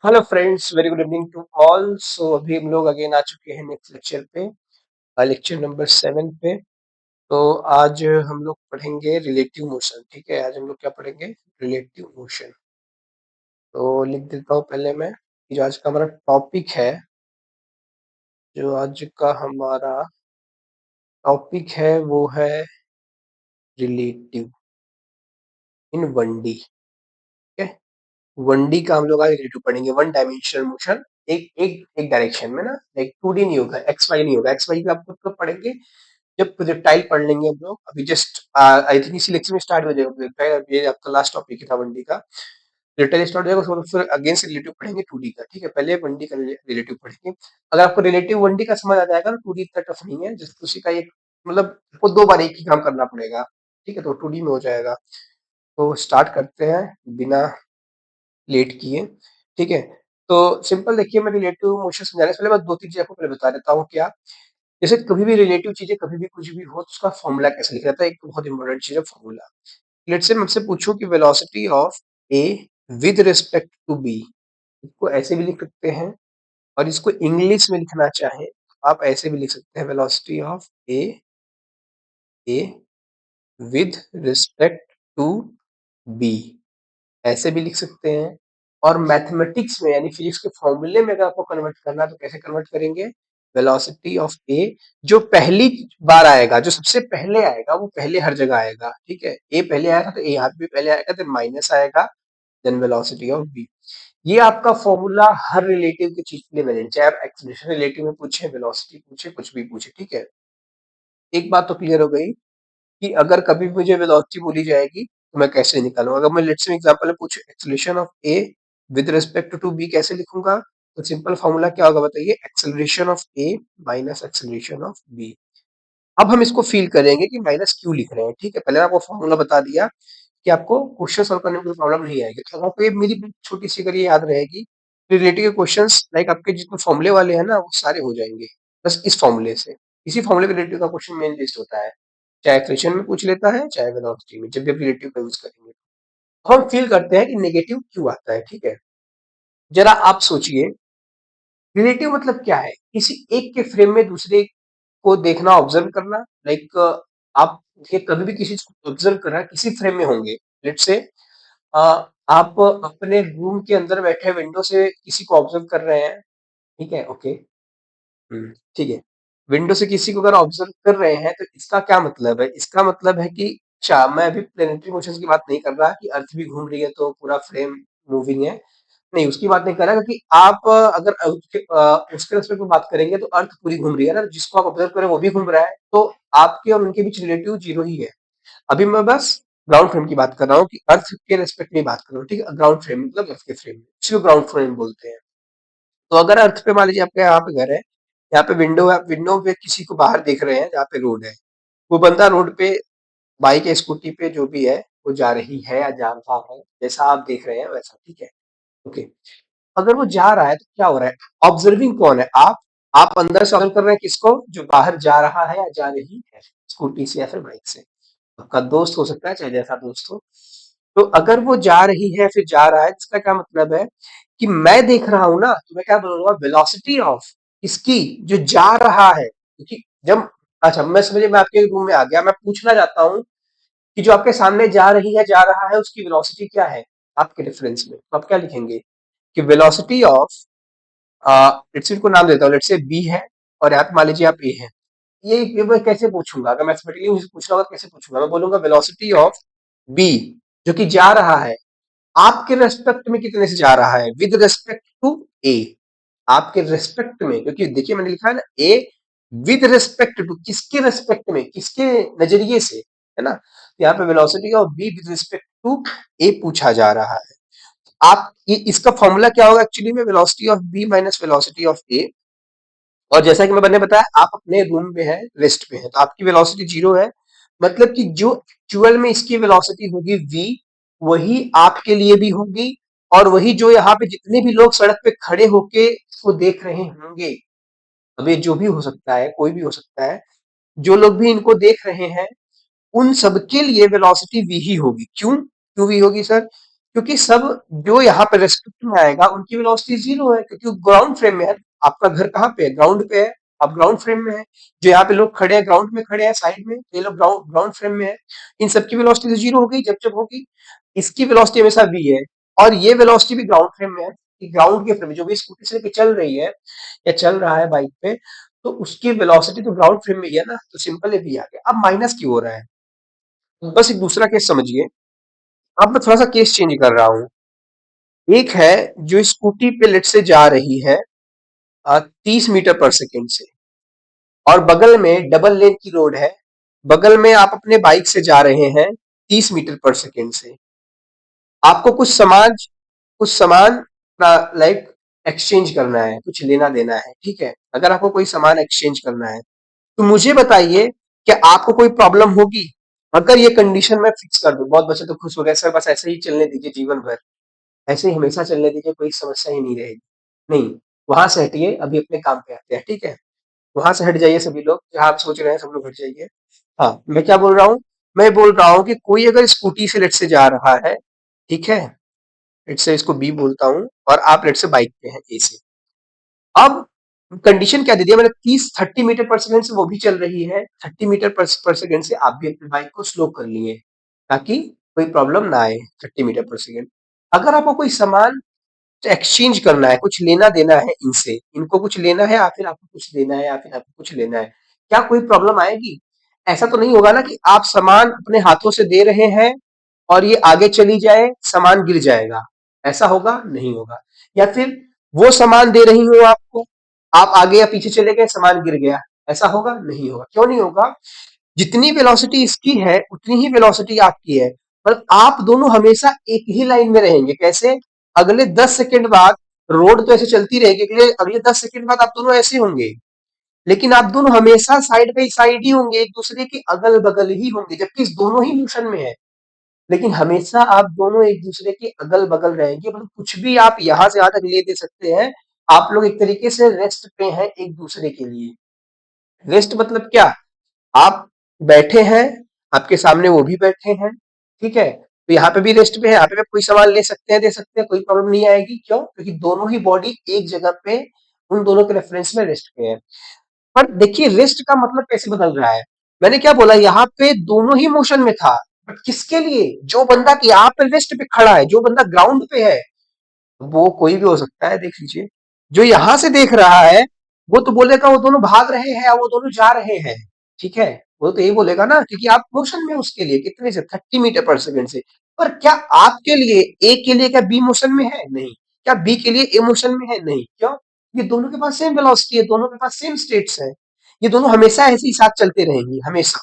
Hello friends, very good evening to all. So अभी हम लोग अगेन आ चुके हैं नेक्स्ट लेक्चर पे, लेक्चर नंबर 7 पे। तो आज हम लोग पढ़ेंगे रिलेटिव मोशन। ठीक है, आज हम लोग क्या पढ़ेंगे? Relative motion. तो लिख देता हूँ पहले मैं कि जो आज का हमारा टॉपिक है, जो आज का हमारा टॉपिक है वो है रिलेटिव इन 1D। ठीक है, 1D का हम लोग आज रिलेटिव पढ़ेंगे, वन डायमेंशनल मोशन। एक एक एक डायरेक्शन में ना, लाइक 2D नहीं होगा, एक्स वाई नहीं होगा। एक्स वाई का आपको तो पढ़ेंगे जब प्रोजेक्टाइल पढ़ लेंगे हम लोग। अभी जस्ट आई थिंक इसी लेक्चर में स्टार्ट हो जाएगा प्रोजेक्टाइल। अब ये आपका लास्ट टॉपिक था 1D का। प्रोजेक्टाइल स्टार्ट हो जाएगा, उसके बाद फिर अगेन से रिलेटिव पढ़ेंगे 2D का। ठीक है, पहले 1D का रिलेटिव पढ़ेंगे। अगर आपको रिलेटिव 1D का समझ आ जाएगा तो 2D इतना टफ नहीं है, जस्ट उसी का एक मतलब आपको 2 बार एक ही काम करना पड़ेगा। ठीक है, तो 2D में हो जाएगा। तो स्टार्ट करते हैं बिना लेट किए। ठीक है, तो सिंपल देखिए, मैं रिलेटिव मोशन समझाने से पहले मैं 2-3 चीज़ आपको पहले बता देता हूँ। क्या? जैसे कभी भी रिलेटिव चीजें, कभी भी कुछ भी हो तो उसका फॉर्मूला कैसे लिखा जाता है? एक तो बहुत इंपॉर्टेंट चीज है फॉर्मूला। लेट्स से मैं आपसे पूछूं कि velocity of A with respect to B, इसको ऐसे भी लिख सकते हैं, और इसको इंग्लिश में लिखना चाहें तो आप ऐसे भी लिख सकते हैं, velocity of A with respect to B, ऐसे भी लिख सकते हैं। और मैथमेटिक्स में यानी फिजिक्स के फॉर्मूले में अगर आपको कन्वर्ट करना है तो कैसे कन्वर्ट करेंगे? वेलोसिटी ऑफ ए, जो पहली बार आएगा, जो सबसे पहले आएगा वो पहले हर जगह आएगा। ठीक है, ए पहले आया था तो ए यहाँ पे भी पहले आएगा, देन माइनस आएगा, देन वेलोसिटी ऑफ बी। ये आपका फॉर्मूला हर रिलेटिव की चीज के लिए वैलिड, चाहे आप एक्सलेशन रिलेटिव में पूछे, वेलोसिटी पूछे, कुछ भी पूछे। ठीक है, एक बात तो क्लियर हो गई कि अगर कभी भी मुझे वेलोसिटी बोली जाएगी तो मैं कैसे निकालूंगा। अगर मैं लेट्स से एग्जांपल में पूछूं acceleration of A with respect to B, कैसे लिखूंगा? तो सिंपल फॉर्मूला क्या होगा बताइए? Acceleration of A minus acceleration of B. अब हम इसको फील करेंगे कि माइनस क्यों लिख रहे हैं। ठीक है, पहले आपको फॉर्मूला बता दिया कि आपको क्वेश्चन सॉल्व करने में कोई प्रॉब्लम नहीं आएगी। तो आपको ये मेरी छोटी सी अगर ये याद रहेगी, रिलेटिव के क्वेश्चंस लाइक आपके जितने फॉर्मूले वाले हैं ना वो सारे हो जाएंगे बस इस फॉर्मूले से। इसी फॉर्मूले पे रिलेटिव का क्वेश्चन मेन लिस्ट होता है, चाहे क्वेश्चन में पूछ लेता है चाहे वेलोसिटी में, जब भी आप रिलेटिव का यूज करेंगे। तो हम फील करते हैं कि नेगेटिव क्यों आता है। ठीक है, जरा आप सोचिए, रिलेटिव मतलब क्या है? किसी एक के फ्रेम में दूसरे को देखना, ऑब्जर्व करना। लाइक आप ये कभी भी किसी चीज को ऑब्जर्व कर रहे हैं, किसी फ्रेम में होंगे। लेट्स से आप अपने रूम के अंदर बैठे विंडो से किसी को ऑब्जर्व कर रहे हैं। ठीक है, ओके। ठीक है, विंडो से किसी को अगर ऑब्जर्व कर रहे हैं तो इसका क्या मतलब है? इसका मतलब है कि अच्छा, मैं अभी प्लेनेटरी मोशन की बात नहीं कर रहा कि अर्थ भी घूम रही है तो पूरा फ्रेम मूविंग है, नहीं उसकी बात नहीं कर रहा, क्योंकि आप अगर उसके रेस्पेक्ट में बात करेंगे तो अर्थ पूरी घूम रही है ना, जिसको आप ऑब्जर्व करें वो भी घूम रहा है, तो आपके और उनके बीच रिलेटिव जीरो ही है। अभी मैं बस ग्राउंड फ्रेम की बात कर रहा हूँ कि अर्थ के रेस्पेक्ट में बात कर रहा हूँ। ठीक है, ग्राउंड फ्रेम मतलब अर्थ के फ्रेम में, इसको ग्राउंड फ्रेम बोलते हैं। तो अगर अर्थ पे मान लीजिए आपके यहाँ पे घर है, यहाँ पे विंडो है, विंडो पे किसी को बाहर देख रहे हैं जहाँ पे रोड है, वो बंदा रोड पे बाइक या स्कूटी पे जो भी है वो जा रही है या जा रहा है, जैसा आप देख रहे हैं वैसा। ठीक है, ओके। अगर वो जा रहा है तो क्या हो रहा है? ऑब्जर्विंग कौन है? आप अंदर से ऑब्जर्व कर रहे हैं किसको? जो बाहर जा रहा है या जा रही है, स्कूटी से या फिर बाइक से। आपका दोस्त हो सकता है, चाहे जैसा दोस्त हो। तो अगर वो जा रही है फिर जा रहा है, इसका क्या मतलब है कि मैं देख रहा हूं ना, तो मैं क्या बोलूंगा? वेलोसिटी ऑफ इसकी, जो जा रहा है, क्योंकि जब अच्छा मैं समझे, मैं आपके रूम में आ गया, मैं पूछना चाहता हूँ कि जो आपके सामने जा रही है जा रहा है उसकी वेलोसिटी क्या है आपके रेफरेंस में, तो आप क्या लिखेंगे कि वेलोसिटी ऑफ लेट्स से इनको नाम देता हूँ, लेट्स से बी है और यहाँ पे मान लीजिए आप ए है। ये मैं कैसे पूछूंगा? अगर मैथमेटिकली मुझे पूछना होगा तो कैसे पूछूंगा? मैं बोलूंगा वेलोसिटी ऑफ बी, जो कि जा रहा है, आपके रेस्पेक्ट में कितने से जा रहा है? विद रेस्पेक्ट टू ए, आपके रेस्पेक्ट में, क्योंकि देखिए मैंने लिखा है ना ए विद रेस्पेक्ट टू, किसके रेस्पेक्ट में, किसके नजरिए से, है ना? तो यहाँ पे velocity of B with respect to A पूछा जा रहा है। आप इसका फॉर्मूला क्या होगा एक्चुअली में? Velocity of B minus velocity of A. और जैसा कि मैंने बताया, आप अपने रूम में है, रेस्ट पे है, तो आपकी वेलोसिटी जीरो है, मतलब कि जो एक्चुअल में इसकी वेलोसिटी होगी v, वही आपके लिए भी होगी, और वही जो यहाँ पे जितने भी लोग सड़क पे खड़े होके इसको देख रहे होंगे, अब ये जो भी हो सकता है, कोई भी हो सकता है, जो लोग भी इनको देख रहे हैं उन सबके लिए वेलोसिटी v ही होगी। क्यों क्यों v होगी सर? क्योंकि सब जो यहाँ पे रेस्पेक्ट में आएगा उनकी वेलोसिटी जीरो है, क्योंकि ग्राउंड फ्रेम में है। आपका घर कहाँ पे है? ग्राउंड पे है। आप ग्राउंड फ्रेम में है। जो यहाँ पे लोग खड़े हैं ग्राउंड में खड़े हैं साइड में, ये लोग ग्राउंड ग्राउंड फ्रेम में है। इन सबकी वेलोसिटी तो जीरो हो गई जब जब होगी। इसकी वेलोसिटी हमेशा v है, और ये वेलोसिटी भी ग्राउंड फ्रेम में है कि ग्राउंड के फ्रेम में जो भी स्कूटी से लेके चल रही है या चल रहा है बाइक पे, तो उसकी वेलोसिटी तो ग्राउंड फ्रेम में ही है ना, तो सिंपल है v आ गया। अब माइनस क्यों हो रहा है? बस एक दूसरा केस समझिए। अब मैं थोड़ा सा केस चेंज कर रहा हूँ। एक है जो स्कूटी पे लेट से जा रही है 30 मीटर पर सेकेंड से, और बगल में डबल लेन की रोड है। बगल में आप अपने बाइक से जा रहे हैं 30 मीटर पर सेकेंड से। आपको कुछ सामान लाइक एक्सचेंज करना है, कुछ लेना देना है, ठीक है। अगर आपको कोई सामान एक्सचेंज करना है तो मुझे बताइए कि आपको कोई प्रॉब्लम होगी? अगर ये कंडीशन मैं फिक्स कर दूं, बहुत बच्चे तो खुश हो गए, सर बस ऐसे ही चलने दीजिए जीवन भर, ऐसे ही हमेशा चलने दीजिए, कोई समस्या ही नहीं रहेगी। नहीं, वहां से हटिए, अभी अपने काम पे आते हैं, ठीक है। वहां से हट जाइए सभी लोग, जहां आप सोच रहे हैं सब लोग हट जाइए। हाँ, मैं क्या बोल रहा हूँ? मैं बोल रहा हूँ कि कोई अगर स्कूटी से लेट से जा रहा है, ठीक है, लेट से इसको बी बोलता हूँ, और आप लेट से बाइक पे हैं ए से। अब कंडीशन क्या दे दिया मैंने? 30 मीटर पर सेकेंड से वो भी चल रही है, 30 मीटर पर सेकेंड से आप भी अपनी बाइक को स्लो कर लिए, ताकि कोई प्रॉब्लम ना आए। 30 मीटर पर सेकेंड। अगर आपको कोई सामान एक्सचेंज करना है, कुछ लेना देना है इनसे, इनको कुछ लेना है या फिर आपको कुछ देना है, या फिर आपको कुछ लेना है, क्या कोई प्रॉब्लम आएगी? ऐसा तो नहीं होगा ना कि आप सामान अपने हाथों से दे रहे हैं और ये आगे चली जाए, सामान गिर जाएगा? ऐसा होगा? नहीं होगा। या फिर वो सामान दे रही हूँ आपको, आप आगे या पीछे चले गए, सामान गिर गया, ऐसा होगा? नहीं होगा। क्यों नहीं होगा? जितनी वेलोसिटी इसकी है उतनी ही वेलोसिटी आपकी है, पर आप दोनों हमेशा एक ही लाइन में रहेंगे। कैसे? अगले 10 सेकंड बाद रोड तो ऐसे चलती रहेगी, अगले अगले 10 सेकंड बाद आप दोनों ऐसे होंगे, लेकिन आप दोनों हमेशा साइड बाई साइड ही होंगे, एक दूसरे के अगल बगल ही होंगे, जबकि दोनों ही मोशन में है। लेकिन हमेशा आप दोनों एक दूसरे के अगल बगल रहेंगे, मतलब कुछ भी आप यहां से यहां तक ले दे सकते हैं। आप लोग एक तरीके से रेस्ट पे हैं एक दूसरे के लिए। रेस्ट मतलब क्या? आप बैठे हैं, आपके सामने वो भी बैठे हैं, ठीक है, तो यहाँ पे भी रेस्ट पे है, यहाँ पे भी कोई सामान ले सकते हैं, दे सकते हैं, कोई प्रॉब्लम नहीं आएगी। क्यों? क्योंकि दोनों ही बॉडी एक जगह पे उन दोनों के रेफरेंस में रेस्ट पे है। पर देखिए रेस्ट का मतलब कैसे बदल रहा है। मैंने क्या बोला? यहाँ पे दोनों ही मोशन में था, बट किसके लिए? जो बंदा कि यहाँ पे रेस्ट पे खड़ा है, जो बंदा ग्राउंड पे है, वो कोई भी हो सकता है, देख लीजिए। जो यहां से देख रहा है वो तो बोलेगा वो दोनों भाग रहे हैं, वो दोनों जा रहे हैं, ठीक है। वो तो यही बोलेगा ना, क्योंकि आप मोशन में उसके लिए कितने से 30 मीटर पर सेकेंड से। पर क्या आपके लिए ए के लिए क्या बी मोशन में है? नहीं। क्या बी के लिए ए मोशन में है? नहीं। क्यों? ये दोनों के पास सेम वेलोसिटी है, दोनों के पास सेम स्टेट्स है। ये दोनों हमेशा ऐसे ही साथ चलते रहेंगी, हमेशा।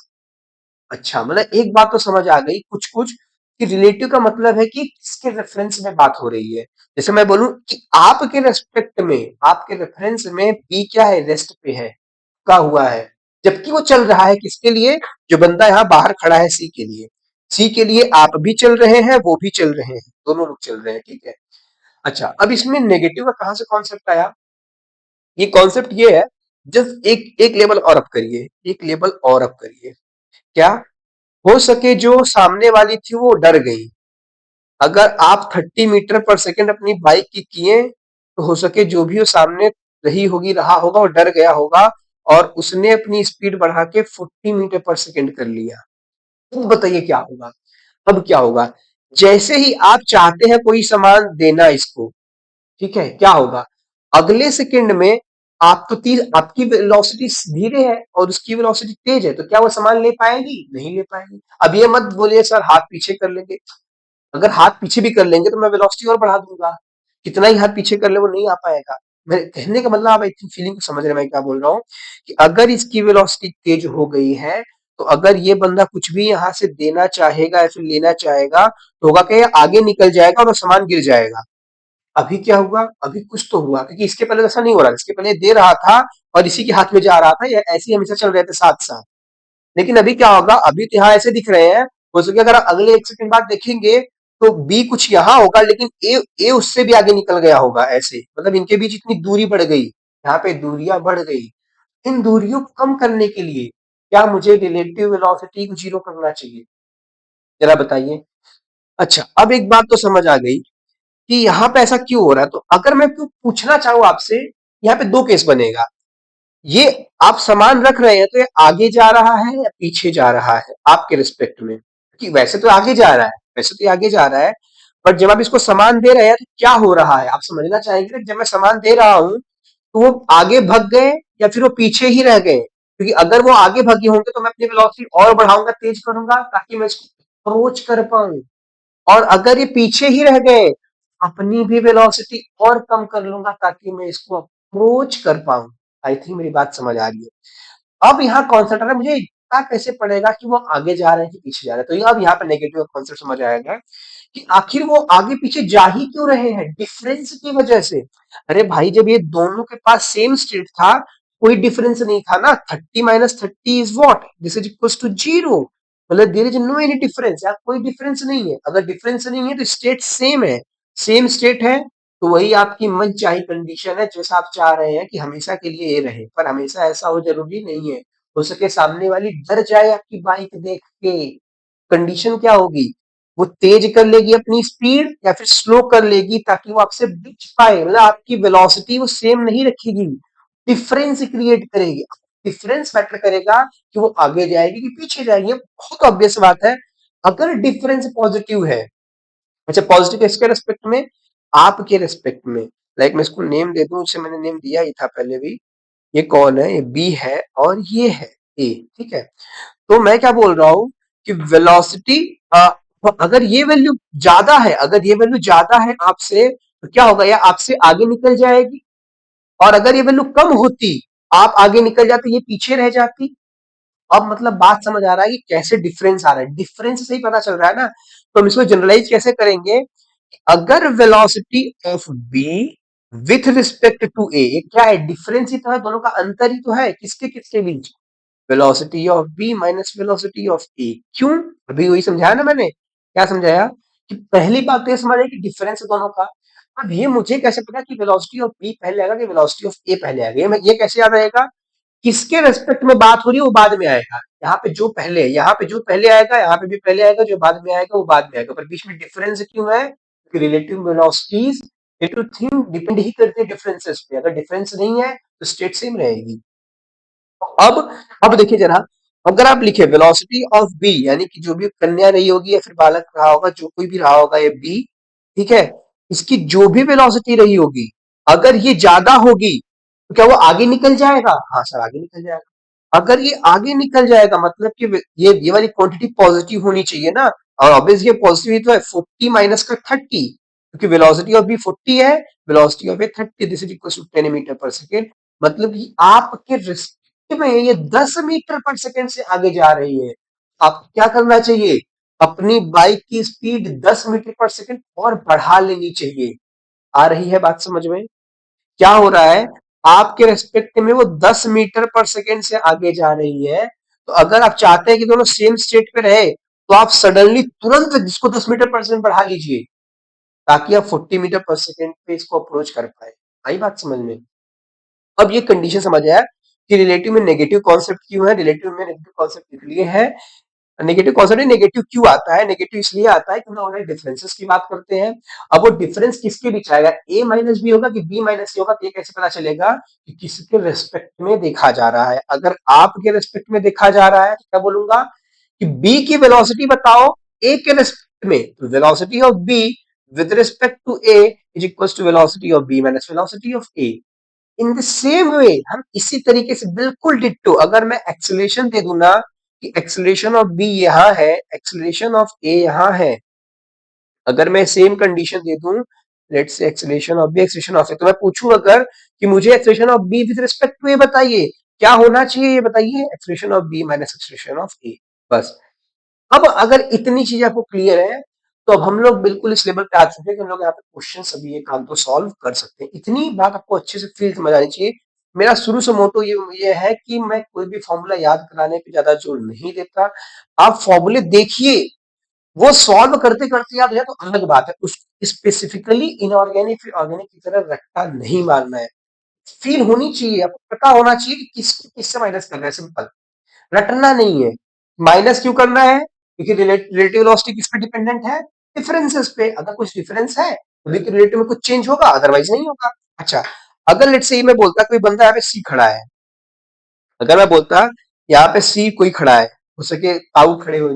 अच्छा, मतलब एक बात तो समझ आ गई कुछ कुछ, कि रिलेटिव का मतलब है कि किसके रेफरेंस में बात हो रही है। जैसे मैं बोलूं कि आपके रेस्पेक्ट में, आपके रेफरेंस में बी क्या है? रेस्ट पे है, का हुआ है, जबकि वो चल रहा है किसके लिए? जो बंदा यहाँ बाहर खड़ा है सी के लिए। सी के लिए आप भी चल रहे हैं, वो भी चल रहे हैं, दोनों लोग चल रहे हैं, ठीक है। अच्छा, अब इसमें नेगेटिव का कहां से कॉन्सेप्ट आया? ये कॉन्सेप्ट ये है, जस्ट एक एक लेवल और अप करिए, एक लेवल और अप करिए। क्या? हो सके जो सामने वाली थी वो डर गई। अगर आप 30 मीटर पर सेकेंड अपनी बाइक की किए, तो हो सके जो भी वो सामने रही होगी, रहा होगा, वो डर गया होगा, और उसने अपनी स्पीड बढ़ा के 40 मीटर पर सेकेंड कर लिया। अब बताइए क्या होगा? अब क्या होगा? जैसे ही आप चाहते हैं कोई सामान देना इसको, ठीक है, क्या होगा? अगले सेकंड में आप तो तीस, आपकी वेलोसिटी धीरे है और उसकी वेलोसिटी तेज है, तो क्या वो सामान ले पाएगी? नहीं ले पाएगी। अब ये मत बोलिए सर हाथ पीछे कर लेंगे। अगर हाथ पीछे भी कर लेंगे तो मैं वेलोसिटी और बढ़ा दूंगा, कितना ही हाथ पीछे कर ले वो नहीं आ पाएगा। मेरे कहने का मतलब आप आई थिंक फीलिंग को समझ रहे हैं मैं क्या बोल रहा हूँ, कि अगर इसकी वेलोसिटी तेज हो गई है, तो अगर ये बंदा कुछ भी यहाँ से देना चाहेगा या फिर लेना चाहेगा, तो होगा क्या? ये आगे निकल जाएगा और वो सामान गिर जाएगा। अभी क्या हुआ? अभी कुछ तो हुआ, क्योंकि इसके पहले तो ऐसा नहीं हो रहा, इसके पहले दे रहा था और इसी के हाथ में जा रहा था, या ऐसे ही हमेशा चल रहे थे साथ साथ। लेकिन अभी क्या होगा? अभी तो यहाँ ऐसे दिख रहे हैं, हो सके अगर आप अगले 1 सेकंड बाद देखेंगे तो बी कुछ यहाँ होगा, लेकिन ए उससे भी आगे निकल गया होगा, ऐसे मतलब इनके बीच इतनी दूरी बढ़ गई, यहाँ पे दूरियां बढ़ गई। इन दूरियों को कम करने के लिए क्या मुझे रिलेटिव वेलोसिटी को जीरो करना चाहिए? जरा बताइए। अच्छा, अब एक बात तो समझ आ गई कि यहाँ पे ऐसा क्यों हो रहा है। तो अगर मैं क्यों पूछना चाहूँ आपसे, यहाँ पे दो केस बनेगा। ये आप सामान रख रहे हैं तो ये आगे जा रहा है या पीछे जा रहा है आपके रिस्पेक्ट में, कि वैसे तो आगे जा रहा है, वैसे तो ये आगे जा रहा है, बट जब आप इसको सामान दे रहे हैं तो क्या हो रहा है आप समझना चाहेंगे कि जब मैं सामान दे रहा हूं तो वो आगे भग गए या फिर वो पीछे ही रह गए। क्योंकि अगर वो आगे भगे होंगे तो मैं अपनी वेलोसिटी और बढ़ाऊंगा, तेज करूंगा ताकि मैं इसको अप्रोच कर पाऊं। और अगर ये पीछे ही रह गए, अपनी भी वेलोसिटी और कम कर लूंगा ताकि मैं इसको अप्रोच कर पाऊं। आई थिंक मेरी बात समझ आ रही है। अब यहाँ कॉन्सेप्ट है, मुझे पता कैसे पड़ेगा कि वो आगे जा रहे हैं कि पीछे जा रहे हैं। तो ये अब यहाँ पे नेगेटिव कॉन्सेप्ट समझ आएगा कि आखिर वो आगे पीछे जा ही क्यों रहे हैं, डिफरेंस की वजह से। अरे भाई, जब ये दोनों के पास सेम स्टेट था, कोई डिफरेंस नहीं था ना। 30 - 30 is what, this is equal to 0। मतलब there is no any difference, यार कोई डिफरेंस नहीं है। अगर डिफरेंस नहीं है तो स्टेट सेम है। सेम स्टेट है तो वही आपकी मनचाही कंडीशन है, जैसा आप चाह रहे हैं कि हमेशा के लिए ये रहे। पर हमेशा ऐसा हो जरूरी नहीं है। हो सके सामने वाली डर जाए आपकी बाइक देख के, कंडीशन क्या होगी, वो तेज कर लेगी अपनी स्पीड या फिर स्लो कर लेगी ताकि वो आपसे बच पाए। मतलब आपकी वेलोसिटी वो सेम नहीं रखेगी, डिफरेंस क्रिएट करेगी। डिफरेंस मैटर करेगा कि वो आगे जाएगी कि पीछे जाएगी। ये बहुत ऑब्वियस बात है। अगर डिफरेंस पॉजिटिव है, अच्छा पॉजिटिव किसके रेस्पेक्ट में, आपके रेस्पेक्ट में। लाइक मैं इसको नेम दे दूं, उसे मैंने नेम दिया ही था पहले भी। ये कौन है, ये बी है और ये है ए, ठीक है। तो मैं क्या बोल रहा हूं कि वेलोसिटी, अगर ये वैल्यू ज्यादा है, अगर ये वैल्यू ज्यादा है आपसे तो क्या होगा, या आपसे आगे निकल जाएगी। और अगर ये वैल्यू कम होती, आप आगे निकल जाते, ये पीछे रह जाती। अब मतलब बात समझ आ रहा है कि कैसे डिफरेंस आ रहा है, डिफरेंस से ही पता चल रहा है ना। तो हम इसको जनरलाइज कैसे करेंगे, अगर velocity of B with respect to A, क्या है, डिफरेंस ही तो है, दोनों का अंतर ही तो है, किसके किसके बीच, velocity of B minus velocity of A. क्यों, अभी वही समझाया ना मैंने। क्या समझाया कि पहली बात तो ये समझ आई कि डिफरेंस है दोनों का। अब ये मुझे कैसे पता कि वेलोसिटी ऑफ बी पहले आएगा कि वेलोसिटी ऑफ ए पहले आएगा, ये कैसे याद रहेगा, किसके रेस्पेक्ट में बात हो रही है वो बाद में आएगा। यहाँ पे जो पहले है, यहाँ पे जो पहले आएगा, यहाँ पे भी पहले आएगा, जो बाद में आएगा वो बाद में आएगा। पर बीच में डिफरेंस क्यों है, क्योंकि relative velocities relative thing depend ही करते हैं डिफरेंसेस पे। अगर डिफरेंस नहीं है तो स्टेट सेम रहेगी। अब अब देखिए जरा, अगर आप लिखे वेलोसिटी ऑफ बी, यानी कि जो भी कन्या रही होगी या फिर बालक रहा होगा, जो कोई भी रहा होगा ये बी, ठीक है, इसकी जो भी वेलोसिटी रही होगी, अगर ये ज्यादा होगी तो क्या वो आगे निकल जाएगा, हाँ सर आगे निकल जाएगा। अगर ये आगे निकल जाएगा मतलब कि ये वाली क्वांटिटी पॉजिटिव होनी चाहिए ना। और ऑब्वियस ये पॉजिटिव तो है, 40 माइनस का 30, क्योंकि वेलोसिटी ऑफ बी 40 है, velocity of A 30, this is equal to 10 metre पर सेकेंड। मतलब कि आपके में ये 10 मीटर पर सेकंड से आगे जा रही है। आपको क्या करना चाहिए, अपनी बाइक की स्पीड 10 मीटर पर सेकंड और बढ़ा लेनी चाहिए। आ रही है बात समझ में, क्या हो रहा है, आपके रेस्पेक्ट में वो 10 मीटर पर सेकंड से आगे जा रही है। तो अगर आप चाहते हैं कि दोनों सेम स्टेट पे रहे तो आप सडनली तुरंत इसको 10 मीटर पर सेकंड बढ़ा लीजिए ताकि आप 40 मीटर पर सेकंड पे इसको अप्रोच कर पाए। आई बात समझ में। अब ये कंडीशन समझ आया कि रिलेटिव में नेगेटिव कॉन्सेप्ट क्यों है। रिलेटिव में नेगेटिव कॉन्सेप्ट इसलिए है, नेगेटिव कॉन्सेप्ट नेगेटिव क्यों आता है, नेगेटिव इसलिए आता है क्योंकि ऑलरेडी डिफरेंसेस की बात करते हैं। अब वो डिफरेंस किसके बीच आएगा, ए माइनस बी होगा कि बी माइनस सी होगा, तो ये कैसे पता चलेगा कि किसके रेस्पेक्ट में देखा जा रहा है। अगर आपके रेस्पेक्ट में देखा जा रहा है तो क्या बोलूंगा कि बी की वेलोसिटी बताओ ए के रेस्पेक्ट में, तो velocity of B with respect to A is equal to velocity of B minus velocity of A. In the same way हम इसी तरीके से बिल्कुल डिट्टो, अगर मैं एक्सेलरेशन दे दूं ना कि एक्सेलरेशन ऑफ बी यहां है, एक्सेलरेशन ऑफ ए यहां है, अगर मैं सेम कंडीशन दे दूं, let's say acceleration of B acceleration of A, तो मैं पूछूं अगर कि मुझे acceleration of B with respect to A बताइए, क्या होना चाहिए ये बताइए, acceleration of B minus acceleration of A, बस। अब अगर इतनी चीजें आपको क्लियर है तो अब हम लोग बिल्कुल इस लेवल पे आ चुके हैं कि हम लोग यहाँ पे क्वेश्चन सभी एक आध दो सॉल्व कर सकते हैं। इतनी बात आपको अच्छे से फील समझ आनी चाहिए। मेरा शुरू से मोटो ये है कि मैं कोई भी फॉर्मूला याद कराने पे ज्यादा जोर नहीं देता। आप फॉर्मूले देखिए, वो सॉल्व करते करते याद हो जाए तो अलग बात है। उस स्पेसिफिकली इनऑर्गेनिक फिर ऑर्गेनिक की तरह रट्टा नहीं मारना है। फील होनी चाहिए, आपको पता होना चाहिए कि किसको किससे माइनस करना है, सिंपल, रटना नहीं है। माइनस क्यों करना है, क्योंकि रिलेटिव वेलोसिटी किस पे डिपेंडेंट है, डिफरेंसेस पे, अगर कुछ डिफरेंस है तो के रिलेटिव में कुछ चेंज होगा, अदरवाइज नहीं होगा। अच्छा, अगर लेट्स से मैं बोलता कोई बंदा यहाँ पे सी खड़ा है, अगर मैं बोलता यहाँ पे सी कोई खड़ा है, हो सके ताऊ खड़े हो,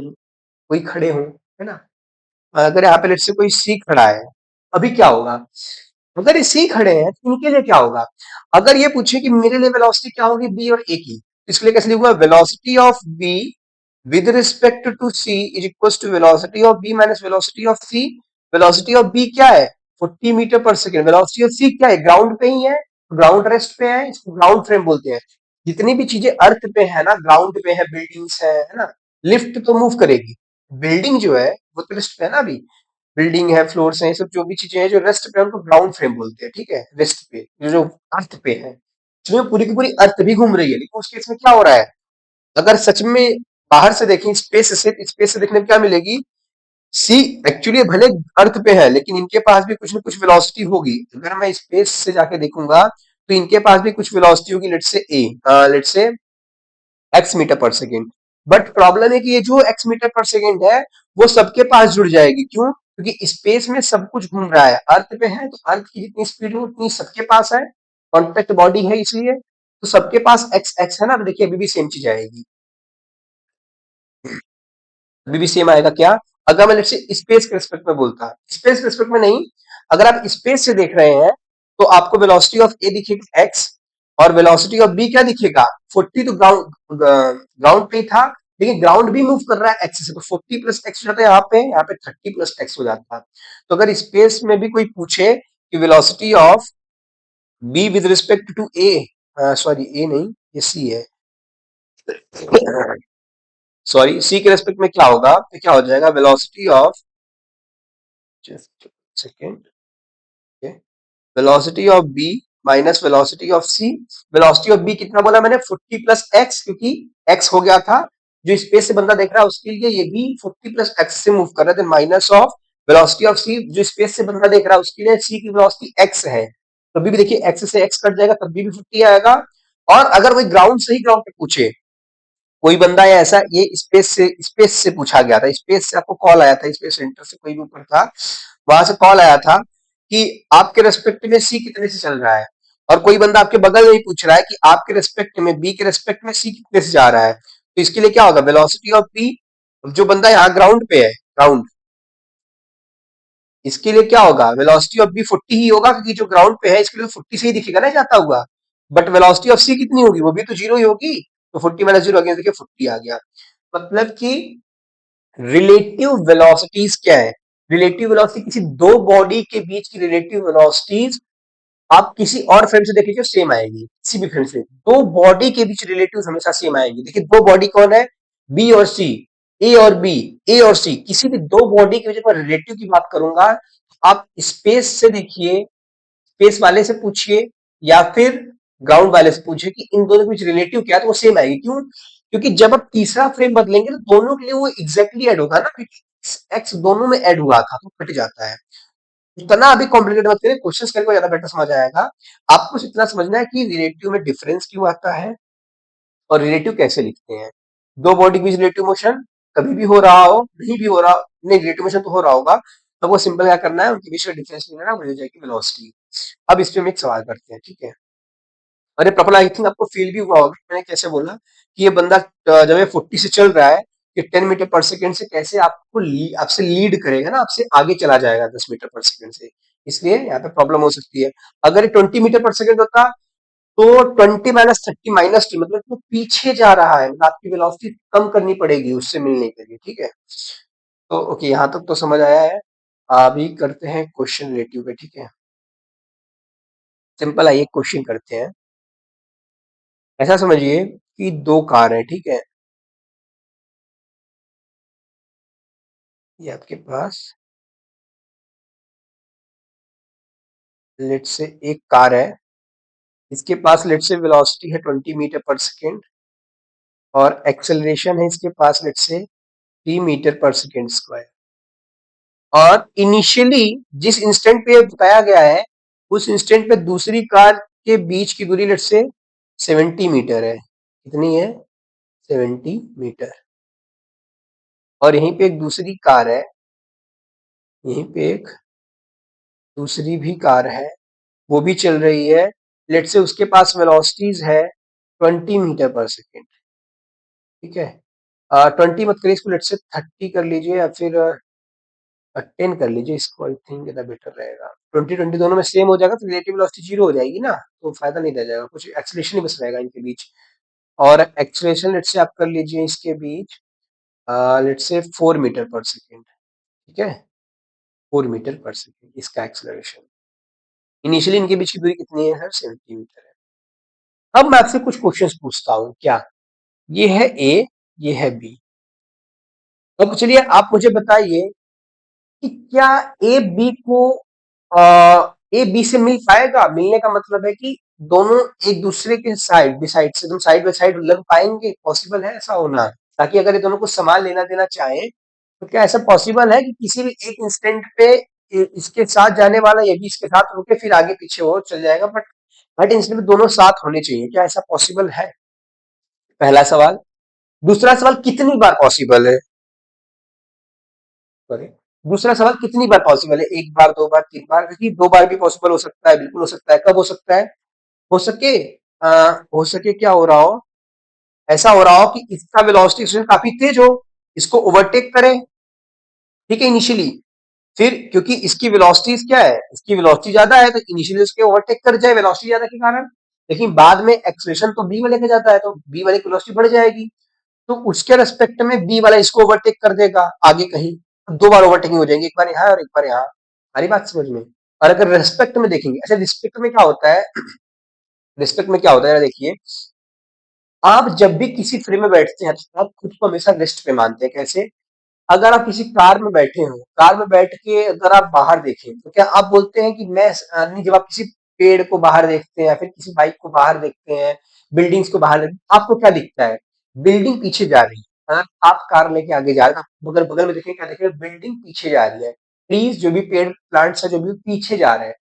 कोई खड़े हो, है ना, अगर यहाँ पे लेट्स से कोई सी खड़ा है, अभी क्या होगा, अगर ये सी खड़े हैं तो इनके लिए क्या होगा, अगर ये पूछे कि मेरे लिए वेलोसिटी क्या होगी बी और ए की, इसके लिए कैसे लिखूंगा, velocity of B with respect to c is equals to velocity of b minus velocity of c। velocity of b क्या है, 40 मीटर पर सेकेंड, velocity of c क्या है, ग्राउंड पे ही है, ग्राउंड रेस्ट पे है, इसको ग्राउंड फ्रेम बोलते हैं। जितनी भी चीजें अर्थ पे है ना, ग्राउंड पे है, बिल्डिंग्स है ना, लिफ्ट तो मूव करेगी, बिल्डिंग जो है वो तो रेस्ट पे है ना, अभी बिल्डिंग है, फ्लोर्स है, ये सब जो भी चीजें हैं जो रेस्ट पे है उनको ग्राउंड फ्रेम बोलते हैं, ठीक है, रेस्ट पे जो अर्थ पे है, इसमें पूरी की पूरी अर्थ भी घूम रही है, लेकिन उस केस में क्या हो रहा है, अगर सच में बाहर से देखें, स्पेस से देखने में क्या मिलेगी, सी एक्चुअली भले अर्थ पे है लेकिन इनके पास भी कुछ ना कुछ वेलोसिटी होगी, अगर मैं स्पेस से जाके देखूंगा तो इनके पास भी कुछ वेलोसिटी होगी, लेट्स से एक्स मीटर पर सेकेंड। बट प्रॉब्लम है कि ये जो एक्स मीटर पर सेकेंड है वो सबके पास जुड़ जाएगी, क्यों, क्योंकि स्पेस में सब कुछ घूम रहा है, अर्थ पे है तो अर्थ की जितनी स्पीड है उतनी सबके पास है, कॉन्टेक्ट बॉडी है इसलिए, तो सबके पास एक्स एक्स है ना, अब देखिए अभी भी सेम चीज आएगी, अभी भी सेम आएगा क्या, अगर मैं लेट्स से स्पेस के रिस्पेक्ट में बोलता, स्पेस के रिस्पेक्ट में नहीं, अगर आप स्पेस से देख रहे हैं तो आपको वेलोसिटी ऑफ ए दिखेगा एक्स, और वेलोसिटी ऑफ बी क्या दिखेगा 40, तो ग्राउंड ग्राउंड पे ही था, लेकिन ग्राउंड भी मूव कर रहा है एक्स से, तो 40 प्लस एक्स हो जाता है, यहाँ पे 30 प्लस एक्स हो जाता है। तो अगर स्पेस में भी कोई पूछे कि velocity of B with respect to A, sorry A नहीं, ये सी है, सॉरी सी के रेस्पेक्ट में क्या होगा, तो क्या हो जाएगा, velocity of, just second, velocity of B minus velocity of C, velocity of B कितना बोला मैंने 40 प्लस एक्स, क्योंकि एक्स हो गया था, जो स्पेस से बंदा देख रहा है उसके लिए ये भी 40 प्लस एक्स से मूव कर रहा है, माइनस ऑफ वेलोसिटी ऑफ सी, जो स्पेस से बंदा देख रहा है उसके लिए सी की वेलोसिटी एक्स है, तभी भी देखिए एक्स से एक्स कट जाएगा, तभी भी 40 आएगा। और अगर वही ग्राउंड से ही ग्राउंड पे पूछे, कोई बंदा है ऐसा, ये स्पेस से पूछा गया था, स्पेस से आपको कॉल आया था, स्पेस सेंटर से कोई भी ऊपर था, वहां से कॉल आया था कि आपके रेस्पेक्ट में सी कितने से चल रहा है, और कोई बंदा आपके बगल में ही पूछ रहा है कि आपके रेस्पेक्ट में बी के रेस्पेक्ट में सी कितने से जा रहा है, तो इसके लिए क्या होगा, वेलोसिटी ऑफ बी, जो बंदा यहाँ ग्राउंड पे है, ग्राउंड, इसके लिए क्या होगा, वेलोसिटी ऑफ बी 40 ही होगा, क्योंकि जो ग्राउंड पे है इसके लिए 40 से ही दिखेगा ना जाता हुआ, बट वेलोसिटी ऑफ सी कितनी होगी, वो भी तो जीरो ही होगी, तो 40 माइनस जीरो, अगेन देखिए 40 आ गया, मतलब कि रिलेटिव वेलोसिटीज क्या है, रिलेटिव वेलोसिटी किसी दो बॉडी के बीच की रिलेटिव वेलोसिटीज, आप किसी और फ्रेम से देखिए सेम आएगी, किसी भी फ्रेम से दो बॉडी के बीच रिलेटिव हमेशा सेम आएगी, देखिए दो बॉडी कौन है, बी और सी, ए और बी, ए और सी, किसी भी दो बॉडी के बीच में रिलेटिव की बात करूंगा, आप स्पेस से देखिए, स्पेस वाले से पूछिए या फिर ग्राउंड वाले से पूछिए कि इन दोनों के बीच रिलेटिव क्या है, तो वो सेम आएगी, क्यों, क्योंकि जब आप तीसरा फ्रेम बदलेंगे तो दोनों के लिए वो एग्जैक्टली ऐड होगा ना, एक्स दोनों में ऐड हुआ था तो कट जाता है। इतना अभी कॉम्प्लिकेट मत करिए, क्वेश्चन करके ज्यादा बेटर समझ आएगा, आपको सिर्फ इतना समझना है कि रिलेटिव में डिफरेंस क्यों आता है और रिलेटिव कैसे लिखते हैं, दो बॉडी के बीच रिलेटिव मोशन कभी भी हो रहा हो, नहीं भी हो रहा, नहीं रिलेटिव मोशन तो हो रहा होगा, तो वो सिंपल क्या करना है, उनके बीच का डिफरेंस लेना है, मुझे जाएगी वेलोसिटी। अब इस पे हम एक सवाल करते हैं, ठीक है, अरे प्रपल आई थिंक आपको फील भी हुआ होगा मैंने कैसे बोला कि ये बंदा जब ये 40 से चल रहा है कि 10 मीटर पर सेकंड से कैसे आपसे लीड करेगा ना, आपसे आगे चला जाएगा 10 मीटर पर सेकंड से, इसलिए यहाँ पे प्रॉब्लम हो सकती है। अगर ये 20 मीटर पर सेकंड होता तो 20 माइनस 30 माइनस 2, मतलब वो पीछे जा रहा है, मतलब आपकी वेलोसिटी कम करनी पड़ेगी उससे मिलने के लिए, ठीक है, तो ओके यहाँ तक तो समझ आया है। अभी करते हैं क्वेश्चन रिलेटिव पे, ठीक है, सिंपल आइए क्वेश्चन करते हैं। ऐसा समझिए कि दो कार है, ठीक है, ये आपके पास लेट से एक कार है, इसके पास लेट से वेलोसिटी है 20 मीटर पर सेकेंड, और एक्सेलरेशन है इसके पास लेट से 3 मीटर पर सेकेंड स्क्वायर, और इनिशियली जिस इंस्टेंट पे बताया गया है उस इंस्टेंट पे दूसरी कार के बीच की दूरी लेट से 70 मीटर है, कितनी है 70 मीटर, और यहीं पे एक दूसरी कार है यहीं पे एक दूसरी भी कार है, वो भी चल रही है। लेट्स से उसके पास वेलोसिटीज है 20 मीटर पर सेकेंड, ठीक है। 20 मत करिए इसको, लेट्स से 30 कर लीजिए या फिर 10 कर लीजिए इसको, आई थिंक ज्यादा बेटर रहेगा। 20-20 दोनों में सेम हो जाएगा तो रिलेटिव वेलोसिटी जीरो हो जाएगी ना, तो फायदा नहीं रह जाएगा, कुछ एक्सेलरेशन ही बस रहेगा इनके बीच। और एक्सेलरेशन लेट्स से आप कर लीजिए इसके बीच लेट्स से 4 मीटर पर सेकेंड, ठीक है। 4 मीटर पर सेकेंड इसका एक्सेलरेशन। इनिशियली इनके बीच की दूरी कितनी है सर? 70 मीटर है। अब मैं आपसे कुछ क्वेश्चंस पूछता हूँ, क्या ये है ए, ये है बी। अब चलिए आप मुझे बताइए कि क्या ए बी को ए बी से मिल पाएगा? मिलने का मतलब है कि दोनों एक दूसरे के साइड बाई साइड से एकदम साइड बाय साइड लग पाएंगे? पॉसिबल है ऐसा होना? ताकि अगर ये दोनों को सामान लेना देना चाहे तो क्या ऐसा पॉसिबल है कि किसी भी एक इंस्टेंट पे इसके साथ जाने वाला ये भी इसके साथ रुके फिर आगे पीछे हो चल जाएगा, बट इंस्टेंट में दोनों साथ होने चाहिए, क्या ऐसा पॉसिबल है? पहला सवाल। दूसरा सवाल, कितनी बार पॉसिबल है? सॉरी, दूसरा सवाल कितनी बार पॉसिबल है? एक बार, दो बार, तीन बार? क्योंकि दो बार भी पॉसिबल हो सकता है, बिल्कुल हो सकता है। कब हो सकता है? हो सके हो सके क्या हो रहा हो, ऐसा हो रहा हो कि इसका वेलोसिटी काफी तेज हो, इसको ओवरटेक करे, ठीक है, इनिशियली। फिर क्योंकि इसकी वेलोसिटी क्या है, इसकी वेलोसिटी ज्यादा है तो इनिशियली उसके ओवरटेक कर जाए वेलोसिटी ज्यादा के कारण, लेकिन बाद में एक्सेलरेशन तो बी वाले के जाता है तो बी वाले की वेलोसिटी बढ़ जाएगी, तो उसके रेस्पेक्ट में बी वाला इसको ओवरटेक कर देगा आगे कहीं। दो बार ओवरटेकिंग हो जाएंगी, एक बार यहाँ और एक बार यहाँ। हमारी बात समझ में? और अगर रेस्पेक्ट में देखेंगे, अच्छा रिस्पेक्ट में क्या होता है, रिस्पेक्ट में क्या होता है देखिए, आप जब भी किसी फ्रेम में बैठते हैं तो आप खुद को हमेशा रेस्ट पे मानते हैं। कैसे? अगर आप किसी कार में बैठे हो, कार में बैठ के अगर आप बाहर देखें तो क्या आप बोलते हैं कि मैं नहीं, जब आप किसी पेड़ को बाहर देखते हैं या फिर किसी बाइक को बाहर देखते हैं, बिल्डिंग्स को बाहर देखते हैं, आपको क्या दिखता है? बिल्डिंग पीछे जा रही है। आप कार लेके आगे जा रहे हैं, आप बगल बगल में देखेंगे, क्या देखेंगे? बिल्डिंग पीछे जा रही है, ट्रीज जो भी पेड़ प्लांट्स है जो भी पीछे जा रहे हैं।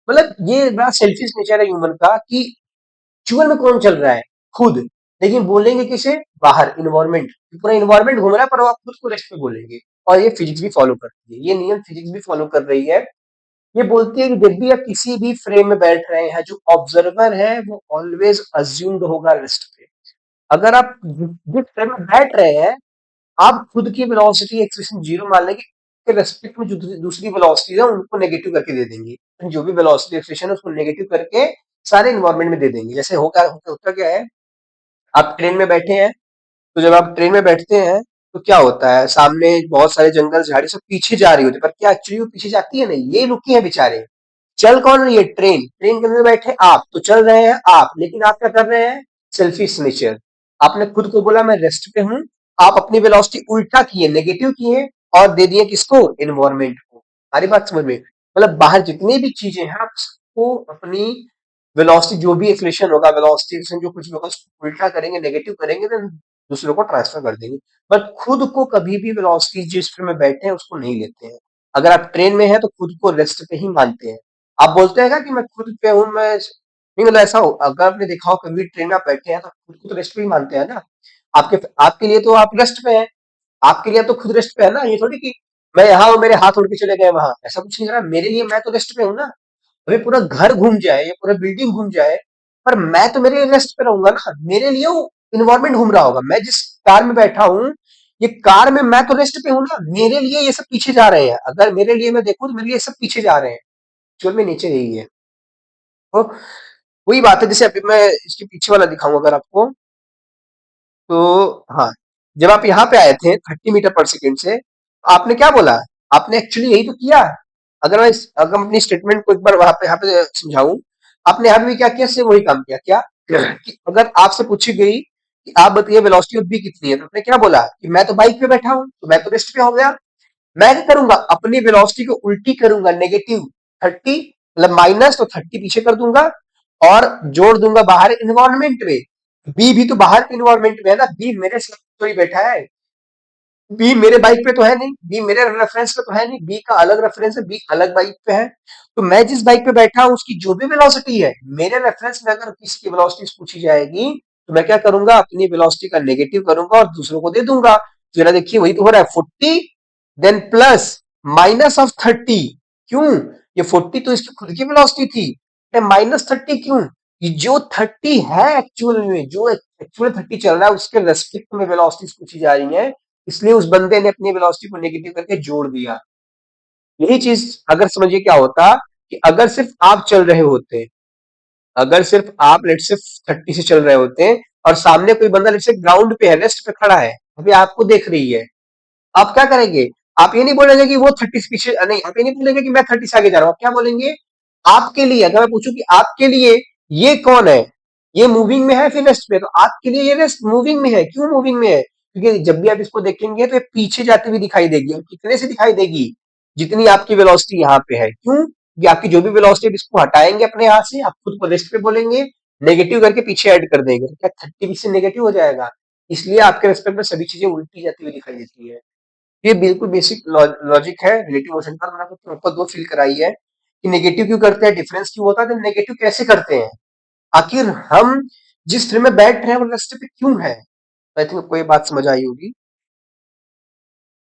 मतलब ये बड़ा सेल्फिश नेचर है ह्यूमन का कि एक्चुअल में कौन चल रहा है? खुद। लेकिन बोलेंगे किसे? बाहर, इन्वायरमेंट। पूरा इन्वायरमेंट घूम रहा है पर वो आप खुद को रेस्ट पे बोलेंगे। और ये फिजिक्स भी फॉलो करती है, ये नियम फिजिक्स भी फॉलो कर रही है। ये बोलती है कि जब भी आप किसी भी फ्रेम में बैठ रहे हैं, जो ऑब्जर्वर है वो ऑलवेज अज्यूम्ड होगा रेस्ट पे। अगर आप जिस फ्रेम में बैठ रहे हैं, आप खुद की वेलोसिटी एक्सेलरेशन जीरो मान लेंगे, के रेस्पेक्ट में जो दूसरी वेलोसिटी है उनको नेगेटिव करके दे देंगे। जो भी वेलोसिटी एक्सेलरेशन है उसको नेगेटिव करके सारे इन्वायरमेंट में दे देंगे। जैसे होता क्या है, आप ट्रेन में बैठे हैं, तो जब आप ट्रेन में बैठते हैं तो क्या होता है, सामने बहुत सारे जंगल झाड़ी सब पीछे जा रही होती है, पर क्या एक्चुअली वो पीछे जाती है? नहीं, ये रुकी है बेचारे। चल कौन रही है? ट्रेन। ट्रेन के अंदर बैठे आप तो चल रहे हैं आप, लेकिन आप क्या कर रहे हैं? Selfish nature. आपने खुद को बोला मैं रेस्ट पे हूं, आप अपनी वेलोसिटी उल्टा किए, नेगेटिव किए, और दे दिए किसको? एनवायरमेंट को। हमारी बात समझ में? मतलब बाहर जितनी भी चीजें हैं आप सबको अपनी वेलोसिटी, जो भी एक्सेलरेशन होगा, वेलोसिटी एक्सेलरेशन जो कुछ भी होगा उसको उल्टा करेंगे, नेगेटिव करेंगे, देन दूसरों को ट्रांसफर कर देंगे। बट खुद को कभी भी वेलोसिटी जिस पे में बैठे हैं उसको नहीं लेते हैं। अगर आप ट्रेन में हैं तो खुद को रेस्ट पे ही मानते हैं। आप बोलते हैं कि मैं खुद पे हूँ, मैं नहीं, मतलब ऐसा हो, अगर आपने देखा हो कभी ट्रेन में आप बैठे हैं तो खुद को तो रेस्ट पे ही मानते हैं ना। आपके आपके लिए तो आप रेस्ट पे हैं, आपके लिए तो खुद रेस्ट पे है ना। ये थोड़ी कि मैं यहाँ हूँ मेरे हाथ उड़ के चले गए वहां, ऐसा कुछ नहीं। रहा मेरे लिए, मैं तो रेस्ट पे हूँ ना। अभी पूरा घर घूम जाए, ये पूरा बिल्डिंग घूम जाए, पर मैं तो मेरे रेस्ट पे रहूंगा ना। मेरे लिए वो इन्वायरमेंट घूम रहा होगा। मैं जिस कार में बैठा हूँ, ये कार में मैं तो रेस्ट पे हूँ ना, मेरे लिए ये सब पीछे जा रहे हैं। अगर मेरे लिए मैं देखूं तो मेरे लिए सब पीछे जा रहे हैं। एक्चुअल में नेचर यही है। तो वही बात है, जैसे अभी मैं इसके पीछे वाला दिखाऊं अगर आपको, तो हाँ, जब आप यहाँ पे आए थे 30 मीटर पर सेकेंड से, आपने क्या बोला? आपने एक्चुअली यही तो किया। अगर मैं अपनी स्टेटमेंट को एक बार वहां पे यहाँ पे समझाऊं, आपने यहाँ पे भी क्या किया? सिर्फ वही काम किया। क्या? कि अगर आपसे पूछी गई कि आप बताइए वेलोसिटी ऑफ बी कितनी है, तो आपने क्या बोला कि मैं तो बाइक पे बैठा हूं तो मैं तो रेस्ट पे हो गया। मैं क्या करूंगा? अपनी वेलोसिटी को उल्टी करूंगा, नेगेटिव 30, मतलब माइनस, तो 30 पीछे कर दूंगा और जोड़ दूंगा बाहर इन्वायरमेंट में। बी भी तो बाहर के इन्वायरमेंट में है ना, बी मेरे साथ तो ही बैठा है। बी मेरे बाइक पे तो है नहीं, बी मेरे रेफरेंस पे तो है नहीं, बी का अलग रेफरेंस है, बी अलग बाइक पे है। तो मैं जिस बाइक पे बैठा हूं उसकी जो भी वेलोसिटी है, मेरे रेफरेंस में अगर किसी की वेलोसिटी पूछी जाएगी तो मैं क्या करूंगा? अपनी वेलोसिटी का नेगेटिव करूंगा और दूसरों को दे दूंगा। तो जरा देखिए वही तो हो रहा है, 40 देन प्लस -30। क्यों? ये 40 तो इसकी खुद की वेलोसिटी थी, -30 क्यों? ये जो 30 है एक्चुअल में, जो एक्चुअल 30 चल रहा है उसके रेस्पेक्ट में वेलोसिटीज पूछी जा रही है, इसलिए उस बंदे ने अपनी वेलोसिटी को नेगेटिव करके जोड़ दिया। यही चीज अगर समझिए क्या होता कि अगर सिर्फ आप चल रहे होते, अगर सिर्फ आप लेट से 30 से चल रहे होते और सामने कोई बंदा लेट से ग्राउंड पे है, रेस्ट पे खड़ा है, अभी आपको देख रही है, आप क्या करेंगे? आप ये नहीं बोलेंगे कि वो 30 से पीछे नहीं, आप ये नहीं बोलेंगे कि मैं 30 से आगे जा रहा हूं, आप क्या बोलेंगे? आपके लिए अगर मैं पूछूं कि आपके लिए ये कौन है, ये मूविंग में है फिर रेस्ट पे, तो आपके लिए ये रेस्ट मूविंग में है। क्यों मूविंग में है? क्योंकि जब भी आप इसको देखेंगे तो ये पीछे जाती हुई दिखाई देगी, और कितने से दिखाई देगी? जितनी आपकी वेलोसिटी यहाँ पे है। क्यों? कि आपकी जो भी वेलोसिटी, इसको हटाएंगे अपने हाथ से, आप खुद को रेस्ट पे बोलेंगे, नेगेटिव करके पीछे ऐड कर देंगे, तो क्या 30 से नेगेटिव हो जाएगा? इसलिए आपके रेस्पेक्ट में सभी चीजें उल्टी जाती हुई दिखाई देती है। ये बिल्कुल बेसिक लॉजिक है रिलेटिव मोशन का। मैंने आपको प्रॉपर दो फील कराई है कि नेगेटिव क्यों करते हैं, डिफरेंस क्यों होता है, तो नेगेटिव कैसे करते हैं, आखिर हम जिस फ्रेम में बैठ रहे हैं वो रास्ते पे क्यों है। आई थिंक आपको ये बात समझ आई होगी।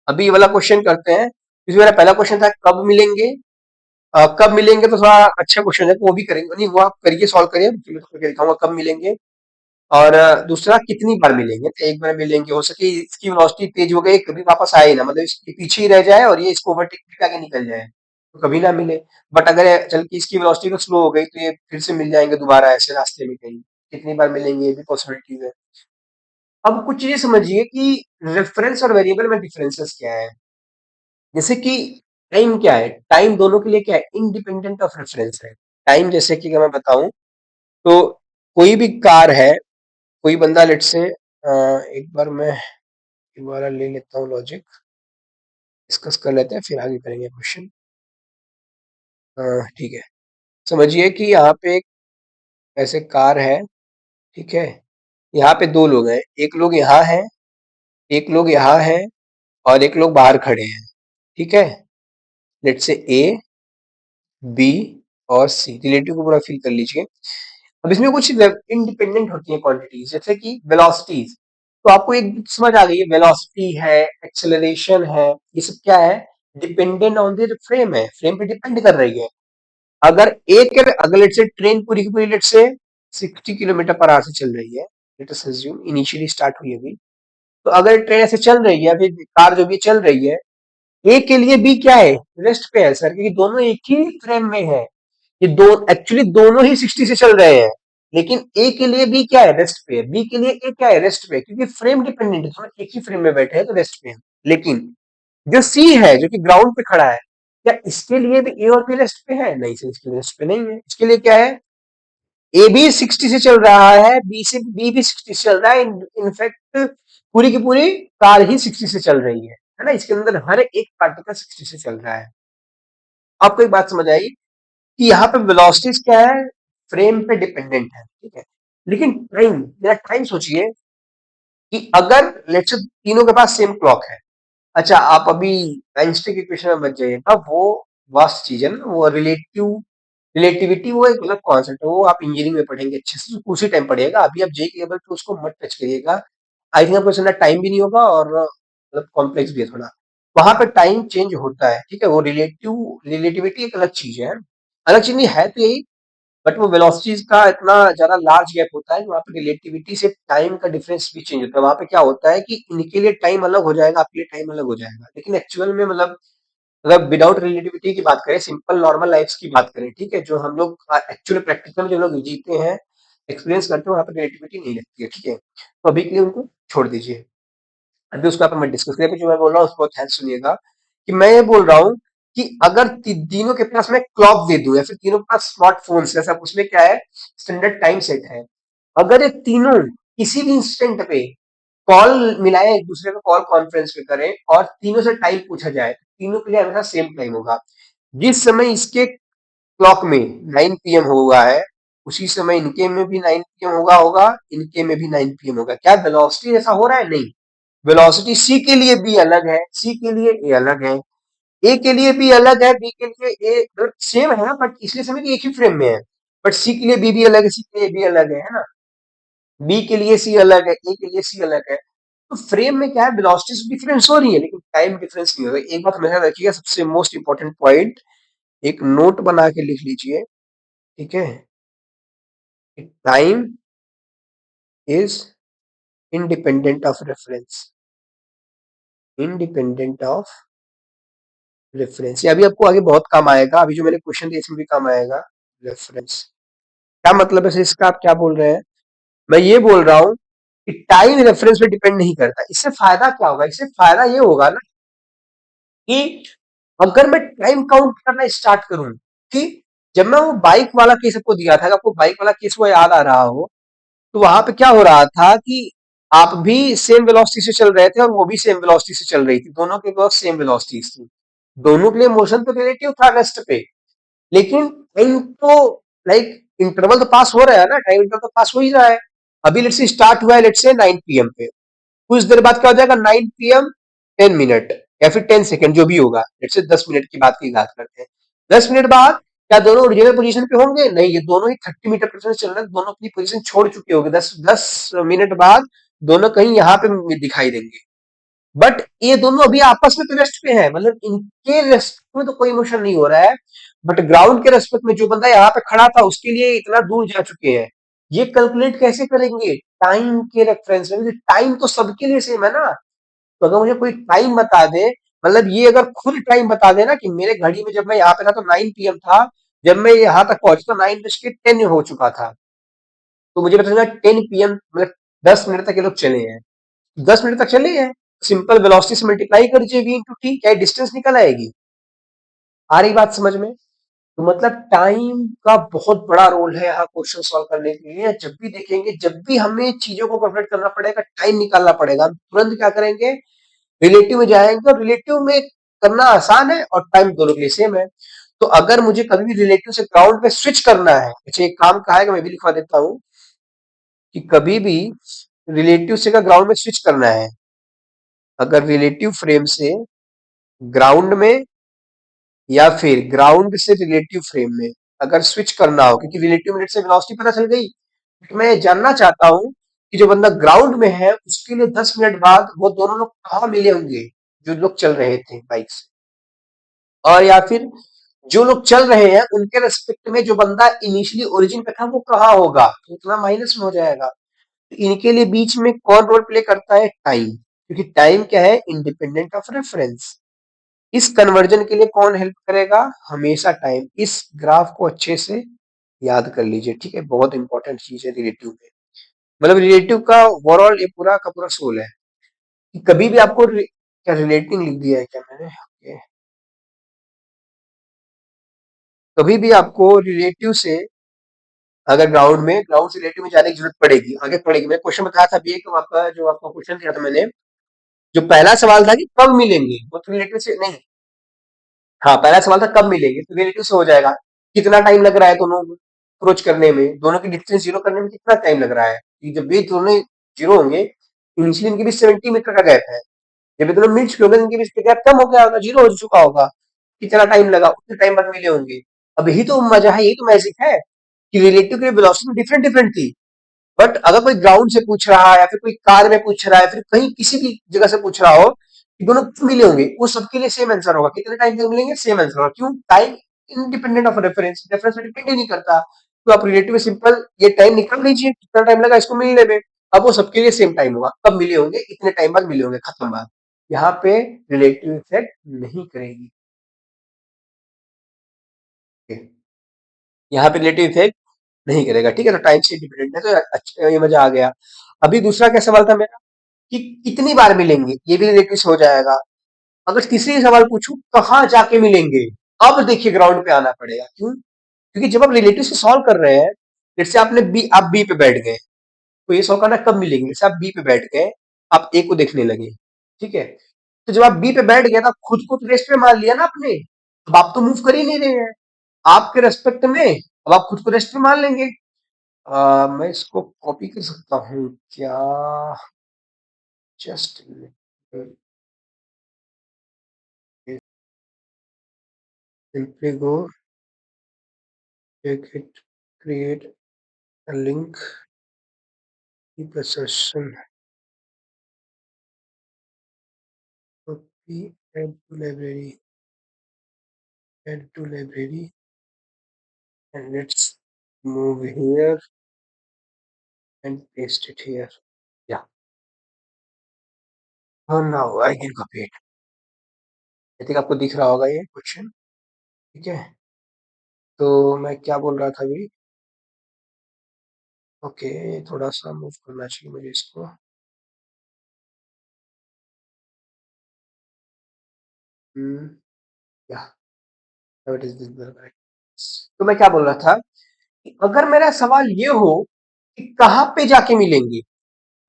अभी ये वाला क्वेश्चन करते हैं। इसमें मेरा पहला क्वेश्चन था कब मिलेंगे। कब मिलेंगे तो थोड़ा अच्छा क्वेश्चन है, तो वो भी करेंगे, नहीं वो आप करिए, सॉल्व करिए, फिर मैं करके दिखाऊंगा कब मिलेंगे। और दूसरा कितनी बार मिलेंगे, तो एक बार मिलेंगे, हो सके इसकी वेलोसिटी तेज हो गई, कभी वापस आए ना, मतलब इसके पीछे ही रह जाए और ये इसको ओवरटेक करके आगे निकल जाए, तो कभी ना मिले। बट अगर चल के इसकी वेलोसिटी तो स्लो हो गई, तो ये फिर से मिल जाएंगे दोबारा ऐसे रास्ते में कहीं। कितनी बार मिलेंगे ये भी पॉसिबिलिटीज है। अब कुछ चीजें समझिए कि रेफरेंस और वेरिएबल में डिफरेंसेस क्या है। जैसे कि टाइम क्या है, टाइम दोनों के लिए क्या है, इंडिपेंडेंट ऑफ रेफरेंस है। टाइम जैसे कि अगर मैं बताऊं तो कोई भी कार है, कोई बंदा लेट से एक बार मैं दोबारा ले लेता हूँ लॉजिक, डिस्कस कर लेते हैं फिर आगे करेंगे क्वेश्चन। ठीक है, समझिए कि यहाँ पे एक ऐसे कार है, ठीक है, यहाँ पे दो लोग हैं, एक लोग यहाँ है, एक लोग यहाँ है, और एक लोग बाहर खड़े हैं, ठीक है। लेट से ए, बी और सी, रिलेटिव को पूरा फिल कर लीजिए। अब इसमें कुछ इंडिपेंडेंट होती है क्वांटिटीज, जैसे कि वेलोसिटीज। तो आपको एक समझ आ गई है, वेलोसिटी है, एक्सेलरेशन है, ये सब क्या है, डिपेंडेंट ऑन द फ्रेम है, फ्रेम पे डिपेंड कर रही है। अगर एक अगर लेट से ट्रेन पूरी की पूरी लेट से 60 किलोमीटर पर आवर से चल रही है, let us assume initially start हुई अभी, तो अगर ट्रेन ऐसे चल रही है, फिर कार जो भी चल रही है, ए के लिए बी क्या है, रेस्ट पे है सर, क्योंकि दोनों एक ही फ्रेम में है। ये दो एक्चुअली दोनों ही 60 से चल रहे हैं, लेकिन ए के लिए बी क्या है, रेस्ट पे है, बी के लिए ए क्या है, रेस्ट पे है, क्योंकि फ्रेम डिपेंडेंट है, दोनों एक ही फ्रेम में बैठे हैं तो रेस्ट पे है। लेकिन जो सी है जो कि ग्राउंड पे खड़ा है, क्या इसके लिए भी ए और बी रेस्ट पे है? नहीं सर, इसके लिए रेस्ट पे नहीं है। इसके लिए क्या है, ए भी 60 से चल रहा है, बी भी 60 से चल रहा है, इनफैक्ट पूरी की पूरी कार ही 60 से चल रही है ना, इसके अंदर हर एक पार्टिकल 60 से चल रहा है। आपको एक बात समझ आई कि यहाँ पे वेलोसिटीज क्या है, फ्रेम पे डिपेंडेंट है, ठीक है। लेकिन टाइम, मेरा टाइम सोचिए कि अगर लेट्स से तीनों के पास सेम क्लॉक है। अच्छा, आप अभी आइंस्टीन के क्वेश्चन में मत जाइएगा, वो वास्ट चीज है ना, वो रिलेटिविटी वो एक अलग कॉन्सेप्ट है, वो आप इंजीनियरिंग में पढ़ेंगे अच्छे से, उसी टाइम पढ़िएगा। अभी आप जेईई लेवल पे उसको मत टच करिएगा। आई थिंक आपको समझना टाइम भी नहीं होगा, और मतलब कॉम्प्लेक्स भी है थोड़ा। वहां पे टाइम चेंज होता है, ठीक है, वो रिलेटिविटी एक अलग चीज है, अलग चीज नहीं है तो यही। बट वो वेलोसिटीज का इतना ज्यादा लार्ज गैप होता है, वहां पे रिलेटिविटी से टाइम का डिफरेंस भी चेंज होता है। वहां पे क्या होता है कि इनके लिए टाइम अलग हो जाएगा, आपके लिए टाइम अलग हो जाएगा, लेकिन एक्चुअल में मतलब अगर विदाउट रिलेटिविटी की बात करें, सिंपल नॉर्मल लाइफ की बात करें, ठीक है, जो हम लोग एक्चुअली प्रैक्टिकल जो लोग जीते हैं, एक्सपीरियंस करते हैं, वहां पर रिलेटिविटी नहीं लगती है, ठीक है। तो अभी के लिए उनको छोड़ दीजिए, अभी उसका अपन डिस्कस करें। जो मैं बोल रहा हूँ उसको ध्यान सुनिएगा कि मैं ये बोल रहा हूँ कि अगर तीनों के पास मैं क्लॉक दे दूं, या फिर तीनों के पास स्मार्टफोन है सब, उसमें क्या है, स्टैंडर्ड टाइम सेट है। अगर ये तीनों किसी भी इंस्टेंट पे कॉल मिलाए, एक दूसरे को कॉल कॉन्फ्रेंस पे करें और तीनों से टाइम पूछा जाए, तो तीनों के लिए हमेशा सेम टाइम होगा। जिस समय इसके क्लॉक में 9 पीएम हुआ है, उसी समय इनके में भी 9 पीएम होगा होगा इनके में भी 9 पीएम होगा। क्या वेलोसिटी ऐसा हो रहा है? नहीं, वेलोसिटी सी के लिए बी अलग है, सी के लिए ए अलग है, ए के लिए बी अलग है, बी के लिए ए सेम है, बट इसलिए समय कि एक ही फ्रेम में है। बट सी के लिए बी भी अलग है, सी के लिए बी अलग है ना, बी के लिए सी अलग है, ए के लिए सी अलग है। तो फ्रेम में क्या है, वेलोसिटी डिफरेंस हो रही है, लेकिन टाइम डिफरेंस नहीं होगा। एक बात हमेशा रखिएगा, सबसे मोस्ट इंपॉर्टेंट पॉइंट, एक नोट बना के लिख लीजिए, ठीक है? Time is independent of reference, independent of reference. ये अभी आपको आगे बहुत काम आएगा, अभी जो मैंने क्वेश्चन दिया इसमें भी काम आएगा। रेफरेंस क्या मतलब है इसका, आप क्या बोल रहे हैं? मैं ये बोल रहा हूँ कि टाइम रेफरेंस पे डिपेंड नहीं करता। इससे फायदा क्या होगा? इससे फायदा ये होगा ना कि अगर मैं टाइम काउंट करना स्टार्ट करूं, कि जब मैं वो बाइक वाला केस आपको दिया था, अगर आपको बाइक वाला केस वो याद आ रहा हो, तो वहां पे क्या हो रहा था कि आप भी सेम वेलोसिटी से चल रहे थे और वो भी सेम वेलोसिटी से चल रही थी, दोनों के पास सेम वेलोसिटीज थी, दोनों के लिए मोशन तो रिलेटिव था रेस्ट पे, लेकिन टाइम तो लाइक इंटरवल तो पास हो रहा है ना, टाइम इंटरवल तो पास हो ही रहा है। अभी लेट्स से स्टार्ट हुआ है लेट्स से 9 पीएम पे, कुछ देर बाद क्या हो जाएगा 9 पीएम 10 मिनट या फिर 10 सेकंड जो भी होगा, लेट्स से 10 मिनट की बात की बात करते हैं। 10 मिनट बाद क्या दोनों ओरिजिनल पोजीशन पे होंगे? नहीं, ये दोनों ही 30 मीटर पर सेकंड चल रहे हैं, दोनों अपनी पोजीशन छोड़ चुके होंगे। 10 10 मिनट बाद दोनों कहीं यहाँ पे दिखाई देंगे, बट ये दोनों अभी आपस में तो रेस्ट पे हैं, मतलब इनके रेस्पेक्ट में तो कोई मोशन नहीं हो रहा है, बट ग्राउंड के रेस्पेक्ट में जो बंदा यहाँ पे खड़ा था उसके लिए इतना दूर जा चुके हैं। ये कैलकुलेट कैसे करेंगे? टाइम के रेफरेंस में, टाइम तो सबके लिए सेम है ना। तो अगर मुझे कोई टाइम बता दे, मतलब ये अगर खुद टाइम बता दे ना कि मेरे घड़ी में जब मैं यहाँ पे था तो 9 पीएम था, जब मैं यहाँ तक पहुंचा तो 9:10 हो चुका था, तो मुझे पता चला 10 पीएम, मतलब 10 मिनट तक ये लोग चले हैं, 10 मिनट तक चले हैं, सिंपल वेलोसिटी से मल्टीप्लाई कर दीजिए v इंटू टी, क्या डिस्टेंस निकल आएगी? आ रही बात समझ में? तो मतलब टाइम का बहुत बड़ा रोल है यहाँ क्वेश्चन सॉल्व करने के लिए। जब भी देखेंगे, जब भी हमें चीजों को कैलकुलेट करना पड़ेगा, टाइम निकालना पड़ेगा, हम तुरंत क्या करेंगे? रिलेटिव में जाएंगे, और रिलेटिव में करना आसान है और टाइम दोनों के लिए सेम है। तो अगर मुझे कभी भी रिलेटिव से ग्राउंड पे स्विच करना है, अच्छा एक काम कहा है कि मैं भी लिखवा देता हूँ, कि कभी भी रिलेटिव से का ग्राउंड में स्विच करना है, अगर रिलेटिव फ्रेम से ग्राउंड में या फिर ग्राउंड से रिलेटिव फ्रेम में अगर स्विच करना हो, क्योंकि रिलेटिव मिनट से वेलोसिटी पता चल गई, तो मैं जानना चाहता हूं कि जो बंदा ग्राउंड में है उसके लिए 10 मिनट बाद वो दोनों लोग कहाँ मिले होंगे, जो लोग चल रहे थे बाइक से, और या फिर जो लोग चल रहे हैं उनके रेस्पेक्ट में जो बंदा इनिशियली ओरिजिन पे था वो कहाँ होगा, तो उतना माइनस में हो जाएगा। तो इनके लिए बीच में कौन रोल प्ले करता है? टाइम, क्योंकि टाइम क्या है? Independent of reference. इस कन्वर्जन के लिए कौन हेल्प करेगा? हमेशा टाइम। इस ग्राफ को अच्छे से याद कर लीजिए, ठीक है? बहुत इंपॉर्टेंट चीज है रिलेटिव में, मतलब रिलेटिव का ओवरऑल ये पूरा का पूरा सोल है कि कभी भी आपको क्या रिलेटिंग लिख दिया है क्या मैंने? Okay. कभी भी आपको रिलेटिव से, अगर ग्राउंड से रिलेटिव में जाने की जरूरत पड़ेगी, आगे पड़ेगी। मैं क्वेश्चन बताया था अभी, एक आपका जो आपका क्वेश्चन दिया था मैंने, जो पहला सवाल था कि कब मिलेंगे, वो तो रिलेटिव से नहीं, हाँ पहला सवाल था कब मिलेंगे, तो रिलेटिव से हो जाएगा। कितना टाइम लग रहा है दोनों अप्रोच करने में, दोनों की डिस्टेंस जीरो करने में कितना टाइम लग रहा है? कि जब भी दोनों जीरो होंगे, इनिशियली इनके बीच 70 मीटर का गैप है, जब ये दोनों मिल चुके होंगे इनके बीच का गैप कम हो गया होगा, जीरो हो चुका होगा। कितना टाइम लगा, उतने टाइम बाद मिले होंगे। अब यही तो मजा है, यही तो मैजिक है कि रिलेटिव की वेलोसिटी डिफरेंट डिफरेंट थी, बट अगर कोई ग्राउंड से पूछ रहा है या फिर कोई कार में पूछ रहा है, फिर कहीं किसी भी जगह से पूछ रहा हो कि दोनों कब मिले होंगे, वो सबके लिए सेम आंसर होगा। कितने टाइम तक मिलेंगे? सेम आंसर होगा। क्यों? Time independent of reference, reference पे डिपेंड ही नहीं करता। तो आप रिलेटिव में सिंपल ये टाइम निकाल लीजिए, कितना टाइम लगा इसको मिलने में, अब वो सबके लिए सेम टाइम होगा, कब मिले होंगे, इतने टाइम बाद मिले होंगे, खत्म बात। यहाँ पे रिलेटिव इफेक्ट नहीं करेगी, यहाँ पे रिलेटिव इफेक्ट नहीं करेगा, ठीक है? तो टाइम से इंडिपेंडेंट है, तो अच्छा ये मजा आ गया। अभी दूसरा क्या सवाल था मेरा, कि कितनी बार मिलेंगे, ये भी रिलेटिव से हो जाएगा। अगर तीसरी सवाल पूछूं कहाँ जाके मिलेंगे, अब देखिए ग्राउंड पे आना पड़ेगा। क्यों? क्योंकि जब आप रिलेटिव से सॉल्व कर रहे हैं, जैसे आपने बी, आप बी पे बैठ गए, तो ये सॉल्व करना कब मिलेंगे, जैसे आप बी पे बैठ गए, आप ए को देखने लगे, ठीक है? तो जब आप बी पे बैठ गए तो आप खुद को तो रेस्ट पे मान लिया ना आपने, अब आप तो मूव कर ही नहीं रहे हैं आपके रेस्पेक्ट में, अब आप खुद को रेस्ट पे मान लेंगे। मैं इसको कॉपी कर सकता हूँ क्या? Just simply go take it, create a link, keep a session copy, add to library, and let's move here and paste it here. Yeah. Oh, now I can copy it. I think आपको दिख रहा होगा ये question, ठीक है? तो मैं क्या बोल रहा था अभी? ओके, थोड़ा-सा मूव करना चाहिए मुझे इसको। हुँ, या व्हाट इज़ दिस करेक्ट? तो मैं क्या बोल रहा था कि अगर मेरा सवाल ये हो कि कहाँ पे जाके मिलेंगे?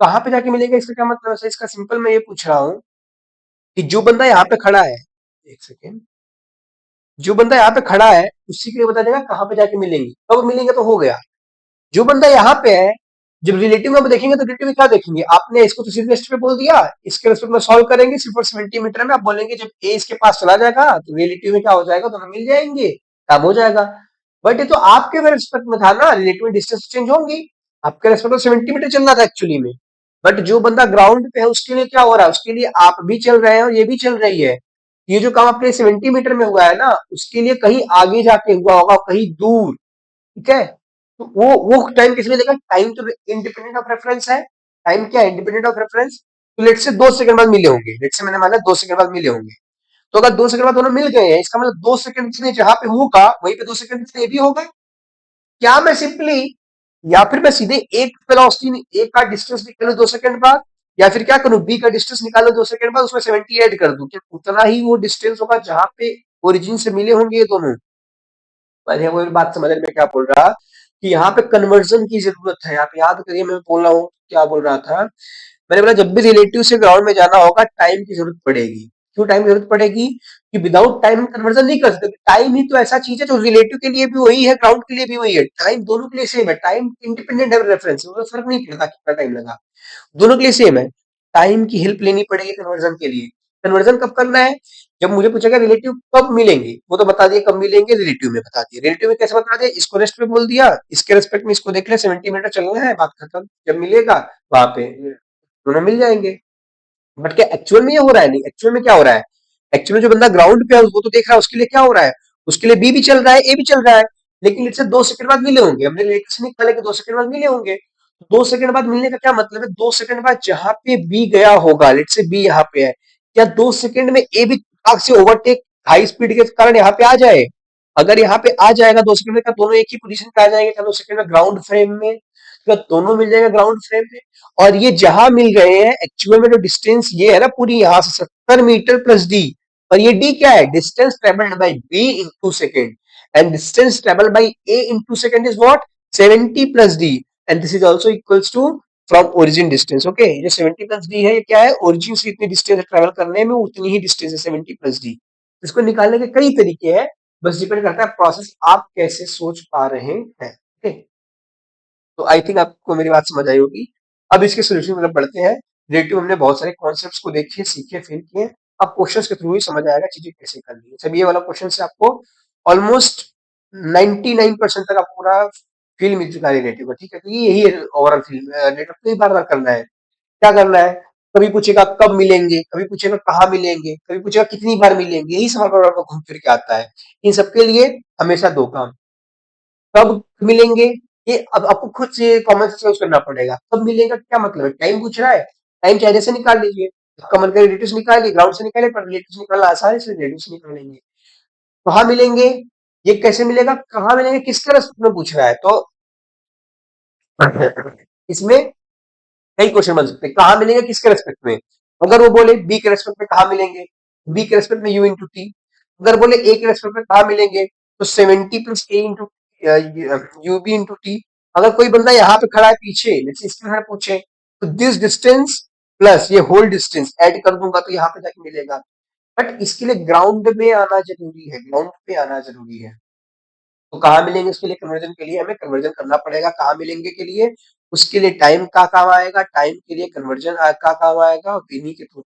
कहाँ पे जाके मिलेंगे इसका क्या मतलब है? इसका सिंपल मैं ये पूछ रहा हूँ कि जो बंदा यहाँ पे खड़ा है, 1 सेकंड, जो बंदा यहाँ पे खड़ा है, उसी के लिए बता देगा कहाँ पे जाके मिलेंगे। कब मिलेंगे तो हो गया। जो बंदा यहाँ पे है, जब रिलेटिव में आप देखेंगे तो रिलेटिव में क्या देखेंगे? आपने इसको तो सीधे रेस्ट पे बोल दिया, इसके रेस्पेक्ट में सॉल्व करेंगे सिर्फ और 70 मीटर में। आप बोलेंगे जब ए इसके पास चला जाएगा तो रिलेटिव में क्या हो जाएगा, दोनों मिल जाएंगे, काम हो जाएगा। बट ये तो आपके रेस्पेक्ट में था ना, रिलेटिव में डिस्टेंस चेंज होंगी। आपके रेस्पेक्ट में 70 मीटर चलना था एक्चुअली में। बट जो बंदा ग्राउंड पे है उसके लिए क्या हो रहा है? उसके लिए आप भी चल रहे हैं और ये भी चल रही है। ये जो काम आपके 70 मीटर में हुआ है ना, उसके लिए कहीं आगे जाके हुआ होगा, कहीं दूर, ठीक है? तो वो टाइम किस लिए देगा? टाइम तो इंडिपेंडेंट ऑफ रेफरेंस है। टाइम क्या है? Independent of reference. तो लेट से 2 सेकंड बाद मिले होंगे, लेट से मैंने माना 2 सेकंड बाद मिले होंगे। तो अगर 2 सेकंड बाद दोनों मिल गए हैं, इसका मतलब 2 सेकंड में जहां पे होगा वहीं पे 2 सेकंड ये भी होगा। क्या मैं सिंपली, या फिर मैं सीधे एक वेलोसिटी, एक का डिस्टेंस निकालू 2 सेकंड बाद, या फिर क्या करूं, बी का डिस्टेंस निकालो 2 सेकंड बाद, उसमें 70 ऐड कर दूं, क्या उतना ही वो डिस्टेंस होगा जहां पे ओरिजिन से मिले होंगे ये दोनों? मैंने वो बात समझ में क्या बोल रहा कि यहाँ पे कन्वर्जन की जरूरत है। आप याद करिए मैं बोल रहा हूँ क्या बोल रहा था। मैंने बोला जब भी रिलेटिव से ग्राउंड में जाना होगा टाइम की जरूरत पड़ेगी। क्यों टाइम की जरूरत पड़ेगी? कि विदाउट टाइम कन्वर्जन नहीं कर सकते। टाइम ही तो ऐसा चीज है जो रिलेटिव के लिए भी वही है, ग्राउंड के लिए भी वही है। टाइम दोनों के लिए सेम है। टाइम इंडिपेंडेंट है रेफरेंस, उसमें फर्क नहीं पड़ता कितना टाइम लगा, दोनों के लिए सेम है। टाइम की हेल्प लेनी पड़ेगी कन्वर्जन के लिए। कन्वर्जन कब करना है? जब मुझे पूछेगा रिलेटिव कब मिलेंगे, वो तो बता दिए कब मिलेंगे, रिलेटिव में बता दिए। रिलेटिव में कैसे बता दिया? इसको रेस्ट पे बोल दिया, इसके रेस्पेक्ट में इसको देख ले, 70 मीटर चलना है, बात खत्म। जब मिलेगा वहां पे दोनों मिल जाएंगे। बट क्या एक्चुअल में ये हो रहा है? नहीं, एक्चुअल में क्या हो रहा है? एक्चुअल में जो बंदा ग्राउंड पे है वो तो देख रहा है, उसके लिए क्या हो रहा है? उसके लिए बी भी चल रहा है, ए भी चल रहा है। लेकिन इससे 2 सेकंड बाद मिले होंगे, हमने लेटेस्ट नहीं निकाले कि 2 सेकंड बाद मिले होंगे। 2 सेकंड बाद मिलने का क्या मतलब है? 2 सेकंड बाद जहां पे बी गया होगा, लेट से बी यहाँ पे है, क्या 2 सेकंड में ए भी आग से ओवरटेक हाई स्पीड के कारण यहाँ पे आ जाए? अगर यहाँ पे आ जाएगा 2 सेकंड में, क्या दोनों एक ही पोजीशन पे आ जाएंगे? क्या 2 सेकंड में ग्राउंड फ्रेम में? क्या दोनों मिल जाएंगे ग्राउंड फ्रेम में? और ये जहां मिल गए हैं एक्चुअल में जो डिस्टेंस ये है ना पूरी, यहां से 70 मीटर प्लस डी। और ये डी क्या है? Distance travelled by B in 2 second, and distance travelled by A in 2 second is what? 70 plus D. And this is also equals to from origin distance. Okay, ये 70 plus D है, ये क्या है? Origin से इतनी distance travel करने में उतनी ही डिस्टेंस है, 70 प्लस डी। इसको निकालने के कई तरीके हैं, बस डिपेंड करता है प्रोसेस आप कैसे सोच पा रहे हैं। ओके, तो आई थिंक आपको मेरी बात समझ आई होगी। अब इसके सोल्यूशन की तरफ बढ़ते हैं। रिलेटिव हमने बहुत सारे कॉन्सेप्ट्स को देखे, सीखे, फील किए। अब क्वेश्चंस के थ्रू ही समझ आएगा चीजें कैसे करनी है। सब ये वाला क्वेश्चन से आपको ऑलमोस्ट 99% तक आपको पूरा फील मिल चुका है रिलेटिव का, ठीक है? क्योंकि यही है ओवरऑल फील। रिलेटिव को ही बार बार करना है। क्या करना है? कभी पूछेगा कब मिलेंगे, कभी पूछेगा कहाँ मिलेंगे, कभी पूछेगा कितनी बार मिलेंगे, यही सवाल बार बार घूम फिर के आता है। इन सबके लिए हमेशा दो काम, कब मिलेंगे, ये अब आपको खुद से कॉमन सेंस यूज करना पड़ेगा। कब मिलेगा क्या मतलब है? टाइम पूछ रहा है, टाइम चाहे जैसे निकाल लीजिए। कमन का रिलेटिव्स निकालिए, ग्राउंड से निकालिए, पर रिलेटिव्स निकालना आसान है इसलिए रिलेटिव्स निकालेंगे। कहाँ मिलेंगे, ये कैसे मिलेगा, कहाँ मिलेंगे, किसके रेस्पेक्ट में पूछ रहा है? तो इसमें कई क्वेश्चन बन सकते हैं। कहाँ मिलेंगे, किसके रेस्पेक्ट में? अगर वो बोले बी के रेस्पेक्ट में कहाँ मिलेंगे, बी के रेस्पेक्ट में यू इंटू टी। अगर बोले ए के रेस्पेक्ट में कहाँ मिलेंगे, तो 70 plus A into U B into T. अगर कोई बंदा यहाँ पे खड़ा है पीछे, जैसे इसके खड़ा पूछे, तो दिस डिस्टेंस प्लस ये होल डिस्टेंस ऐड कर दूंगा तो यहाँ पे जाके मिलेगा। बट इसके लिए ग्राउंड में आना जरूरी है, ग्राउंड पे आना जरूरी है। तो कहाँ मिलेंगे, उसके लिए कन्वर्जन के लिए हमें कन्वर्जन करना पड़ेगा। कहाँ मिलेंगे के लिए, उसके लिए टाइम का काम आएगा, टाइम के लिए कन्वर्जन का काम आएगा, और इन्हीं के थ्रू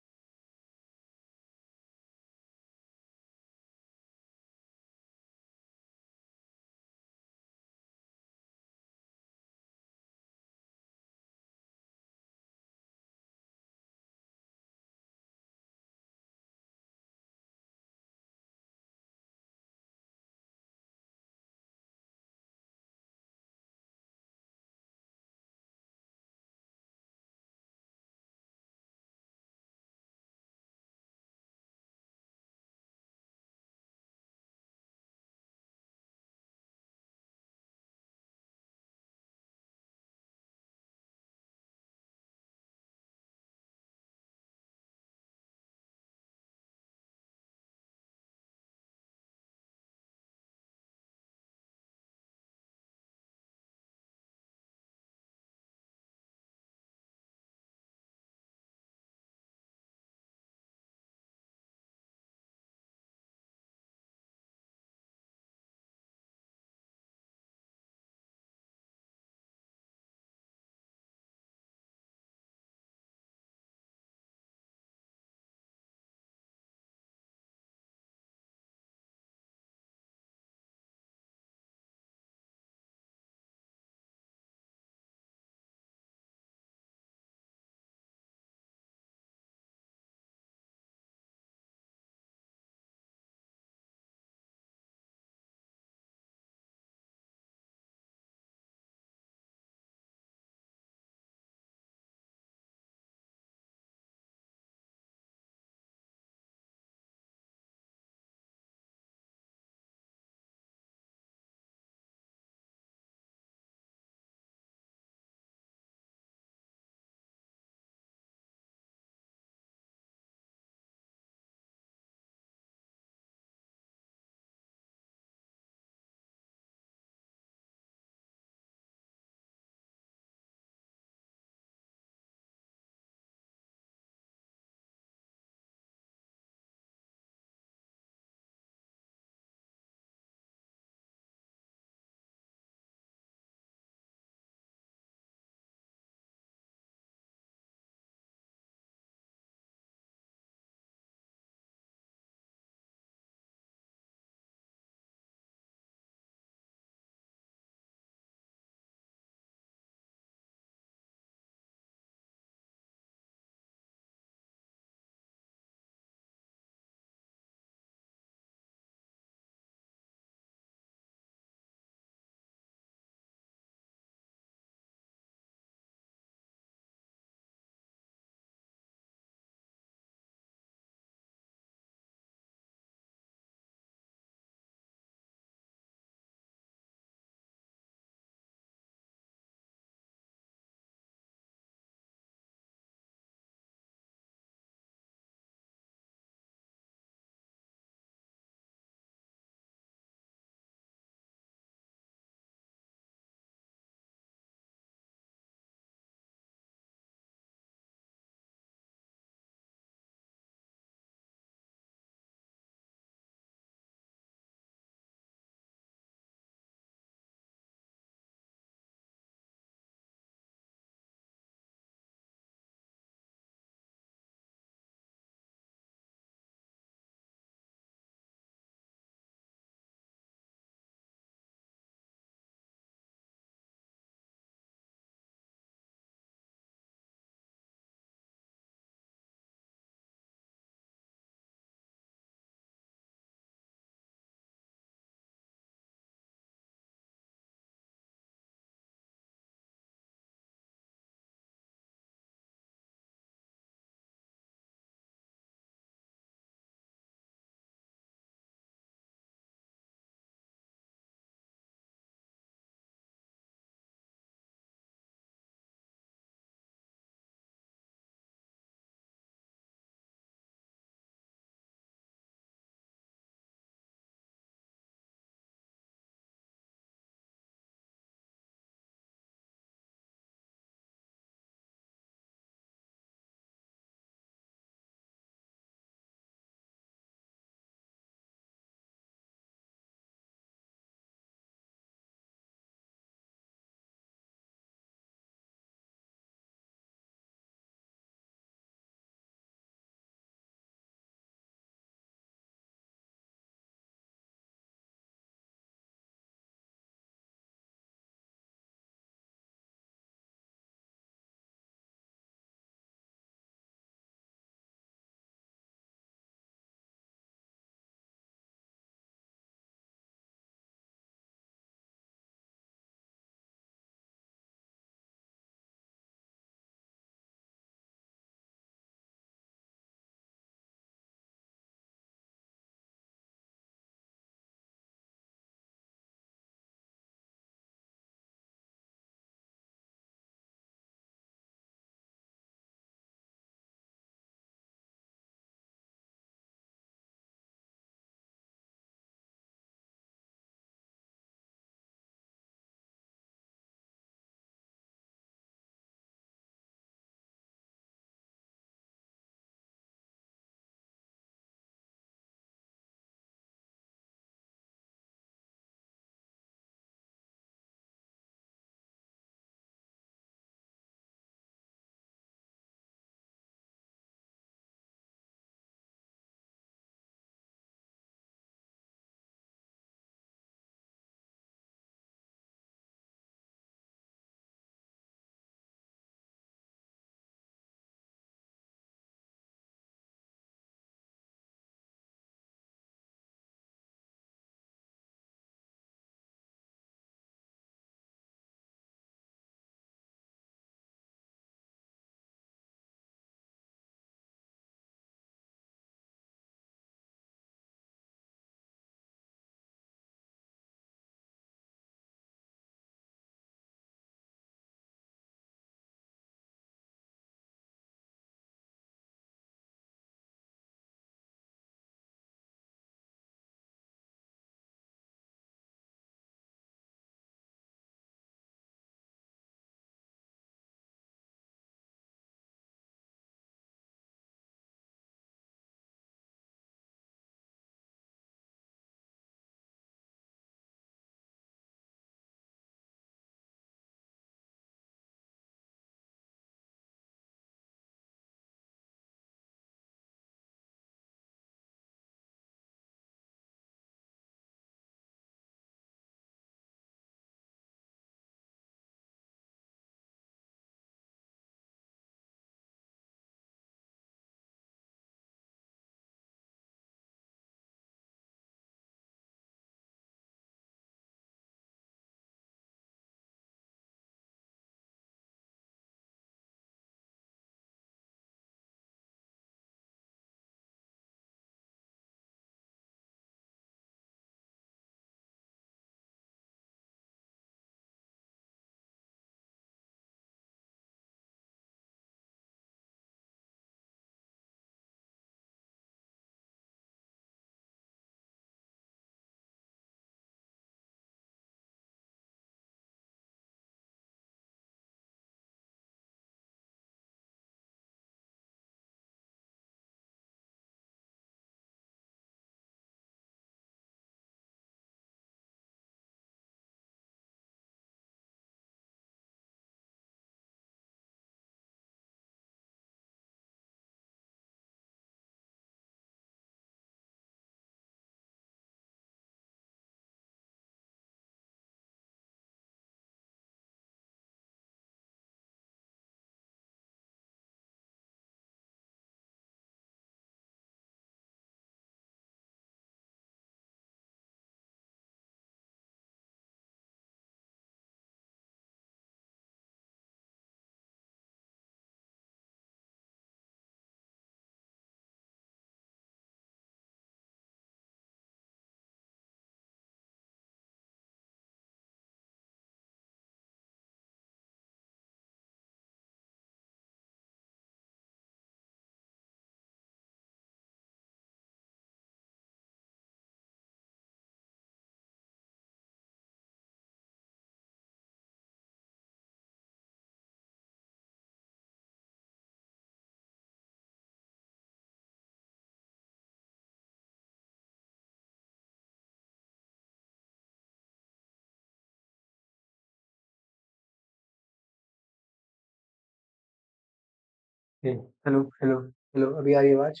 हेलो हेलो हेलो, अभी आ रही है आवाज?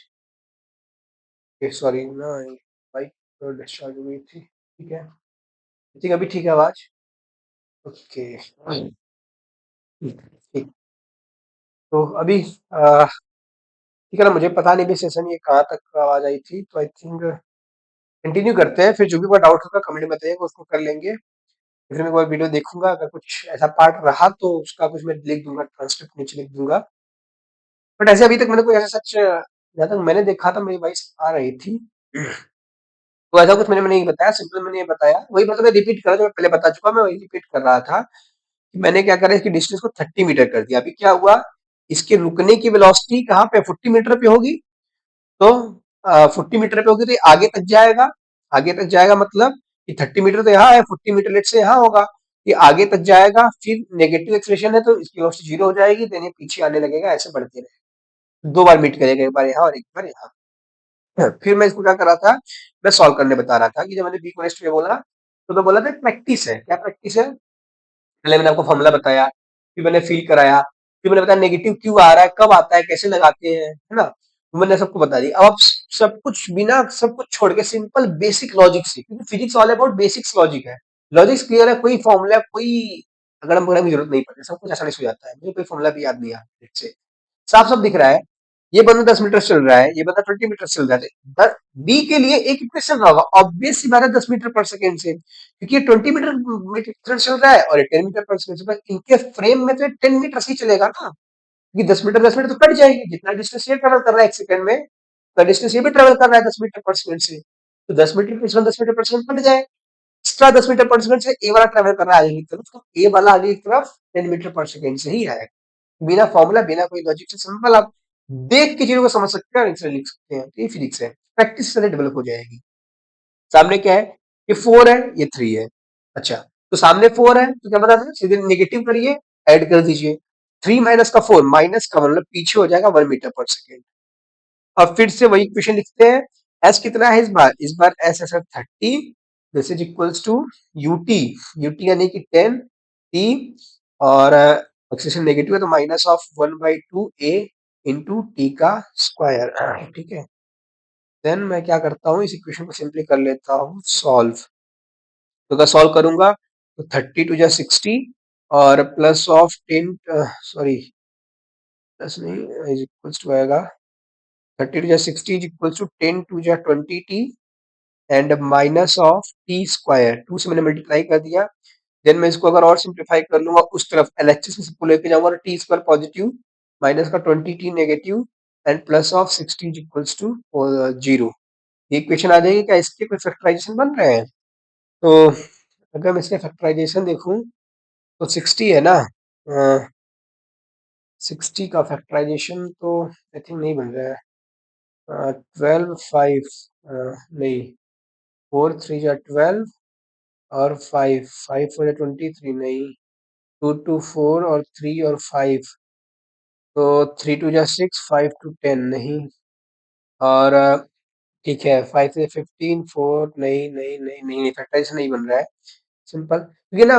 सॉरी ना, बाइक तो डिस्चार्ज हो गई थी। ठीक है, ठीक, अभी ठीक है आवाज। ओके। ठीक। तो अभी ठीक है ना, मुझे पता नहीं भी सेशन ये कहाँ तक आवाज आई थी, तो आई थिंक कंटिन्यू करते हैं। फिर जो भी कोई डाउट होगा कमेंट में बताइएगा, उसको कर लेंगे। फिर मैं एक बार वीडियो देखूंगा, अगर कुछ ऐसा पार्ट रहा तो उसका कुछ मैं लिख दूंगा, ट्रांसक्रिप्ट नीचे लिख दूंगा। बट ऐसे अभी तक मैंने कोई ऐसा सच, जहाँ तक मैंने देखा था मेरी वॉइस आ रही थी। तो ऐसा कुछ मैंने नहीं बताया, सिंपल मैंने ये बताया, वही मतलब मैं रिपीट कर रहा जो मैं पहले बता चुका, मैं वही रिपीट कर रहा था कि मैंने क्या करा, इसकी डिस्टेंस को 30 मीटर कर दिया। अभी क्या हुआ, इसके रुकने की वेलोसिटी कहाँ पे 40 मीटर पे होगी। तो 40 मीटर पे होगी तो ये आगे तक जाएगा। आगे तक जाएगा मतलब कि 30 मीटर तो यहाँ है, 40 मीटर लेट से यहाँ होगा। ये आगे तक जाएगा, फिर नेगेटिव एक्सलेशन है तो इसकी वेलोसिटी जीरो हो जाएगी, देन ये पीछे आने लगेगा, ऐसे बढ़ते रहे। दो बार मीट करेगा, एक बार यहाँ और एक बार यहाँ। फिर मैं इसको क्या कर रहा था, मैं सॉल्व करने बता रहा था कि जब मैंने बी को नेक्स्ट में बोला, तो बोला था प्रैक्टिस है। क्या प्रैक्टिस है? पहले मैंने आपको फॉर्मूला बताया, फिर मैंने फील कराया, फिर मैंने बताया नेगेटिव क्यों आ रहा है, कब आता है, कैसे लगाते हैं, है ना। तो मैंने सबको बता दिया। अब आप सब कुछ बिना, सब कुछ छोड़ के सिंपल बेसिक लॉजिक से, क्योंकि physics all about basics logic है। लॉजिक्स क्लियर है, कोई फॉर्मूला, कोई अगड़म बगड़म की जरूरत नहीं पड़ती, सब कुछ आसानी से हो जाता है। मुझे कोई फॉर्मूला भी याद नहीं है। साफ साफ दिख रहा है, ये बंदा 10 मीटर चल रहा है, ये बंदा 20 मीटर चल रहा है। बी के लिए एक इक्वेशन रहा होगा, ऑब्वियस सी बात है, 10 मीटर पर सेकेंड से, क्योंकि ये 20 मीटर मीटर चल रहा है और ये 10 मीटर पर सेकेंड से, इनके फ्रेम में तो 10 मीटर से ही चलेगा ना, क्योंकि 10 मीटर तो कट जाएगी। जितना डिस्टेंस ये ट्रेवल कर रहा है एक सेकंड में, तो डिस्टेंस ये भी ट्रेवल कर रहा है 10 मीटर पर सेकेंड से, तो 10 मीटर पर सेकेंड, 10 मीटर पर सेकेंड कट जाए। एक्स्ट्रा 10 मीटर पर सेकेंड से ए वाला ट्रेवल कर रहा है आगे की तरफ, तो ए वाला आगे की तरफ 10 मीटर पर सेकेंड से ही आएगा। बिना फॉर्मूला, बिना कोई लॉजिक से सिंपल आप देख के चीजों को समझ सकते हैं और आंसर लिख सकते हैं। तो ये फिजिक्स है, प्रैक्टिस से डेवलप हो जाएगी। सामने क्या है, ये 4 है, ये 3 है। अच्छा, तो सामने 4 है तो क्या बता दें, सीधे नेगेटिव करिए, ऐड कर दीजिए। 3 माइनस का 4, माइनस का मतलब पीछे हो जाएगा 1 मीटर पर सेकेंड। अब फिर से वही इक्वेशन लिखते हैं। एस कितना है इस बार एस है sir 30, this is equals to UT, UT यानी कि 10 टी, और एक्सेशन नेगेटिव है तो minus of 1/2 A into T का स्क्वायर। ठीक है, देन मैं क्या करता हूँ, इस इक्वेशन को सिंपली कर लेता हूँ सॉल्व। तो अगर सॉल्व करूंगा तो 30 टू जा 60 और प्लस ऑफ 10, सॉरी प्लस नहीं, इज इक्वल्स टू आएगा 30 टू जा 60 इज इक्वल्स टू 10 टू जा 20 T and minus of T square, 2 से मैंने मल्टीप्लाई कर दिया। देन मैं इसको अगर और सिंप्लीफाई कर लूंगा, उस तरफ एलएचएस में सबको लेके जाऊंगा, टी स्क्वायर पॉजिटिव, माइनस का 20 T negative and plus of 60 is equals to 0। ये इक्वेशन आ जाएगी। क्या इसके कोई फैक्टराइजेशन बन रहे हैं? तो अगर मैं इसके फैक्टराइजेशन देखूं तो 60 है ना, 60 का फैक्टराइजेशन तो आई थिंक नहीं बन रहा है। 12 5, नहीं, 4 3 जा 12 और 5 5 4 जा 23, नहीं, 2 2 4 और 3 और 5, तो 3 2 जा 6 5 2 10, नहीं, और ठीक है 5 से 15 4, नहीं नहीं नहीं नहीं, फैक्टराइजेशन नहीं बन रहा है। सिंपल, क्योंकि ना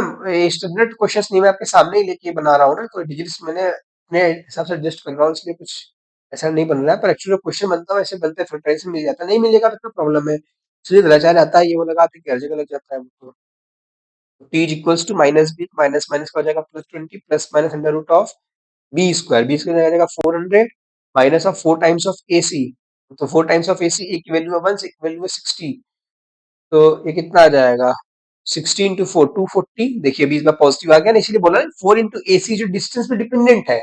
स्टैंडर्ड क्वेश्चंस नहीं, मैं आपके सामने ही लेके बना रहा हूँ ना, तो डिजिट्स मैंने अपने हिसाब से एडजस्ट कर रहा हूँ, इसलिए कुछ ऐसा नहीं बन रहा है। पर एक्चुअली क्वेश्चन बनता है वैसे बनते, फैक्टराइजेशन मिल जाता है, नहीं मिलेगा तो क्या प्रॉब्लम है, इसलिए रचा रहता है, ये वो लगा के हर जगह लग जाता है वो। T is equals to minus B, minus minus का हो जाएगा +20, plus minus under root of B square, B square आ जाएगा 400, minus of 4 times of A C, तो 4 टाइम्स ऑफ ए सी, एक की वैल्यू है 1, एक की वैल्यू है 60, तो ये कितना आ जाएगा, 60 × 4 240। देखिए अभी इस बार पॉजिटिव आ गया ना, इसलिए बोला 4 इंटू ए सी जो डिस्टेंस पे डिपेंडेंट है।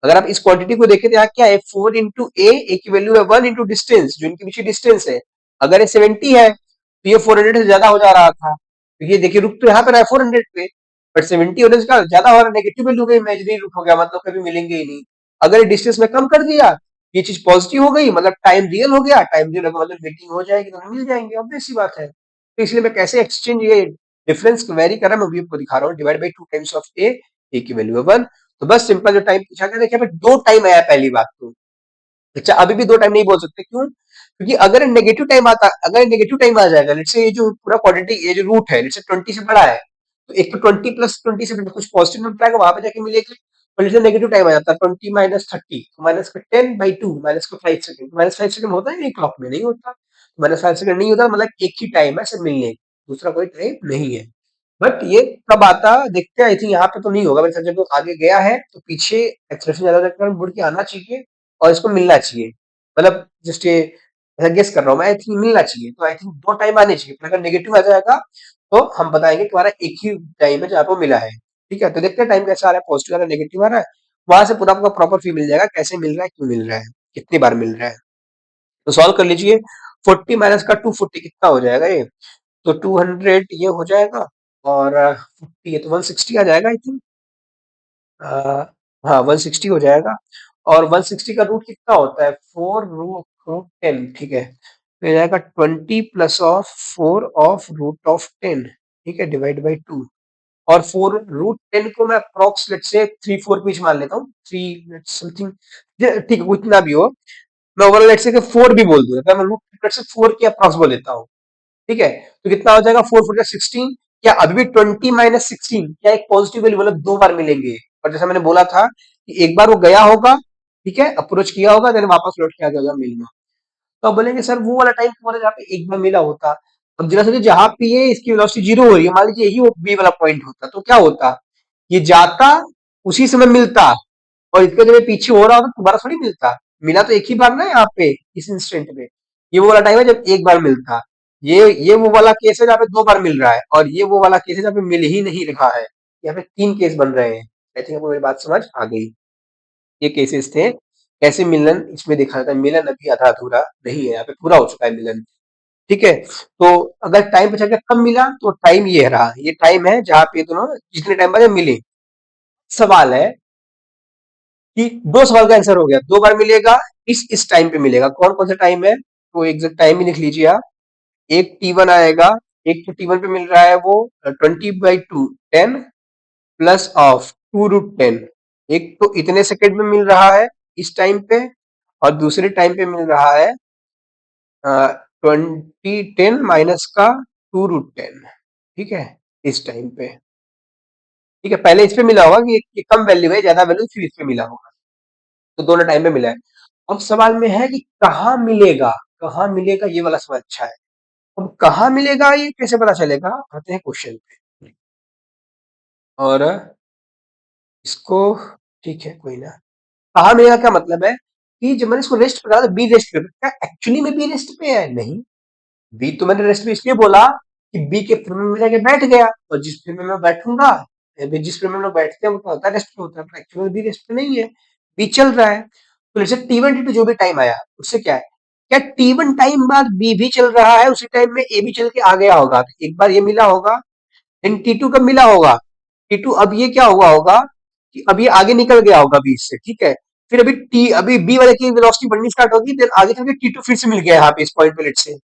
अगर आप इस क्वांटिटी को देखें तो यहाँ क्या है, 4 इंटू ए की वैल्यू है 1 इंटू डिस्टेंस, जो इनके पीछे डिस्टेंस है। अगर ये 70 है तो ये 400 से ज्यादा हो जा रहा था, तो ये देखिए रुक तो यहाँ पे रहा है 400 पे, बट 70 होने से ज्यादा हो रहा है, नेगेटिव वैल्यू का इमेजिनरी रूट हो गया, मतलब कभी मिलेंगे ही नहीं। अगर ये डिस्टेंस में कम कर दिया, ये चीज पॉजिटिव हो गई, मतलब टाइम रियल हो गया, टाइम रियल होगा मतलब मीटिंग हो जाएगी तो मिल जाएंगे, ऑब्वियस सी बात है। तो इसलिए मैं कैसे एक्सचेंज, ये डिफरेंस वेरी कर रहा है, मैं भी आपको दिखा रहा हूँ, डिवाइड बाई 2 टाइम्स ऑफ ए की वैल्यू है 1। तो बस सिंपल जो टाइम पूछा गया, देखिए दो टाइम आया पहली बात तो। अच्छा, अभी भी दो टाइम नहीं बोल सकते, क्यों? क्योंकि अगर नेगेटिव टाइम आता, अगर नेगेटिव टाइम आ जाएगा, लेट्स से ये जो पूरा क्वांटिटी, ये जो रूट है लेट्स से 20 से बड़ा है, तो एक तो 20 + 20 से कुछ पॉजिटिव नंबर आएगा, वहां पे जाके मिलेगा। और जैसे नेगेटिव टाइम आ जाता है 20 माइनस 30, तो माइनस का 10/2, माइनस का 5 सेकंड, माइनस 5 सेकंड होता है नहीं क्लॉक में, नहीं होता। माइनस 5 सेकंड नहीं होता, मतलब एक ही टाइम है सिर्फ मिलने का, दूसरा कोई टाइम नहीं है। बट ये कब आता देखते हैं, आई थिंक यहाँ पे तो नहीं होगा, मेरे साथ जब आगे गया है तो पीछे एक्सप्रेशन ज्यादा देखकर मुड़ के आना चाहिए और इसको मिलना चाहिए, मतलब जस्ट ये ऐसा गेस कर रहा हूँ मैं, आई थिंक मिलना चाहिए, तो आई थिंक दो टाइम आने चाहिए, पर अगर नेगेटिव आ जाएगा तो हम बताएंगे कि हमारा एक ही टाइम है जहाँ पे वो मिला है। ठीक है, तो देखते हैं टाइम कैसा आ रहा है, पॉजिटिव आ रहा है, नेगेटिव आ रहा है, वहां से पूरा आपको प्रॉपर फी मिल जाएगा, कैसे मिल रहा है, क्यों मिल रहा है, कितनी बार मिल रहा है। तो सॉल्व कर लीजिए। 40 माइनस का 240 कितना हो जाएगा ये, तो 200 ये हो जाएगा, और 40 है तो 160 आ जाएगा आई थिंक। हाँ 160 हो जाएगा, और 160 का रूट कितना होता है, 4 रूट 10, ठीक है, तो ये जाएगा 20 plus of 4 of root of 10, ठीक है, डिवाइड बाई 2, और 4 रूट 10 को मैं अप्रोक्स लेट से 3-4 के बीच मान लेता हूँ, 3 समथिंग, ठीक है उतना भी हो, मैं ओवरऑल लेट से 4 भी बोल दूंगा, मैं रूट लेट से 4 के अप्रॉक्स बोल लेता हूँ। ठीक है, तो कितना हो जाएगा, 4 4 16, क्या अभी भी 20 माइनस 16 क्या एक पॉजिटिव वैल्यू, मतलब दो बार मिलेंगे, और जैसा मैंने बोला था कि एक बार वो गया होगा, ठीक है, अप्रोच किया होगा, देन वापस लौट के आ जाएगा मिलना। तो आप बोलेंगे सर वो वाला टाइम तुम्हारा जहाँ पे एक बार मिला होता, अब जरा सोचिए जहां पे ये इसकी वेलोसिटी जीरो हो रही है, मान लीजिए यही वो बी वाला पॉइंट होता, तो क्या होता, ये जाता, उसी समय मिलता, और इसका जब ये पीछे हो रहा होता दोबारा थोड़ी मिलता, मिला तो एक ही बार ना यहाँ पे इस इंस्टेंट में, ये वो वाला टाइम है जब एक बार मिलता, ये वो वाला केस है जहाँ पे दो बार मिल रहा है, और ये वो वाला केस है जहाँ पे मिल ही नहीं रहा है, यहाँ पे तीन केस बन रहे हैं। आई थिंक आपको मेरी बात समझ आ गई, ये केसेस थे, कैसे मिलन इसमें दिखा था, मिलन अभी आधा अधूरा नहीं है, यहाँ पे पूरा हो चुका है मिलन। ठीक है, तो अगर टाइम पूछा गया कब मिला, तो टाइम ये रहा, ये टाइम है जहाँ पे ये दोनों जितने टाइम बाद मिले। सवाल है कि दो सवाल का आंसर हो गया, दो बार मिलेगा, इस टाइम पे मिलेगा, कौन कौन सा टाइम है, तो एग्जैक्ट टाइम ही लिख लीजिए आप। एक T1 आएगा, एक तो T1 पे मिल रहा है वो 20/2 10 प्लस ऑफ 2 रूट 10, एक तो इतने सेकंड में मिल रहा है इस टाइम पे, और दूसरे टाइम पे मिल रहा है 20 10 माइनस का 2 रूट 10, ठीक है, इस टाइम पे। ठीक है, पहले इस पे मिला होगा कि ये कम वैल्यू है, ज्यादा वैल्यू फिर इस पे मिला होगा, तो दोनों टाइम पे मिला है। अब सवाल में है कि कहाँ मिलेगा, कहाँ मिलेगा, ये वाला सवाल अच्छा है। अब कहाँ मिलेगा ये कैसे पता चलेगा, आते हैं क्वेश्चन पे, और इसको, ठीक है कोई ना, कहाँ मिलेगा क्या मतलब है कि जब मैंने इसको रेस्ट पे कहा था, बी रेस्ट पे, क्या एक्चुअली में बी रेस्ट पे है, नहीं, बी तो मैंने रेस्ट पे इसलिए बोला कि बी के फ्रेम में जाके बैठ गया, और जिस फ्रेम में मैं बैठूंगा, जिस फ्रेम में हम लोग बैठते हैं वो तो होता है रेस्ट पे होता है, पर एक्चुअली बी रेस्ट पे नहीं है, बी चल रहा है। तो जैसे T1 T2 जो भी टाइम आया उससे क्या है, क्या T1 टाइम बाद बी भी चल रहा है, उसी टाइम में ए भी चल के आ गया होगा, तो एक बार ये मिला होगा, देन T2 कब मिला होगा, T2 अब ये क्या हुआ होगा कि अब ये आगे निकल गया होगा बी से, ठीक है, फिर अभी बी वाले की वेलोसिटी बढ़नी स्टार्ट होगी, देन आगे चल के T2 फिर से मिल गया यहाँ पे इस पॉइंट पे लेट से,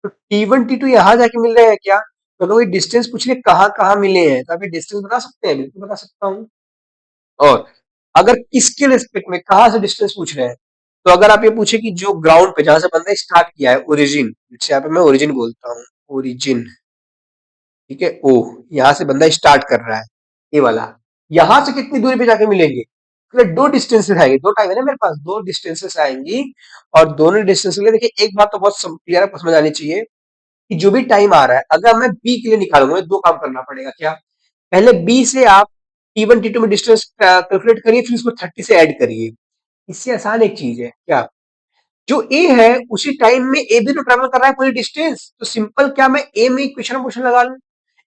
तो T1 T2 यहाँ जाके मिल रहे हैं क्या, तो अगर कोई डिस्टेंस पूछ ले कहाँ कहाँ मिले हैं, तो आप ये डिस्टेंस बता सकते हैं, बिल्कुल बता सकता हूँ। और अगर किसके रिस्पेक्ट में कहाँ से डिस्टेंस पूछ रहे हैं, तो अगर आप ये पूछे कि जो ग्राउंड पे जहां से बंदा स्टार्ट किया है, ओरिजिन, जैसे यहाँ पे मैं ओरिजिन बोलता हूँ, ओरिजिन, ठीक है, ओ, यहाँ से बंदा स्टार्ट कर रहा है, ये वाला, यहाँ से कितनी दूरी पे जाके मिलेंगे, मतलब दो डिस्टेंसेस आएंगे, दो टाइम है ना मेरे पास, दो डिस्टेंसेस आएंगी, और दोनों डिस्टेंस के लिए देखिए एक बात तो बहुत क्लियर आपको समझ आनी चाहिए कि जो भी टाइम आ रहा है, अगर मैं बी के लिए निकालूंगा, दो काम करना पड़ेगा, क्या, पहले बी से आप T1 T2 में डिस्टेंस कैलकुलेट करिए, फिर उसको 30 से ऐड करिए, इससे आसान एक चीज है क्या, जो ए है उसी टाइम में ए भी तो ट्रेवल कर रहा है पूरी डिस्टेंस, तो सिंपल क्या मैं ए में इक्वेशन मोशन लगा लूं,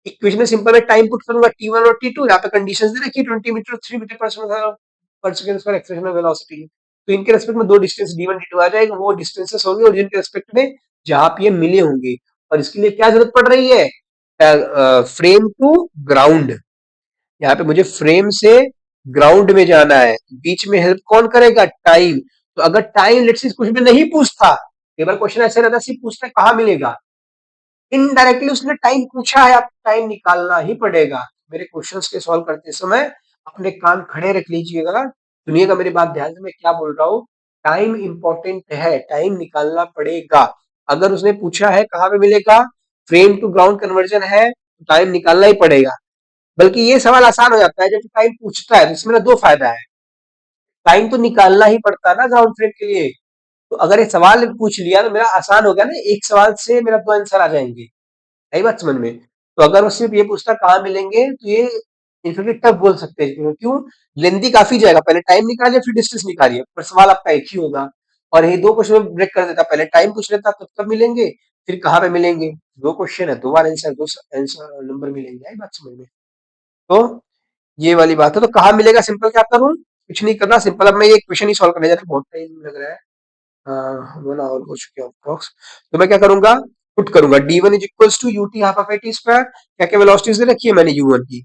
इक्वेशन में सिंपल मैं टाइम पुट करूंगा T1 और T2, यहाँ पे कंडीशंस दे रखी है 20 मीटर 3 मीटर पर सेकंड स्क्वायर एक्सेलरेशन वेलोसिटी, तो इनके रेस्पेक्ट में दो डिस्टेंस D1 D2 आ जाएगा, वो डिस्टेंसेस होंगे और जिनके रेस्पेक्ट में जहां पे ये मिले होंगे, और इसके लिए क्या जरूरत पड़ रही है, फ्रेम टू ग्राउंड, यहाँ पे मुझे फ्रेम से ग्राउंड में जाना है, बीच में हेल्प कौन करेगा, टाइम, तो अगर टाइम लेट्स से कुछ भी नहीं पूछता, कई बार क्वेश्चन ऐसे रहता है सिर्फ पूछता है कहाँ मिलेगा, इनडायरेक्टली उसने टाइम पूछा है, आप टाइम निकालना ही पड़ेगा। मेरे क्वेश्चंस के सॉल्व करते समय अपने कान खड़े रख लीजिएगा, सुनिएगा मेरी बात ध्यान से, मैं क्या बोल रहा हूँ, टाइम इंपॉर्टेंट है, टाइम निकालना पड़ेगा, अगर उसने पूछा है कहाँ पे मिलेगा, फ्रेम टू ग्राउंड कन्वर्जन है, टाइम निकालना ही पड़ेगा, बल्कि ये सवाल आसान हो जाता है जब टाइम पूछता है, तो इसमें ना दो फायदा है। टाइम तो निकालना ही पड़ता है ना ग्राउंड फ्रेम के लिए। तो अगर एक सवाल पूछ लिया तो मेरा आसान हो गया ना, एक सवाल से मेरा दो आंसर आ जाएंगे। आई बात समझ में? तो अगर वो सिर्फ ये पूछता कहाँ मिलेंगे, तो ये इनफेक्ट टफ बोल सकते हैं। क्यों? लेंदी काफी जाएगा, पहले टाइम निकालिए फिर डिस्टेंस निकालिए, पर सवाल आपका एक ही होगा। और ये दो क्वेश्चन में ब्रेक कर देता, पहले टाइम पूछ लेता कब कब मिलेंगे, फिर कहाँ पे मिलेंगे। दो क्वेश्चन है, दो बार आंसर, दो आंसर नंबर मिलेंगे। आई बात समझ में? तो ये वाली बात है। तो कहाँ मिलेगा, सिंपल क्या करूँ, कुछ नहीं करना, सिंपल अब मैं ये क्वेश्चन ही सॉल्व करने जा रहा हूँ, बहुत टाइम लग रहा है। हाँ, 1 आवर हो चुके हैं अप्रॉक्स। तो मैं क्या करूंगा, पुट करूंगा d1 is equals to ut half of T square. क्या क्या वेलोसिटीज दे रखी है मैंने u1 की,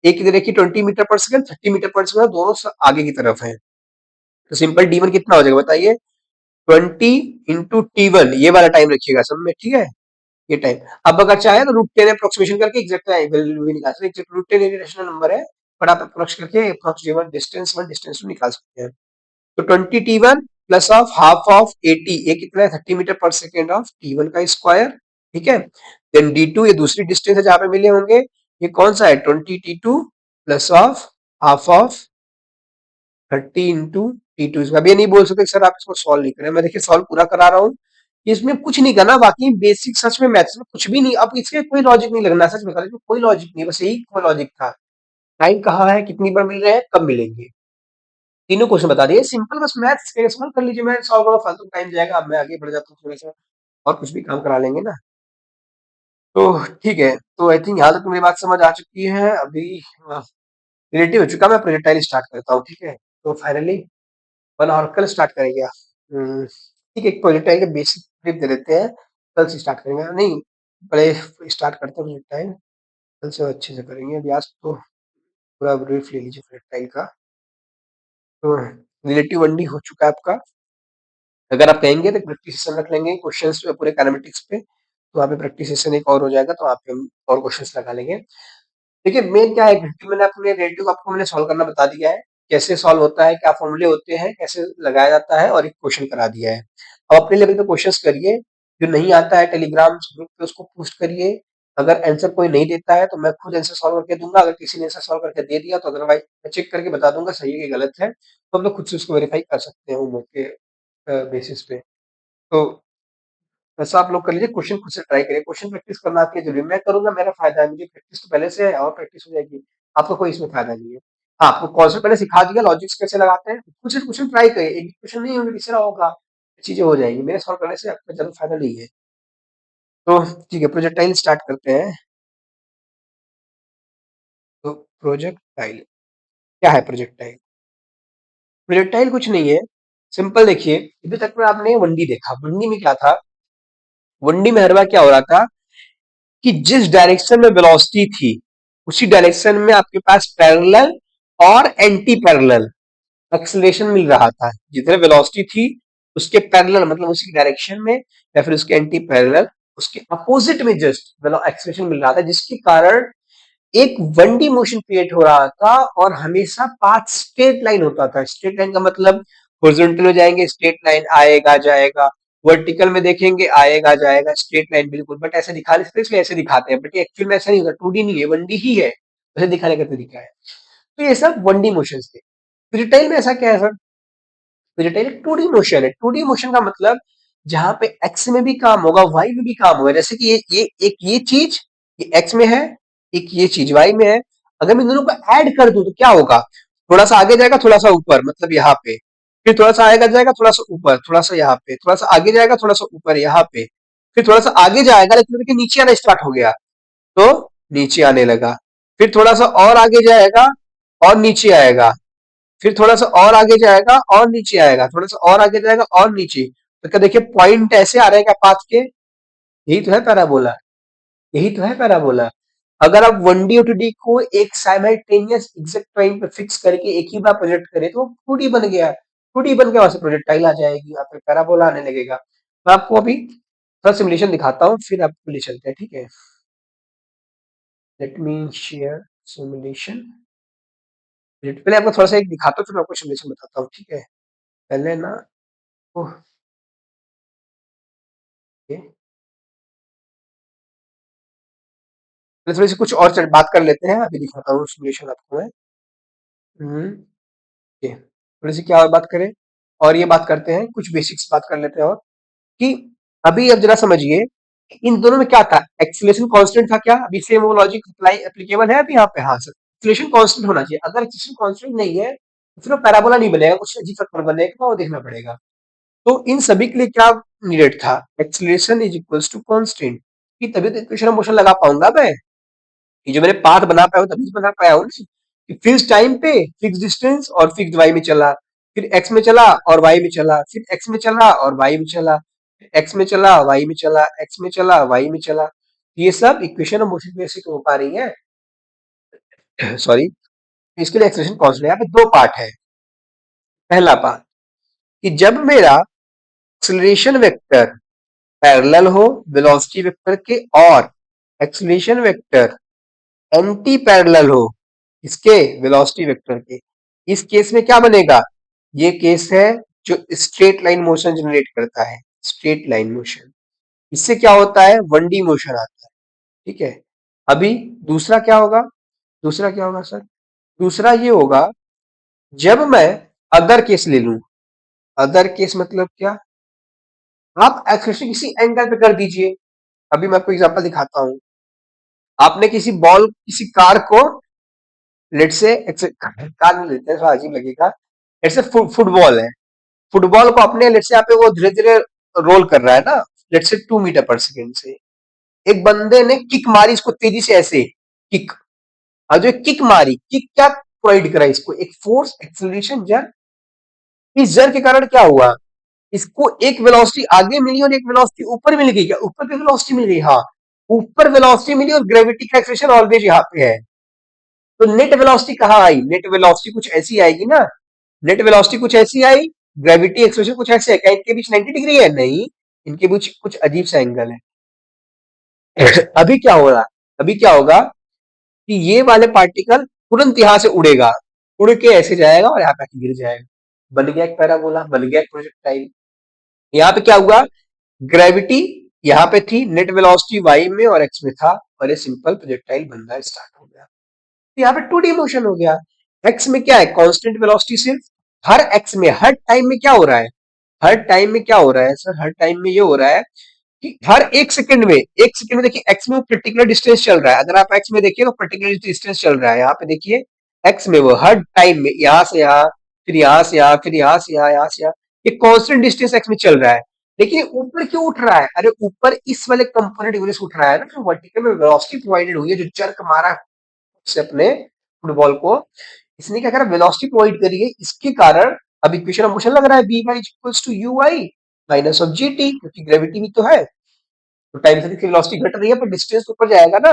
एक की दे रखी 20 मीटर पर सेकंड, 30 मीटर पर सेकंड, दोनों आगे की तरफ है। तो सिंपल d1 कितना हो जाएगा बताइए, 20 इंटू टी1, ये वाला टाइम रखिएगा सब में, ठीक है। ये टाइम, अब अगर चाहे तो रूट टेन अप्रोक्सीमेशन करके एग्जैक्ट वैल्यू भी निकाल सकते हैं। Exact root ten rational number है, पर आप अप्रोक्स करके अप्रोक्स वन डिस्टेंस निकाल सकते हैं। तो 20 T one plus of half of 80, ये कितना है 30 मीटर पर सेकेंड ऑफ टी वन का स्क्वायर, ठीक है। देन डी टू, ये दूसरी डिस्टेंस है जहां पे मिले होंगे, ये कौन सा है 20 T two plus of half of 30 into T two. इसका भी ये नहीं बोल सकते सर आप इसको सॉल्व नहीं करें, मैं देखिए सॉल्व पूरा करा रहा हूँ। इसमें कुछ नहीं करना, बाकी बेसिक सच में मैथ्स में कुछ भी नहीं, अब इसके कोई लॉजिक नहीं लगना, सच में इसमें कोई लॉजिक नहीं, बस यही कोई लॉजिक था। टाइम कहाँ है, कितनी बार मिल रहे हैं, कब मिलेंगे, तीनों क्वेश्चन बता दिए। सिंपल, बस मैथ्स के सॉल्व कर लीजिए, मैं सॉल्व करूंगा, फालतू टाइम जाएगा। अब मैं आगे बढ़ जाता हूँ थोड़ा सा, और कुछ भी काम करा लेंगे ना। तो ठीक है, तो आई थिंक यहाँ तक मेरी बात समझ आ चुकी है। अभी रिलेटिव हो चुका, मैं प्रोजेक्टाइल स्टार्ट करता हूँ, ठीक है। तो फाइनली 1 आवर कल स्टार्ट करेंगे। ठीक है, एक प्रोजेक्टाइल के बेसिक ट्रिप दे देते हैं, कल से स्टार्ट करेंगे। नहीं, पहले स्टार्ट करते हैं प्रोजेक्टाइल, कल से अच्छे से करेंगे। अभी आज तो पूरा ब्रीफ ले लीजिए प्रोजेक्टाइल का। तो रिलेटिव 1D हो चुका है आपका। अगर आप कहेंगे तो प्रैक्टिस सेशन रख लेंगे क्वेश्चंस पे, पूरे काइनेमेटिक्स पे, तो वहाँ पे प्रैक्टिस सेशन एक और हो जाएगा, तो वहाँ पे हम और क्वेश्चंस लगा लेंगे। देखिए मेन क्या है, घंटे मैंने अपने रिलेटिव आपको मैंने सॉल्व करना बता दिया है, कैसे सॉल्व होता है, क्या फॉर्मूले होते हैं, कैसे लगाया जाता है, और एक क्वेश्चन करा दिया है। अब अपने लेवल पे क्वेश्चंस करिए, जो नहीं आता है टेलीग्राम ग्रुप पे उसको पोस्ट करिए। अगर आंसर कोई नहीं देता है तो मैं खुद आंसर सॉल्व करके दूंगा, अगर किसी ने आंसर सॉल्व करके दे दिया तो अदरवाइज मैं चेक करके बता दूंगा सही है कि गलत है, तो हम लोग खुद से उसको वेरीफाई कर सकते हैं होमवर्क के बेसिस पे। तो वैसा आप लोग कर लीजिए, क्वेश्चन खुद से ट्राई करिए, क्वेश्चन प्रैक्टिस करना आपके जरूरी है। मैं करूंगा, मेरा फायदा है, मुझे प्रैक्टिस तो पहले से है और प्रैक्टिस हो जाएगी, आपको कोई इसमें फायदा नहीं है। हाँ, आपको कॉन्सेप्ट पहले सिखा दिया, लॉजिक्स कैसे लगाते हैं, खुद से क्वेश्चन ट्राई करिए, एक भी क्वेश्चन नहीं होगा तीसरा होगा, चीजें हो जाएंगी, मेरे सॉल्व करने से आपका ज्यादा फायदा नहीं है। तो ठीक है, प्रोजेक्टाइल स्टार्ट करते हैं। तो प्रोजेक्टाइल क्या है, प्रोजेक्टाइल, प्रोजेक्टाइल कुछ नहीं है, सिंपल देखिए। अभी तक में आपने वनडी देखा, वनडी में क्या था, वनडी में हर बार क्या हो रहा था कि जिस डायरेक्शन में वेलोसिटी थी, उसी डायरेक्शन में आपके पास पैरेलल और एंटी पैरेलल एक्सेलरेशन मिल रहा था। जितने वेलोसिटी थी उसके पैरेलल, मतलब उसी डायरेक्शन में, या फिर उसके एंटी पैरेलल, उसके अपोजिट में जस्ट एक्सेलरेशन मिल रहा था, जिसके कारण एक 1D मोशन क्रिएट हो रहा था, और हमेशा पाथ स्ट्रेट लाइन होता था। स्ट्रेट लाइन का मतलब हॉरिजॉन्टल में जाएंगे स्ट्रेट लाइन आएगा जाएगा, वर्टिकल में देखेंगे आएगा जाएगा स्ट्रेट लाइन बिल्कुल, बट ऐसे दिखा नहीं सकते इसलिए ऐसे दिखाते हैं, बट ये एक्चुअल में ऐसा नहीं होता, 2D नहीं है, 1D ही है, वैसे दिखाने का तरीका है। तो ये सब 1D मोशन थे। प्रोजेक्टाइल में ऐसा क्या है सर, प्रोजेक्टाइल एक 2D मोशन है। 2D मोशन का मतलब जहां पे एक्स में भी काम होगा वाई में भी काम होगा, जैसे कि ये एक ये चीज, ये एक्स में है, एक ये चीज वाई में है। अगर मैं इन दोनों को ऐड कर दूं तो क्या होगा, थोड़ा सा आगे जाएगा थोड़ा सा ऊपर, मतलब यहाँ पे, फिर थोड़ा सा आएगा जाएगा थोड़ा सा ऊपर, थोड़ा सा यहाँ पे, थोड़ा सा आगे जाएगा थोड़ा सा ऊपर यहाँ पे, फिर थोड़ा सा आगे जाएगा, लेकिन देखिए नीचे आना स्टार्ट हो गया, तो नीचे आने लगा, फिर थोड़ा सा और आगे जाएगा और नीचे आएगा, फिर थोड़ा सा और आगे जाएगा और नीचे आएगा, थोड़ा सा और आगे जाएगा और नीचे। तो क्या देखिए पॉइंट ऐसे आ रहे हैं क्या पाथ के, यही तो है पैराबोला, यही तो है पैराबोला। अगर आप 1D और 2D को एक साइमल्टेनियस एग्जैक्ट टाइम पे फिक्स करके एक ही बार प्रोजेक्ट करें तो 2D बन गया, 2D बन के वहां से प्रोजेक्टाइल आ जाएगी, वहां पे पैराबोला आने लगेगा। मैं आपको अभी थोड़ा सिमुलेशन दिखाता हूँ, फिर आपको ले चलते हैं, ठीक है। लेट मी शेयर सिमुलेशन, पहले आपको थोड़ा सा एक दिखाता हूँ फिर मैं आपको सिमुलेशन बताता हूँ, ठीक है। पहले ना, ओह, ये तो थोड़ी सी कुछ और बात कर लेते हैं, अभी दिखाता हूँ सिमुलेशन आपको मैं। ये थोड़ी सी क्या और बात करें, और ये बात करते हैं, कुछ बेसिक्स बात कर लेते हैं और कि अभी अब जरा समझिए इन दोनों में क्या था, एक्सीलरेशन कांस्टेंट था क्या, अभी सेम वो लॉजिक अप्लाई एप्लीकेबल है अभी यहाँ पे, हाँ सर एक्सीलरेशन कांस्टेंट होना चाहिए, अगर एक्सीलरेशन कांस्टेंट नहीं है तो फिर वो पैराबोला नहीं बनेगा, कुछ अजीब सा कर्व बनेगा, वो देखना पड़ेगा। तो इन सभी के लिए क्या नीडेड था, acceleration is equals to constant, कि तभी तो इक्वेशन ऑफ मोशन लगा पाऊंगा मैं, ये जो मैंने पाथ बना पाया हूँ तभी तो बना पाया हूँ ना, कि फिक्स टाइम पे फिक्स डिस्टेंस और फिक्स वाई में चला, फिर एक्स में चला और वाई में चला, फिर एक्स में चला और वाई में चला, एक्स में चला वाई में चला, एक्स में चला वाई में चला, ये सब इक्वेशन ऑफ मोशन में से हो पा रही है सॉरी। इसके लिए एक्सप्रेशन कॉन्स्टेंट, यहाँ पे दो पार्ट है। पहला पार्ट कि जब मेरा एक्सेलरेशन वेक्टर पैरेलल हो वेलोसिटी वेक्टर के, और एक्सेलरेशन वेक्टर एंटी पैरेलल हो इसके वेलोसिटी वेक्टर के, इस केस में क्या बनेगा, ये केस है जो स्ट्रेट लाइन मोशन जनरेट करता है, स्ट्रेट लाइन मोशन, इससे क्या होता है 1D मोशन आता है, ठीक है। अभी दूसरा क्या होगा, दूसरा क्या होगा सर, दूसरा ये होगा जब मैं अदर केस ले लूं, अदर केस मतलब क्या, आप एक्सेलरेशन किसी एंगल पे कर दीजिए, अभी मैं आपको एग्जांपल दिखाता हूं, आपने किसी बॉल किसी कार को, लेट से कार में लेते हैं थोड़ा अजीब लगेगा, लेट से फुटबॉल है, फुटबॉल को अपने लेट से यहाँ पे वो धीरे धीरे रोल कर रहा है ना, लेट से 2 मीटर पर सेकेंड से, एक बंदे ने किक मारी इसको तेजी से ऐसे, किक, और जो किक मारी, किक क्या प्रोवाइड करा इसको, एक फोर्स एक्सेलरेशन जर, इस जर के कारण क्या हुआ, इसको एक वेलोसिटी आगे मिली और एक वेलोसिटी ऊपर मिल गई, क्या ऊपर पे वेलोसिटी मिल गई, हाँ ऊपर वेलोसिटी मिली और ग्रेविटी का एक्सेलरेशन ऑलवेज यहाँ पे है, तो नेट वेलोसिटी कहाँ आई, नेट वेलोसिटी कुछ ऐसी आएगी ना, नेट वेलोसिटी कुछ ऐसी आई, ग्रेविटी एक्सेलरेशन कुछ ऐसे है, क्या इनके बीच 90 डिग्री है, नहीं, इनके बीच कुछ अजीब सा एंगल है अभी क्या हो रहा, अभी क्या होगा कि ये वाले पार्टिकल तुरंत यहां से उड़ेगा, उड़ के ऐसे जाएगा और यहाँ पे आके गिर जाएगा, बन गया एक पैराबोला, बन गया एक प्रोजेक्टाइल। यहाँ पे क्या हुआ, ग्रेविटी यहाँ पे थी, नेट वेलोसिटी वाई में और एक्स में था, और ये सिंपल प्रोजेक्टाइल बनना स्टार्ट हो गया, तो यहाँ पे 2D मोशन हो गया। एक्स में क्या है, कांस्टेंट वेलोसिटी सिर्फ, हर एक्स में हर टाइम में क्या हो रहा है, हर टाइम में क्या हो रहा है सर, हर टाइम में ये हो रहा है कि हर एक सेकंड में, एक सेकंड में देखिए एक्स में वो पर्टिकुलर डिस्टेंस चल रहा है, अगर आप एक्स में देखिए तो पर्टिकुलर डिस्टेंस चल रहा है, यहाँ पे देखिए एक्स में वो हर टाइम में यहाँ से यहाँ, फिर यहाँ से यहाँ, फिर यहाँ से यहाँ, यहाँ से यहाँ, ये कांस्टेंट डिस्टेंस एक्स में चल रहा है, लेकिन ऊपर क्यों उठ रहा है, अरे ऊपर इस वाले कंपोनेंट की वजह से उठ रहा है ना, जो वर्टिकल में वेलोसिटी प्रोवाइडेड हुई है, जो जर्क मारा से अपने फुटबॉल को, इसने क्या करा, वेलोसिटी प्रोवाइड करी है, इसके कारण अब इक्वेशन ऑफ मोशन लग रहा है B Y equals to U I minus of G T, क्योंकि ग्रेविटी भी तो है, तो टाइम से देखिए वेलोसिटी घट रही है पर डिस्टेंस ऊपर जाएगा ना,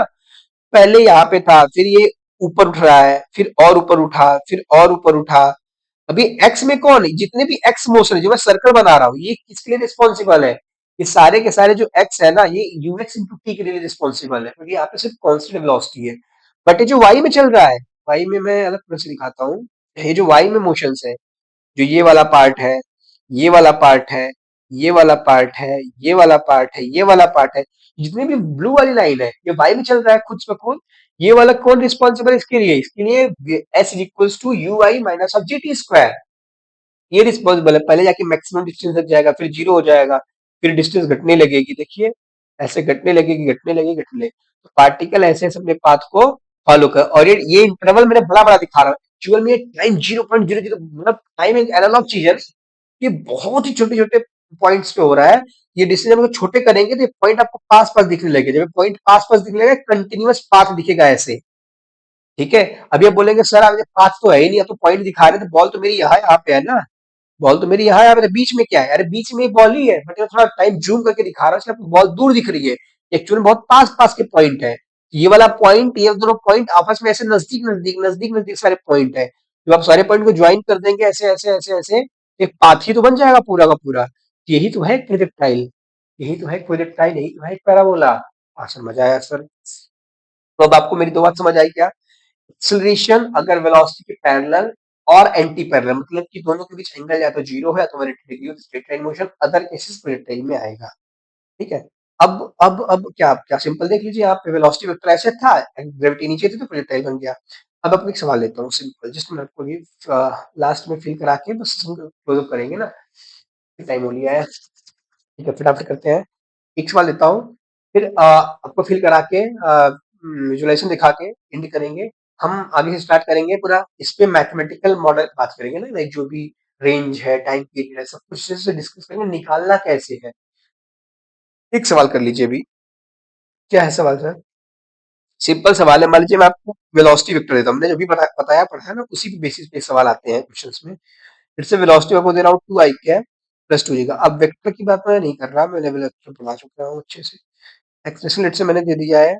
पहले यहाँ पे था, फिर ये ऊपर उठ रहा है, फिर और ऊपर उठा, फिर और ऊपर उठा, अभी एक्स में कौन है, जितने भी एक्स मोशन है जो मैं सर्कल बना रहा हूँ, ये किसके लिए रिस्पॉन्सिबल है, ये सारे के सारे जो एक्स है ना, ये यूएक्स इंटू टी के लिए रिस्पॉन्सिबल है, क्योंकि यहाँ पे सिर्फ कांस्टेंट वेलोसिटी है, बट ये जो वाई में चल रहा है, वाई में मैं अलग तरह से दिखाता हूँ, ये जो वाई में मोशंस है, जो ये वाला पार्ट है, ये वाला पार्ट है, ये वाला पार्ट है, ये वाला पार्ट है, ये वाला पार्ट है, जितनी भी ब्लू वाली लाइन है ये वाई में चल रहा है खुद से खुद, ये वाला कौन रिस्पॉन्सिबल है इसके लिए S is equals to U I minus of G T square, ये रिस्पॉन्सिबल है, पहले जाके मैक्सिमम डिस्टेंस तक जाएगा, फिर जीरो हो जाएगा, फिर डिस्टेंस घटने लगेगी, देखिए ऐसे घटने लगेगी, घटने लगेगी, घटने लगेगी, तो पार्टिकल ऐसे ऐसे अपने पाथ को फॉलो कर, और ये इंटरवल मैंने बड़ा बड़ा दिखा रहा हूँ, एक्चुअल में ये टाइम 0.00 मतलब टाइम एक एनालॉग चीज है, ये बहुत ही छोटे छोटे पॉइंट्स पे हो रहा है, ये डिस्टेंस हम छोटे करेंगे तो ये पॉइंट आपको पास पास दिखने लगेगा, जब पॉइंट पास पास दिखने लगेगा कंटिन्यूअस पाथ दिखेगा ऐसे, ठीक है। अभी आप बोलेंगे सर आप पाथ तो है ही नहीं, आप तो पॉइंट दिखा रहे थे, बॉल तो मेरी यहाँ पे है ना, बॉल तो मेरी यहाँ है, मेरे बीच में क्या है, अरे बीच में बॉल ही है, बट मैं थोड़ा टाइम जूम करके दिखा रहा हूँ इसलिए आपको बॉल दूर दिख रही है, एक्चुअली बहुत पास पास के पॉइंट है, ये वाला पॉइंट, ये दोनों पॉइंट आपस में ऐसे नजदीक नजदीक नजदीक नजदीक सारे पॉइंट है, जब आप सारे पॉइंट को ज्वाइन कर देंगे ऐसे ऐसे ऐसे ऐसे, एक पाथ ही तो बन जाएगा पूरा का पूरा, यही तो है प्रोजेक्टाइल, यही तो है प्रोजेक्टाइल, यही तो है पैराबोला। सर मजा आया सर, तो अब आपको मेरी दो बात समझ आई क्या, एक्सेलरेशन अगर वेलोसिटी के पैरेलल और एंटी पैरेलल, मतलब कि दोनों के बीच एंगल या तो जीरो है या तो 180 degree straight line motion, other cases projectile में आएगा, ठीक है। अब क्या क्या सिंपल देख लीजिए, आप वेलोसिटी वेक्टर ऐसे था, ग्रेविटी नीचे थी तो प्रोजेक्टाइल बन गया। अब आपको एक सवाल लेता हूँ सिंपल, जस्ट मैं आपको ये लास्ट में फिल करा के बस क्लोज अप करेंगे ना, टाइम हो लिया है। ठीक है, फटाफट करते हैं। एक सवाल लेता हूँ, फिर आपको फिल करा के विजुअलाइजेशन दिखा के एंड करेंगे। हम आगे से स्टार्ट करेंगे पूरा इस पे मैथमेटिकल मॉडल बात करेंगे ना, लाइक जो भी रेंज है, टाइम पीरियड है, सब कुछ से डिस्कस करेंगे, निकालना कैसे है। एक सवाल कर लीजिए अभी। क्या है सवाल सर? सिंपल सवाल है, मान लीजिए मैं आपको वेलोसिटी वेक्टर देता हूँ, हमने जो भी बताया पढ़ा है ना, उसी के बेसिस पे सवाल आते हैं क्वेश्चंस में। फिर से वेलोसिटी आपको दे रहा हूँ 2 आई कैप प्लस 2 जी का। अब वेक्टर की बात मैं नहीं कर रहा, मैं लेवल वेक्टर पढ़ा चुका हूँ अच्छे से। एक्सप्रेशन लेट से मैंने दे दिया है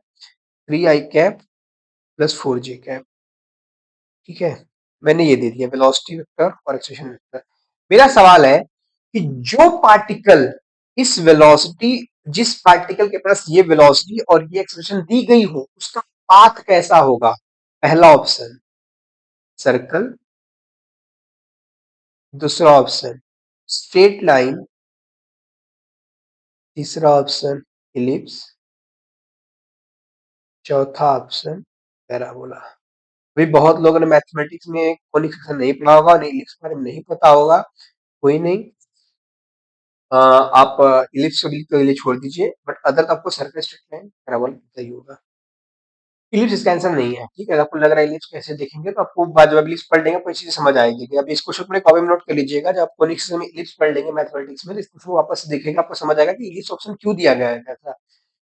3 आई कैप प्लस 4 जे कैप। ठीक है, मैंने ये दे दिया वेलोसिटी वेक्टर और एक्सप्रेशन वेक्टर। मेरा सवाल है कि जो पार्टिकल इस वेलोसिटी जिस पार्टिकल के पास ये वेलोसिटी और ये एक्सप्रेशन दी गई हो उसका पाथ कैसा होगा। पहला ऑप्शन सर्कल, दूसरा ऑप्शन स्ट्रेट लाइन, तीसरा ऑप्शन इलिप्स, चौथा ऑप्शन पैराबोला। भाई बहुत लोगों ने मैथमेटिक्स में कॉनिक सेक्शन नहीं पढ़ा होगा और इलिप्स के बारे में नहीं पता होगा, कोई नहीं। आप इलिप्स के लिए छोड़ दीजिए, बट अदर तो आपको सर्कल, स्ट्रेट लाइन, पैराबोला पता ही होगा। इलिप्स इसका आंसर नहीं है, ठीक है। अगर आपको लग रहा है इलिप्स कैसे देखेंगे तो आपको बाद जब इलिप्स पढ़ लेंगे कोई चीज समझ आएगी कि अब इस क्वेश्चन को कॉपी में नोट कर लीजिएगा। जब आप कॉनिक सेक्शन में इलिप्स पढ़ लेंगे मैथमेटिक्स में, तो इस क्वेश्चन को वापस से देखेंगे, आपको समझ आएगा कि इलिप्स ऑप्शन क्यों दिया गया है ऐसा।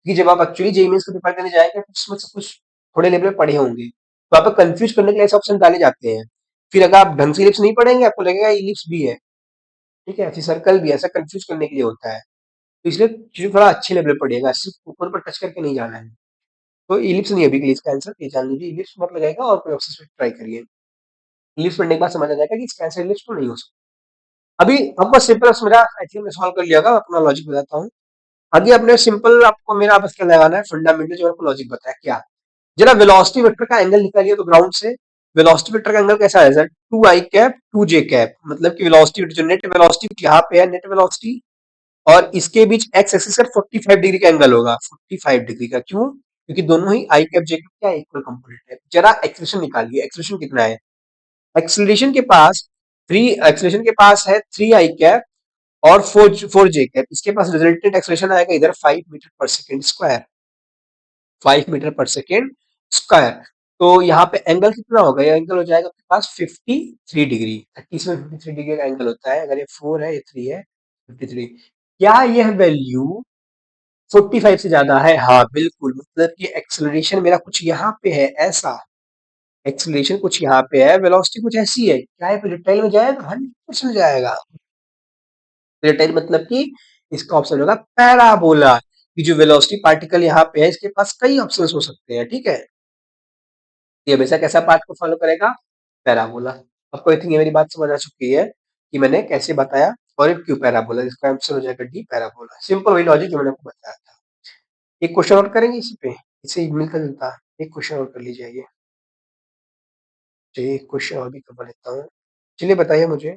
कि जब आप एक्चुअली जेईई मेंस का पेपर देने जाएंगे तो उसमें सब कुछ थोड़े लेवल में पढ़े होंगे, तो आपको कंफ्यूज करने के लिए ऐसे ऑप्शन डाले जाते हैं। फिर अगर आप ढंग से इलिप्स नहीं पढ़ेंगे आपको लगेगा इलिप्स भी है, ठीक है, फिर सर्कल भी है, ऐसा कंफ्यूज करने के लिए होता है। तो इसलिए चीजें थोड़ा अच्छे लेवल पे पढ़िएगा, सिर्फ ऊपर पर टच करके नहीं जाना है। तो इलिप्स नहीं अभी के लिए इसका आंसर, ये जान लीजिए इलिप्स मत लगाएगा और कोई ऑप्शन पे ट्राई करिए। इलिप्स पढ़ने के बाद समझ आ जाएगा कि इसका आंसर इलिप्स तो नहीं हो सकता। अभी हमको सिंपल मेरा आई थिंक मैं सॉल्व कर लिया होगा, अपना लॉजिक बताता हूँ। आगे अपने सिंपल आपको मेरा बस क्या लगाना है, फंडामेंटल जो आपको लॉजिक बताया क्या। जरा वेलोसिटी वेक्टर का एंगल निकालिए तो ग्राउंड से। वेलोसिटी वेक्टर का एंगल कैसा है सर? 2 आई कैप 2 जे कैप, मतलब कि वेलोसिटी जो नेट वेलोसिटी यहाँ पे है, नेट वेलोसिटी और इसके बीच एक्स एक्सिस का 45 डिग्री का एंगल होगा, 45 डिग्री का। क्यों? क्योंकि दोनों ही आई कैप जे कैप क्या इक्वल कंपोनेंट है। जरा एक्सलेशन निकालिए, एक्सलेशन कितना है? एक्सलेशन के पास है 3 आई कैप और 4 जे कैप। इसके पास रिजल्टेंट एक्सलेशन आएगा इधर 5 मीटर पर सेकेंड स्क्वायर, 5 मीटर पर सेकेंड स्क्वायर। तो यहाँ पे एंगल कितना होगा? ये एंगल हो जाएगा आपके पास 53 डिग्री। 30 में 53 डिग्री का एंगल होता है। अगर ये 4 है, ये 3 है, 53। क्या यह वैल्यू 45 से ज्यादा है? हाँ बिल्कुल, मतलब कि एक्सेलरेशन मेरा कुछ यहाँ पे है ऐसा, एक्सेलरेशन कुछ यहाँ पे है, वेलोसिटी कुछ ऐसी है। क्या है प्रोजेक्टाइल में जाएगा? 100% जाएगा। प्रोजेक्टाइल मतलब कि इसका ऑप्शन होगा पैराबोला। कि जो वेलोसिटी पार्टिकल यहाँ पे है इसके पास कई ऑप्शंस हो सकते हैं, ठीक है। ये हमेशा कैसा पाथ को फॉलो करेगा? पैराबोला। आपको आई थिंक ये मेरी बात समझ आ चुकी है कि मैंने कैसे बताया और ये क्यों पैराबोला। इसका आंसर हो जाएगा डी, पैराबोला। सिंपल वही लॉजिक जो मैंने आपको बताया था। एक क्वेश्चन और करेंगे इसी पे, इससे मिलकर जुलता। एक क्वेश्चन और कर लीजिए ये। चलिए एक क्वेश्चन और भी कर लेता हूँ। चलिए बताइए मुझे,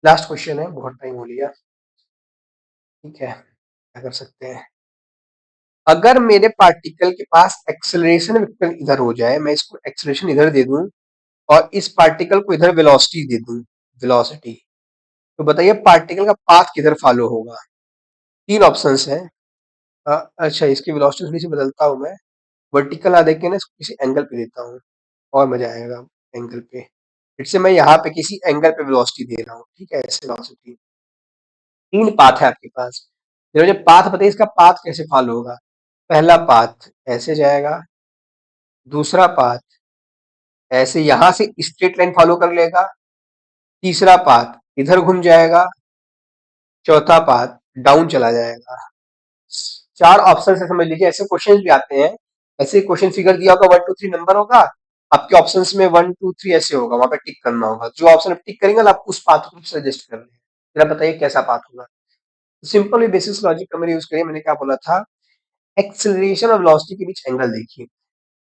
लास्ट क्वेश्चन है, बहुत टाइम हो लिया। ठीक है, क्या कर सकते हैं। अगर मेरे पार्टिकल के पास एक्सेलरेशन वेक्टर इधर हो जाए, मैं इसको एक्सेलरेशन इधर दे दूं और इस पार्टिकल को इधर वेलोसिटी दे दूं, वेलोसिटी, तो बताइए पार्टिकल का पाथ किधर फॉलो होगा। तीन ऑप्शंस हैं। अच्छा, इसकी वेलोसिटी थोड़ी सी बदलता हूँ मैं, वर्टिकल आ देके ना इसको किसी एंगल पे देता हूँ और मजा आएगा। एंगल पे फिर से मैं यहाँ पे किसी एंगल पे वेलोसिटी दे रहा हूँ, ठीक है, ऐसे वेलोसिटी। तीन पाथ है आपके पास, फिर मुझे पाथ बताइए इसका पाथ कैसे फॉलो होगा। पहला पाथ ऐसे जाएगा, दूसरा पाथ ऐसे यहां से स्ट्रेट लाइन फॉलो कर लेगा, तीसरा पाथ इधर घूम जाएगा, चौथा पाथ डाउन चला जाएगा। चार ऑप्शन है समझ लीजिए। ऐसे क्वेश्चन भी आते हैं, ऐसे क्वेश्चन फिगर दिया होगा 1 2 3 नंबर होगा, आपके ऑप्शंस में 1 2 3 ऐसे होगा, वहां पे टिक करना होगा। जो ऑप्शन आप टिक करेंगे ना आप उस पाथ को सजेस्ट कर रहे हैं। फिर आप बताइए कैसा पाथ होगा। सिंपल बेसिस लॉजिक का मैंने यूज करिए। मैंने क्या बोला था, एक्सेलरेशन और वेलोसिटी के बीच एंगल देखिए।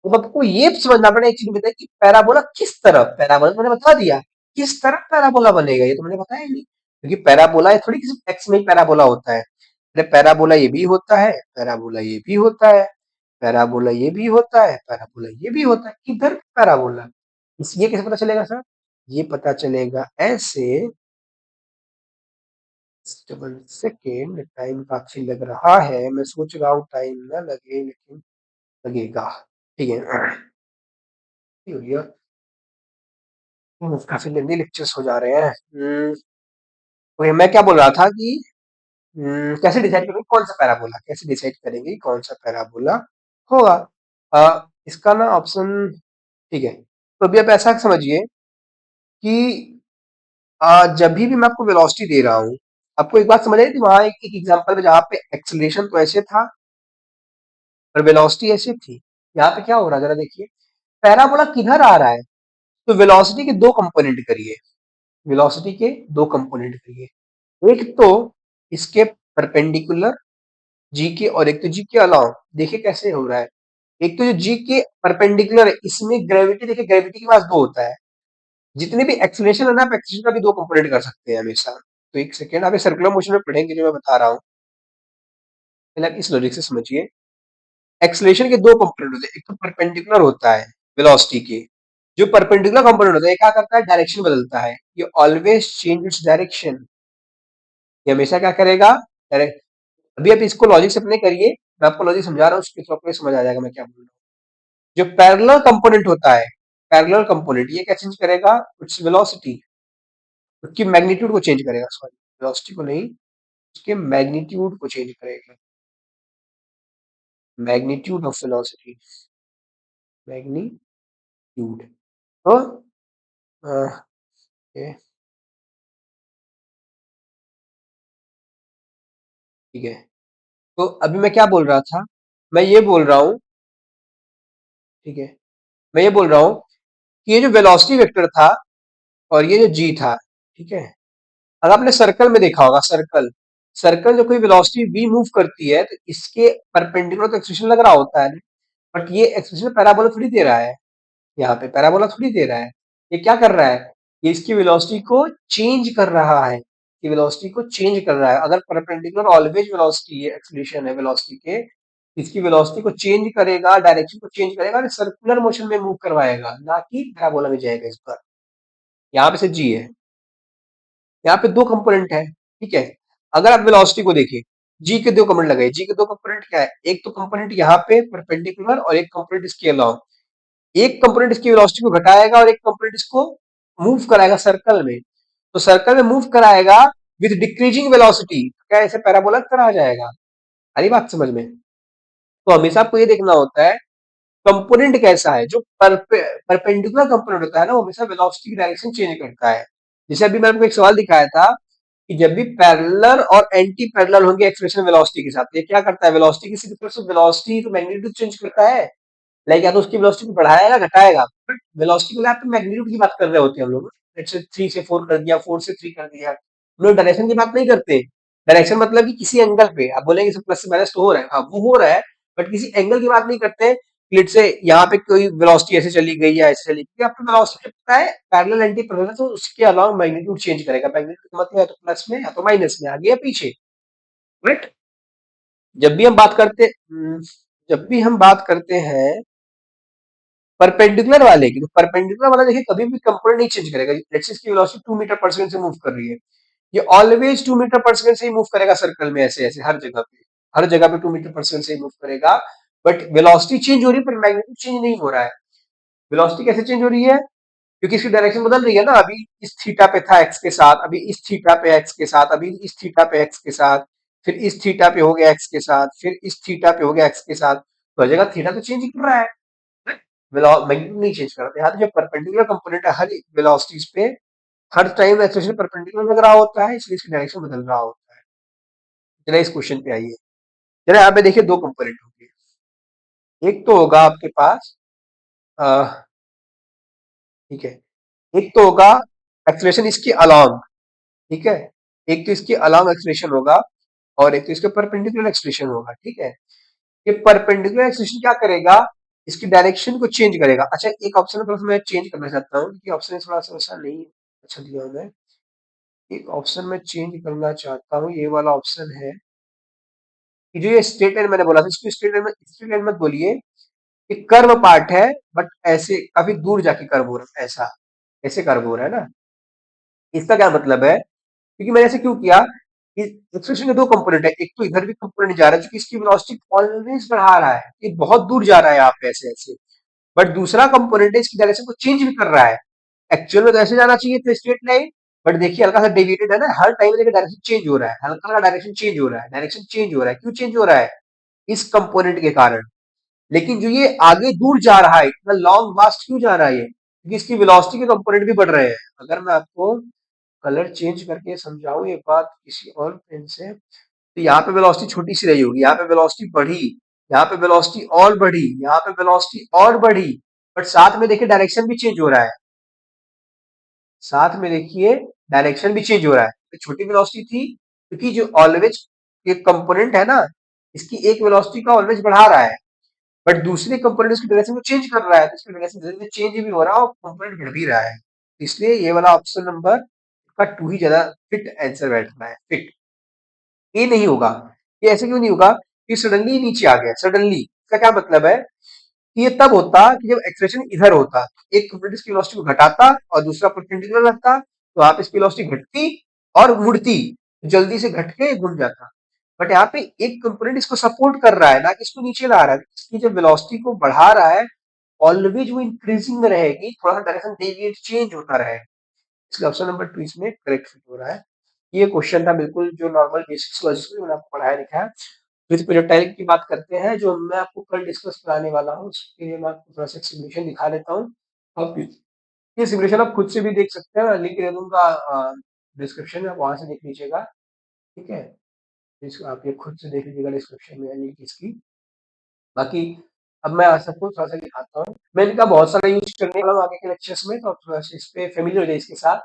अब आपको ये समझना पड़ेगा, एक चीज बताइए कि पैराबोला किस तरफ, पैराबोला तो मैंने बता दिया, किस तरफ पैराबोला बनेगा ये तो मैंने बताया ही नहीं। क्योंकि पैराबोला थोड़ी किसी एक्स में ही पैराबोला होता है। अरे पैराबोला ये भी होता है, पैराबोला ये भी होता है, पैराबोला ये भी होता है, पैराबोला ये भी होता है। किधर पैराबोला? इस ये कैसे पता चलेगा सर? ये पता चलेगा ऐसे। डबल सेकेंड, टाइम काफी लग रहा है, मैं सोच रहा हूँ टाइम ना लगे, लेकिन लगेगा। ठीक है। ठीक हो गया। काफी लेंदी लेक्चर्स हो जा रहे हैं। ओके, मैं क्या बोल रहा था कि कैसे डिसाइड करेंगे कौन सा पैराबोला, कैसे डिसाइड करेंगे कौन सा पैराबोला होगा? इसका ना ऑप्शन, ठीक है, तो अभी आप ऐसा समझिए कि जब भी मैं आपको वेलोसिटी दे रहा हूँ, आपको एक बात समझ आई थी वहां एक एग्जांपल में जहाँ पे एक्सेलरेशन तो ऐसे था और वेलोसिटी ऐसे थी। यहाँ पे क्या हो रहा है जरा देखिए, पैराबोला किधर आ रहा है? तो वेलोसिटी के दो कंपोनेंट करिए, वेलोसिटी के दो कंपोनेंट करिए। एक तो इसके परपेंडिकुलर जी के, और एक तो जी के अलाउ। देखिए कैसे हो रहा है। एक तो जो जी के परपेंडिकुलर है, इसमें ग्रेविटी, देखिए ग्रेविटी के पास दो होता है। जितने भी एक्सलेशन है ना, आप एक्सलेशन का भी दो कंपोनेंट कर सकते हैं हमेशा। तो एक सेकेंड, आप सर्कुलर मोशन में पढ़ेंगे जो मैं बता रहा हूँ, पहले आप इस लॉजिक से समझिए। एक्सलेशन के दो कंपोनेंट होते हैं, एक तो परपेंडिकुलर होता है वेलोसिटी के। जो परपेंडिकुलर कंपोनेंट होता है, ये क्या करता है, डायरेक्शन बदलता है। ये ऑलवेज चेंज इट्स डायरेक्शन। ये हमेशा क्या करेगा, डायरेक्ट। अभी आप इसको लॉजिक से अपने करिए, मैं आपको लॉजिक समझा रहा हूँ, उसके थ्रू आपको समझ आ जाएगा मैं क्या बोल रहा हूँ। जो पैरेलल कंपोनेंट होता है, पैरेलल कंपोनेंट ये क्या चेंज करेगा, इट्स वेलोसिटी, उसकी मैग्नीट्यूड को चेंज करेगा, सॉरी वेलोसिटी को नहीं, उसके मैग्नीट्यूड को चेंज करेगा। Magnitude of velocity, magnitude. तो ये ठीक है। तो अभी मैं क्या बोल रहा था, मैं ये बोल रहा हूँ, ठीक है, मैं ये बोल रहा हूँ कि ये जो वेलोसिटी वेक्टर था और ये जो जी था, ठीक है, अगर आपने सर्कल में देखा होगा, सर्कल, सर्कल जो कोई वेलोसिटी v मूव करती है तो इसके परपेंडिकुलर तो एक्सेलरेशन लग रहा होता है, बट ये एक्सेलरेशन पैराबोला थोड़ी दे रहा है। यहाँ पे पैराबोला थोड़ी दे रहा है। ये क्या कर रहा है, ये इसकी वेलोसिटी को चेंज कर रहा है, ये वेलोसिटी को चेंज कर रहा है। अगर परपेंडिकुलर ऑलवेज वेलोसिटी है, एक्सेलरेशन है वेलोसिटी के, इसकी वेलोसिटी को चेंज करेगा, डायरेक्शन को चेंज करेगा और सर्कुलर मोशन में मूव करवाएगा, ना कि पैराबोला में जाएगा इस पर। यहाँ पे से जी है, यहाँ पे दो कंपोनेंट है, ठीक है। अगर आप वेलोसिटी को देखिए, जी के दो कंपोनेंट लगाए, जी के दो कंपोनेंट क्या है, एक तो कंपोनेंट यहाँ पे परपेंडिकुलर और एक कंपोनेंट इसके अलावा। एक कंपोनेंट इसकी वेलोसिटी को घटाएगा और एक कंपोनेंट इसको मूव कराएगा सर्कल में। तो सर्कल में मूव कराएगा विद डिक्रीजिंग वेलोसिटी, क्या ऐसे पैराबोला की तरह आ जाएगा? अरे बात समझ में। तो हमेशा आपको ये देखना होता है कंपोनेंट कैसा है। जो परपेंडिकुलर कंपोनेंट होता है ना, वो हमेशा वेलोसिटी की डायरेक्शन चेंज करता है। जैसे अभी मैंने आपको एक सवाल दिखाया था कि जब भी पैरेलल और एंटी पैरेलल होंगे एक्सप्रेशन वेलोसिटी के साथ, ये क्या करता है, वेलोसिटी की सिर्फ वेलोसिटी तो मैग्नीट्यूड चेंज करता है, लाइक या तो उसकी वेलोसिटी को बढ़ाएगा घटाएगा, बट वेलोसिटी को आप मैग्नीट्यूड की बात कर रहे होते हैं हम लोग। लेट्स से 3 से 4 कर दिया, 4 से 3 कर दिया, हम लोग डायरेक्शन की बात नहीं करते। डायरेक्शन मतलब कि किसी एंगल पे आप बोलेंगे सब प्लस से माइनस तो हो रहा है, हाँ वो हो रहा है, बट किसी एंगल की बात नहीं करते। लेट्स से यहाँ पे कोई वेलोसिटी ऐसे चली गई या ऐसे चली गई, आपको वेलोसिटी पता है पैरेलल एंटी पैरेलल, तो उसके अलावा मैग्नीट्यूड चेंज करेगा। मैग्नीट्यूड का मतलब या तो प्लस में या तो माइनस में, आगे या पीछे, राइट। जब भी हम बात करते जब भी हम बात करते हैं परपेंडिकुलर वाले की, तो परपेंडिकुलर वाला देखिए कभी भी कंपोनेंट नहीं चेंज करेगा। लेट्स से इसकी वेलोसिटी 2 मीटर पर सेकंड से मूव कर रही है, ये ऑलवेज 2 मीटर पर सेकंड से ही मूव करेगा सर्कल में, ऐसे ऐसे हर जगह पे, हर जगह पे 2 मीटर पर सेकंड से ही मूव करेगा। बट वेलोसिटी चेंज हो रही है पर मैग्नीट्यूड चेंज नहीं हो रहा है। वेलोसिटी कैसे चेंज हो रही है, क्योंकि इसकी डायरेक्शन बदल रही है ना। अभी इस थीटा पे था एक्स के साथ, अभी इस थीटा पे एक्स के साथ, अभी इस थीटा पे एक्स के साथ, फिर इस थीटा पे हो गया एक्स के साथ, फिर इस थीटा पे हो गया एक्स के साथ। तो हर जगह थीटा तो चेंज कर रहा है, मैग्नीट्यूड नहीं चेंज करते। यहाँ तो जो परपेंडिकुलर कंपोनेंट है हर वेलोसिटीज पे, हर टाइम एक्सेलरेशन परपेंडिकुलर लग रहा होता है, इसलिए इसकी डायरेक्शन बदल रहा होता है। चलिए इस क्वेश्चन पे आइए। चलिए यहाँ पे देखिए दो कंपोनेंट होंगे, एक तो होगा आपके पास ठीक है, एक तो होगा एक्सेलरेशन इसके अलोंग, ठीक है, एक तो इसके अलोंग एक्सेलरेशन होगा और एक तो इसके परपेंडिकुलर एक्सेलरेशन होगा, ठीक है। ये परपेंडिकुलर एक्सेलरेशन क्या करेगा, इसकी डायरेक्शन को चेंज करेगा। अच्छा एक ऑप्शन पर मैं चेंज करना चाहता हूँ, क्योंकि ऑप्शन थोड़ा सा वैसा नहीं अच्छा दिया हूं मैं। एक ऑप्शन में चेंज करना चाहता हूँ, ये वाला ऑप्शन है, कि जो ये स्ट्रेट लाइन मैंने बोला था, इसको स्ट्रेट लाइन मत बोलिए, ये कर्व पार्ट है, बट ऐसे काफी दूर जाके कर्व हो रहा है, ऐसा ऐसे कर्व हो रहा है ना। इसका क्या मतलब है, क्योंकि मैंने ऐसे क्यों किया कि एक्सेलरेशन के दो कंपोनेंट है, एक तो इधर भी कंपोनेंट जा रहा है जो कि इसकी वेलोसिटी ऑलवेज बढ़ा रहा है, ये बहुत दूर जा रहा है यहाँ पे ऐसे ऐसे, बट दूसरा कंपोनेंट है इसकी डायरेक्शन को चेंज भी कर रहा है। एक्चुअल में तो ऐसे जाना चाहिए था स्ट्रेट लाइन, बट देखिए हल्का सा डेविएटेड है ना, हर टाइम देखिए डायरेक्शन चेंज हो रहा है, हल्का हल्का डायरेक्शन चेंज हो रहा है, डायरेक्शन चेंज हो रहा है, क्यों चेंज हो रहा है, इस कंपोनेंट के कारण। लेकिन जो ये आगे दूर जा रहा है, इतना लॉन्ग वास्ट क्यों जा रहा है ये, क्योंकि इसकी वेलोसिटी के कंपोनेंट भी बढ़ रहे हैं। अगर मैं आपको कलर चेंज करके समझाऊं ये बात किसी और पेन से, तो यहाँ पे वेलोसिटी छोटी सी रही होगी, यहाँ पे वेलोसिटी बढ़ी, यहाँ पे वेलोसिटी और बढ़ी, यहाँ पे वेलोसिटी और बढ़ी, बट साथ में देखिए डायरेक्शन भी चेंज हो रहा है, साथ में देखिए डायरेक्शन भी चेंज हो रहा है। तो छोटी वेलोसिटी थी क्योंकि जो ऑलवेज ये कंपोनेंट है ना, इसकी एक वेलोसिटी का ऑलवेज बढ़ा रहा है, बट दूसरे कंपोनेंट इसकी डायरेक्शन को चेंज कर रहा है, तो इसकी डायरेक्शन धीरे धीरे चेंज भी हो रहा है और कंपोनेंट बढ़ भी रहा है। इसलिए ये वाला ऑप्शन नंबर का 2 ही ज्यादा फिट आंसर बैठ रहा है, फिट। ये नहीं होगा, ये ऐसे क्यों नहीं होगा कि सडनली नीचे आ गया, सडनली इसका क्या मतलब है कि ये तब होता कि जब एक्सप्रेशन इधर होता, एक कंपोनेंट इसकी वेलोसिटी को घटाता और दूसरा परपेंडिकुलर रखता, तो आप इसकी वेलोसिटी घटती और मुड़ती, जल्दी से घट के घुम जाता। बट यहाँ पे एक कंपोनेंट इसको सपोर्ट कर रहा है ना कि इसको नीचे ला रहा है, इसकी जब वेलोसिटी को बढ़ा रहा है ऑलवेज वो इंक्रीजिंग में रहेगी, थोड़ा सा डायरेक्शन डेविएट चेंज होता रहेगा। इसलिए ऑप्शन नंबर 2 इसमें करेक्ट फिट हो रहा है। ये क्वेश्चन था बिल्कुल जो नॉर्मल बेसिक्स लॉजिक्स में मैंने आपको पढ़ाया लिखा है। विद प्रोजेक्टाइल की बात करते हैं, जो मैं आपको कल डिस्कस कराने वाला हूँ, उसके लिए मैं आपको थोड़ा सा सिमुलेशन दिखा देता हूँ। आप ये सिमुलेशन आप खुद से भी देख सकते हैं, लिंक दे दूंगा डिस्क्रिप्शन में, वहां से देख लीजिएगा, ठीक है। इसको आप ये खुद से देख लीजिएगा, डिस्क्रिप्शन में लिंक इसकी। बाकी अब मैं सबको थोड़ा सा दिखाता हूँ, मैं इनका बहुत सारा यूज करने वाला हूँ आगे के लेक्चर्स में, तो आप थोड़ा सा इस पे फेमिलियर हो जाए इसके साथ।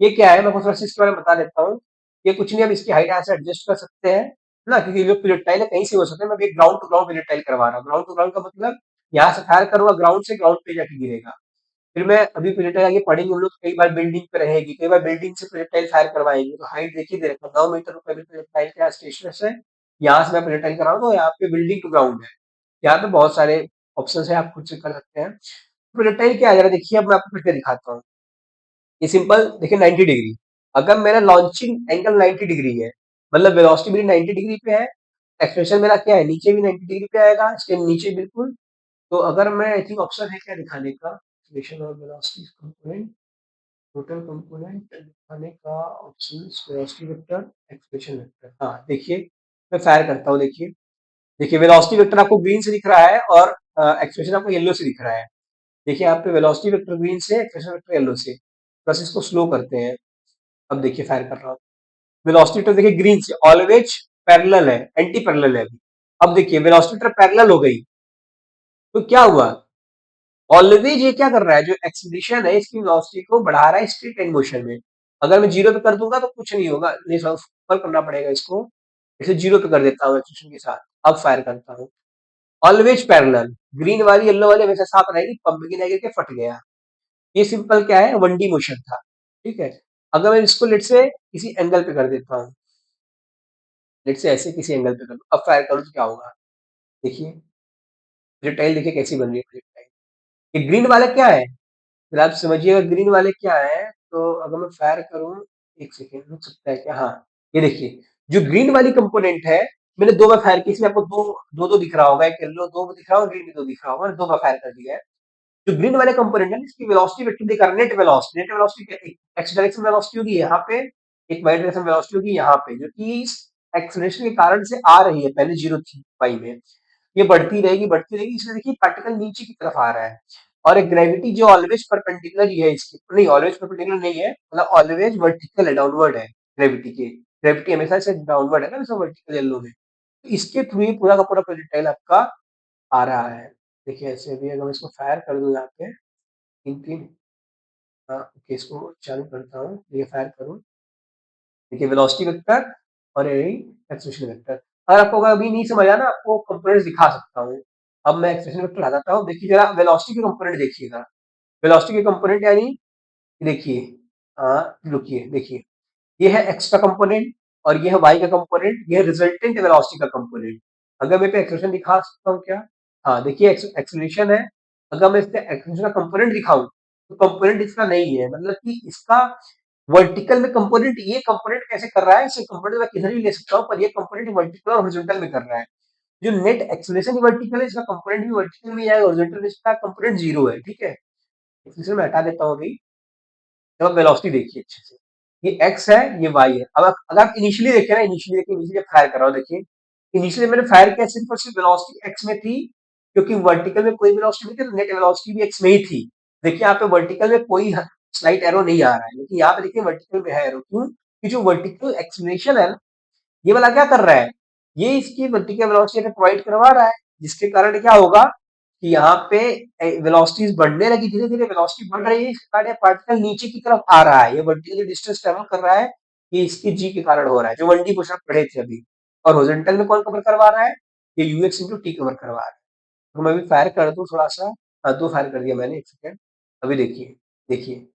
ये क्या है मैं आपको थोड़ा सा इसके बारे में बता देता हूँ। ये कुछ नहीं, हम इसकी हाइट यहाँ से एडजस्ट कर सकते हैं ना, क्योंकि जो प्रोजेक्टाइल है कहीं से हो सकता है। मैं अभी ग्राउंड टू ग्राउंड प्रोजेक्टाइल करवा रहा हूँ, ग्राउंड टू ग्राउंड का मतलब यहाँ से फायर करूंगा ग्राउंड से, ग्राउंड पे जाके गिरेगा। फिर मैं अभी प्रोजेक्टाइल आगे पढ़ेंगे हम लोग, कई बार बिल्डिंग पे रहेगी, कई बार बिल्डिंग से प्रोजेक्टाइल फायर करवाएंगे, तो हाइट देखिए दे रखा है 9 मीटर का प्रोजेक्टाइल का स्टेशन है। यहाँ से मैं प्रोजेक्टाइल कर रहा हूँ, तो यहाँ पे बिल्डिंग टू ग्राउंड है, यहाँ पे बहुत सारे ऑप्शंस है, आप खुद से कर सकते हैं। प्रोजेक्टाइल क्या है जरा देखिए, अब मैं आपको फिर से दिखाता हूँ। ये सिंपल देखिए 90 डिग्री, अगर मेरा लॉन्चिंग एंगल 90 डिग्री है, मतलब वेलोसिटी मेरी 90 डिग्री पे है, एक्सप्रेशन मेरा क्या है नीचे भी 90 डिग्री पे आएगा, इसके नीचे बिल्कुल। तो अगर मैं आई थिंक ऑप्शन है क्या दिखाने का, एक्सप्रेशन और वेलोसिटी कंपोनेंट, टोटल कंपोनेंट दिखाने का option, velocity vector, expression vector. हाँ देखिए मैं फायर करता हूँ, देखिए देखिए वेलोसिटी वेक्टर आपको ग्रीन से दिख रहा है और एक्सप्रेशन आपको येलो से दिख रहा है। देखिए यहाँ पे वेलोसिटी वेक्टर ग्रीन से, एक्सप्रेशन वेक्टर येलो से। बस इसको स्लो करते हैं। अब देखिए फायर कर रहा हूँ, वेलोसिटी वेक्टर देखिए ग्रीन से ऑलवेज पैरेलल है, एंटी पैरेलल है अभी। अब देखिए वेलोसिटी वेक्टर पैरेलल हो गई, तो क्या हुआ, ऑलवेज ये क्या कर रहा है, जो एक्सीलरेशन है इसकी वेलोसिटी को बढ़ा रहा है स्ट्रेट लाइन मोशन में। अगर मैं जीरो पे कर दूंगा तो कुछ नहीं होगा, नहीं ऊपर करना पड़ेगा इसको, इसे जीरो पे कर देता हूँ एक्सीलरेशन के साथ। अब फायर करता हूँ, ऑलवेज पैरेलल, ग्रीन वाली येलो वाली हमेशा साथ रहेगी, पंप की नहीं करके फट गया। ये सिंपल क्या है, 1D मोशन था, ठीक है। अगर मैं इसको लेट से किसी एंगल पे कर देता हूँ, लेट से ऐसे किसी एंगल पे कर दूं, अब फायर करूँ तो क्या होगा, देखिए प्रोजेक्टाइल देखिए कैसी बन रही है प्रोजेक्टाइल। ये ग्रीन वाला क्या है, फिर आप समझिएगा ग्रीन वाले क्या है। तो अगर मैं फायर करूं, एक सेकेंड रुक सकता है क्या, हाँ ये देखिए जो ग्रीन वाली कंपोनेंट है, मैंने दो बार फायर की, इसमें आपको दो दो दो दिख रहा होगा, एक येलो दो दिख रहा होगा, ग्रीन भी दो दिख रहा होगा, मैंने दो बार फायर कर दिया है। जो ग्रीन वाले कंपोनेंट है इसकी वेलोसिटी वेक्टर दिखा रहा है, net velocity x direction velocity होगी यहाँ पे, एक वाई डायरेक्शन वेलोसिटी होगी यहाँ पे, जो कि इस एक्सेलरेशन के कारण से आ रही है, पहले जीरो थी पाई में, ये बढ़ती रहेगी, इसलिए देखिए पार्टिकल नीचे की तरफ आ रहा है। और एक ग्रेविटी जो ऑलवेज परपेंडिकुलर ही है इसकी, नहीं ऑलवेज परपेंडिकुलर नहीं है, मतलब ऑलवेज वर्टिकल है, डाउनवर्ड है ग्रेविटी के, ग्रेविटी हमेशा से डाउनवर्ड है ना, वैसे वर्टिकल येलो में। तो इसके थ्रू ही पूरा का पूरा प्रोजेक्टाइल आपका आ रहा है। देखिए ऐसे भी अगर मैं इसको फायर कर दूं यहाँ पे, तीन तीन, हाँ ओके इसको चालू करता हूँ, ये फायर करूँ, देखिए वेलोसिटी वेक्टर और यही एक्सेलरेशन वेक्टर। अगर आपको अगर अभी नहीं समझ आया ना, आपको कंपोनेंट्स दिखा सकता हूँ। अब मैं एक्सेलरेशन वेक्टर आ जाता हूँ, देखिए जरा वेलोसिटी के कंपोनेंट देखिएगा, वेलोसिटी के कंपोनेंट यानी देखिए, रुकिए देखिए, ये है एक्स का कंपोनेंट और ये है वाई का कंपोनेंट, ये है रिजल्टेंट वेलोसिटी का कंपोनेंट। अगर मैं पे एक्सेलरेशन दिखा सकता हूँ क्या? हाँ, देखिए एक्सेलरेशन है। अगर मैं इसका एक्सेलरेशन का कंपोनेंट दिखाऊं तो कंपोनेंट इसका नहीं है, मतलब कि इसका वर्टिकल में कंपोनेंट, ये कंपोनेंट कैसे कर रहा है, इसे कंपोनेंट मैं किधर भी ले सकता हूँ, पर ये कंपोनेंट वर्टिकल और हॉरिजॉन्टल में कर रहा है। जो नेट एक्सेलरेशन ही वर्टिकल है, इसका कंपोनेंट भी वर्टिकल में आएगा, हॉरिजॉन्टल में इसका कंपोनेंट जीरो है। ठीक है, एक्सेलरेशन मैं हटा देता हूँ अभी। तो अब वेलोसिटी देखिए अच्छे से, ये x है, ये y है। अब अगर आप इनिशियली देखिए ना, इनिशियली देखिए, इनिशियली फायर कर रहा हूँ, देखिए इनिशियली मैंने फायर किया सिर्फ और सिर्फ वेलोसिटी x में थी, क्योंकि वर्टिकल में कोई वेलोसिटी नहीं थी, तो नेट वेलोसिटी भी x में ही थी। देखिए यहाँ पे वर्टिकल में कोई स्लाइट एरो नहीं आ रहा है, लेकिन यहाँ पे देखिए वर्टिकल में है एरो। क्यों? कि जो वर्टिकल एक्सलेशन है ना, ये वाला क्या कर रहा है, ये इसकी वर्टिकल वेलोसिटी प्रोवाइड करवा रहा है, जिसके कारण क्या होगा कि यहाँ पे वेलोसिटीज बढ़ने लगी, धीरे धीरे वेलोसिटी बढ़ रही है, इसके कारण ये पार्टिकल नीचे की तरफ आ रहा है, ये वर्टिकल डिस्टेंस ट्रेवल कर रहा है, ये इसके जी के कारण हो रहा है, जो 1D क्वेश्चन पढ़े थे अभी। और हॉरिजॉन्टल में कौन कवर करवा रहा है, ये यूएक्स इंटू टी कवर करवा रहा है। तो मैं अभी फायर कर दूं थोड़ा सा। हाँ, दो फायर कर दिया मैंने, एक सेकेंड। अभी देखिए, देखिए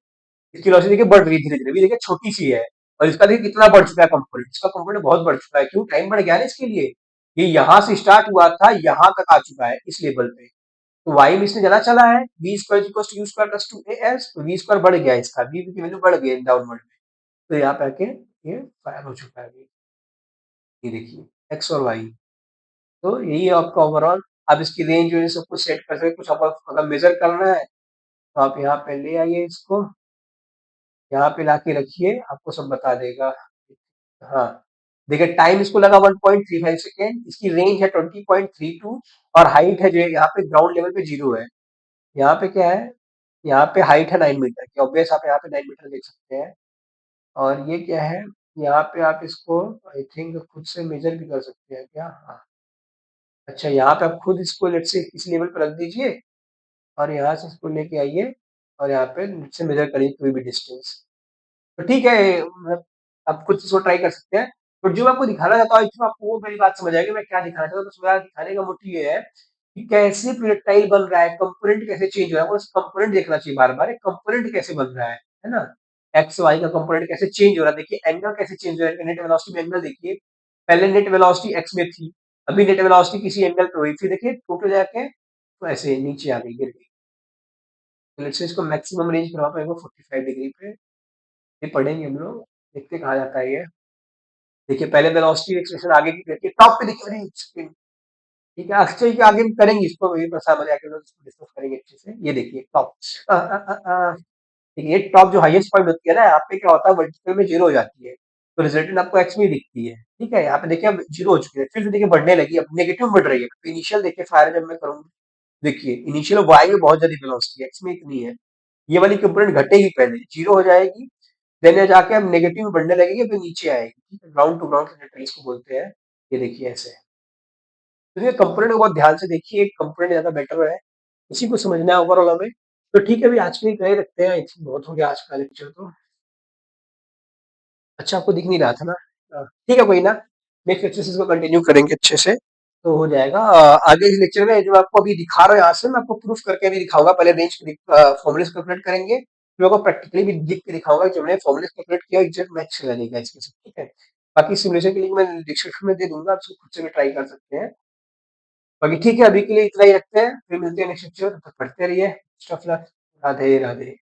इसकी वेलोसिटी देखिए बढ़ रही है धीरे धीरे, अभी देखिए छोटी सी है, और इसका देखिए कितना बढ़ चुका है कंपोनेंट, इसका कंपोनेंट बहुत बढ़ चुका है। क्यों? टाइम बढ़ गया ना इसके लिए, ये यहाँ से स्टार्ट हुआ था, यहाँ तक आ चुका है इस लेवल पे। तो वाई में इसने जना चला है, V square equal to U square plus two A S, तो वी स्क्वायर बढ़ गया इसका, वी की वैल्यू बढ़ गई डाउनवर्ड में। तो यहाँ पे आके ये फायर हो चुका है अभी। ये देखिए एक्स और वाई, तो यही है आपका ओवरऑल। आप इसकी रेंज जो है सब कुछ सेट कर सकते हैं। कुछ आप अगर मेजर करना है तो आप यहाँ पे ले आइए इसको, यहाँ पे लाके रखिए, आपको सब बता देगा। हाँ, देखिए टाइम इसको लगा 1.35 सेकेंड, इसकी रेंज है 20.32, और हाइट है जो यहाँ पे ग्राउंड लेवल पे 0 है। यहाँ पे क्या है, यहाँ पे हाइट है 9 मीटर की, ऑब्वियस आप यहाँ पे 9 मीटर देख सकते हैं। और ये क्या है, यहाँ पे आप इसको आई थिंक खुद से मेजर भी कर सकते हैं क्या? हाँ, अच्छा यहाँ पे आप खुद इसको लेट से इस लेवल पर रख दीजिए, और यहाँ से इसको लेके आइए, और यहाँ पे लेट से मेजर करिए कोई भी डिस्टेंस। तो ठीक है, मतलब आप खुद से इसको ट्राई कर सकते हैं। बट जो मैं आपको दिखाना चाहता हूँ, इसमें आपको वो मेरी बात समझ आएगी मैं क्या दिखाना चाहता हूँ। तो मेरा दिखाने का मोटिव ये है कि कैसे प्रोजेक्टाइल बन रहा है, कंपोनेंट कैसे चेंज हो रहा है, वो कंपोनेंट देखना चाहिए बार बार, कंपोनेंट कैसे बन रहा है ना। एक्स वाई का कंपोनेंट कैसे चेंज हो रहा है, देखिए एंगल कैसे चेंज हो रहा है, नेट वेलोसिटी में एंगल देखिए, पहले नेट वेलोसिटी एक्स में थी, अभी नेट वेलोसिटी किसी एंगल पे हुई थी, देखिए टोटल जाके तो ऐसे नीचे आ गई, गिर गई। तो लेट्स से इसको मैक्सिमम रेंज करवा पाएंगे 45 डिग्री पे, ये पढ़ेंगे हम लोग, देखते कहाँ जाता है ये। देखिए पहले वेलोसिटी एक्सप्रेशन आगे की देखिए, टॉप पे देखिए, अरे एक सेकंड। ठीक है, अच्छे के आगे हम करेंगे इसको, वही बसा मजा के डिस्कस करेंगे अच्छे से। ये देखिए टॉप, देखिए ये टॉप जो हाईएस्ट पॉइंट होती है ना, यहाँ पे क्या होता है, वर्टिकल में 0 हो जाती है, तो रिजल्टेंट आपको एक्स में ही दिखती है। ठीक है, यहाँ पे देखिए अब 0 हो चुकी है, फिर से देखिए बढ़ने लगी, अब नेगेटिव बढ़ रही है। तो इनिशियल देखिए फायर जब मैं करूंगा, देखिए इनिशियल वाई में बहुत ज्यादा वेलोसिटी है, एक्स में इतनी है, ये वाली कंपोनेंट घटेगी, पहले 0 हो जाएगी, देन ये जाके अब नेगेटिव में बढ़ने लगेगी, फिर नीचे आएगी। ठीक है, ग्राउंड टू ग्राउंड इसको बोलते हैं। ये देखिए ऐसे है। तो ये कंपोनेंट को बहुत ध्यान से देखिए, कंपोनेंट ज्यादा बेटर है, इसी को समझना है ओवरऑल हमें। तो ठीक है, अभी आज के लिए इतना ही रखते हैं, आई थिंक बहुत हो गया आज का लेक्चर तो। अच्छा, आपको दिख नहीं रहा था ना? ठीक है, कोई ना, नेक्स्ट लेक्चर से इसको कंटिन्यू करेंगे अच्छे से, तो हो जाएगा। आगे इस लेक्चर में जो आपको अभी दिखा रहा हूँ यहाँ से, मैं आपको प्रूफ करके भी दिखाऊंगा। पहले रेंज फॉर्मुलेस कैलकुलेट करेंगे, फिर आपको प्रैक्टिकली भी दिख के दिखाऊंगा कि हमने फॉर्मुलेस कैलकुलेट किया, एग्जैक्ट मैच लगेगा इसके साथ। ठीक है, बाकी सिमुलेशन के लिंक मैं डिस्क्रिप्शन में दे दूंगा, आप इसको खुद से भी ट्राई कर सकते हैं। बाकी ठीक है, अभी के लिए इतना ही रखते हैं, फिर मिलते हैं नेक्स्ट लेक्चर, तब तक पढ़ते रहिए। राधे राधे।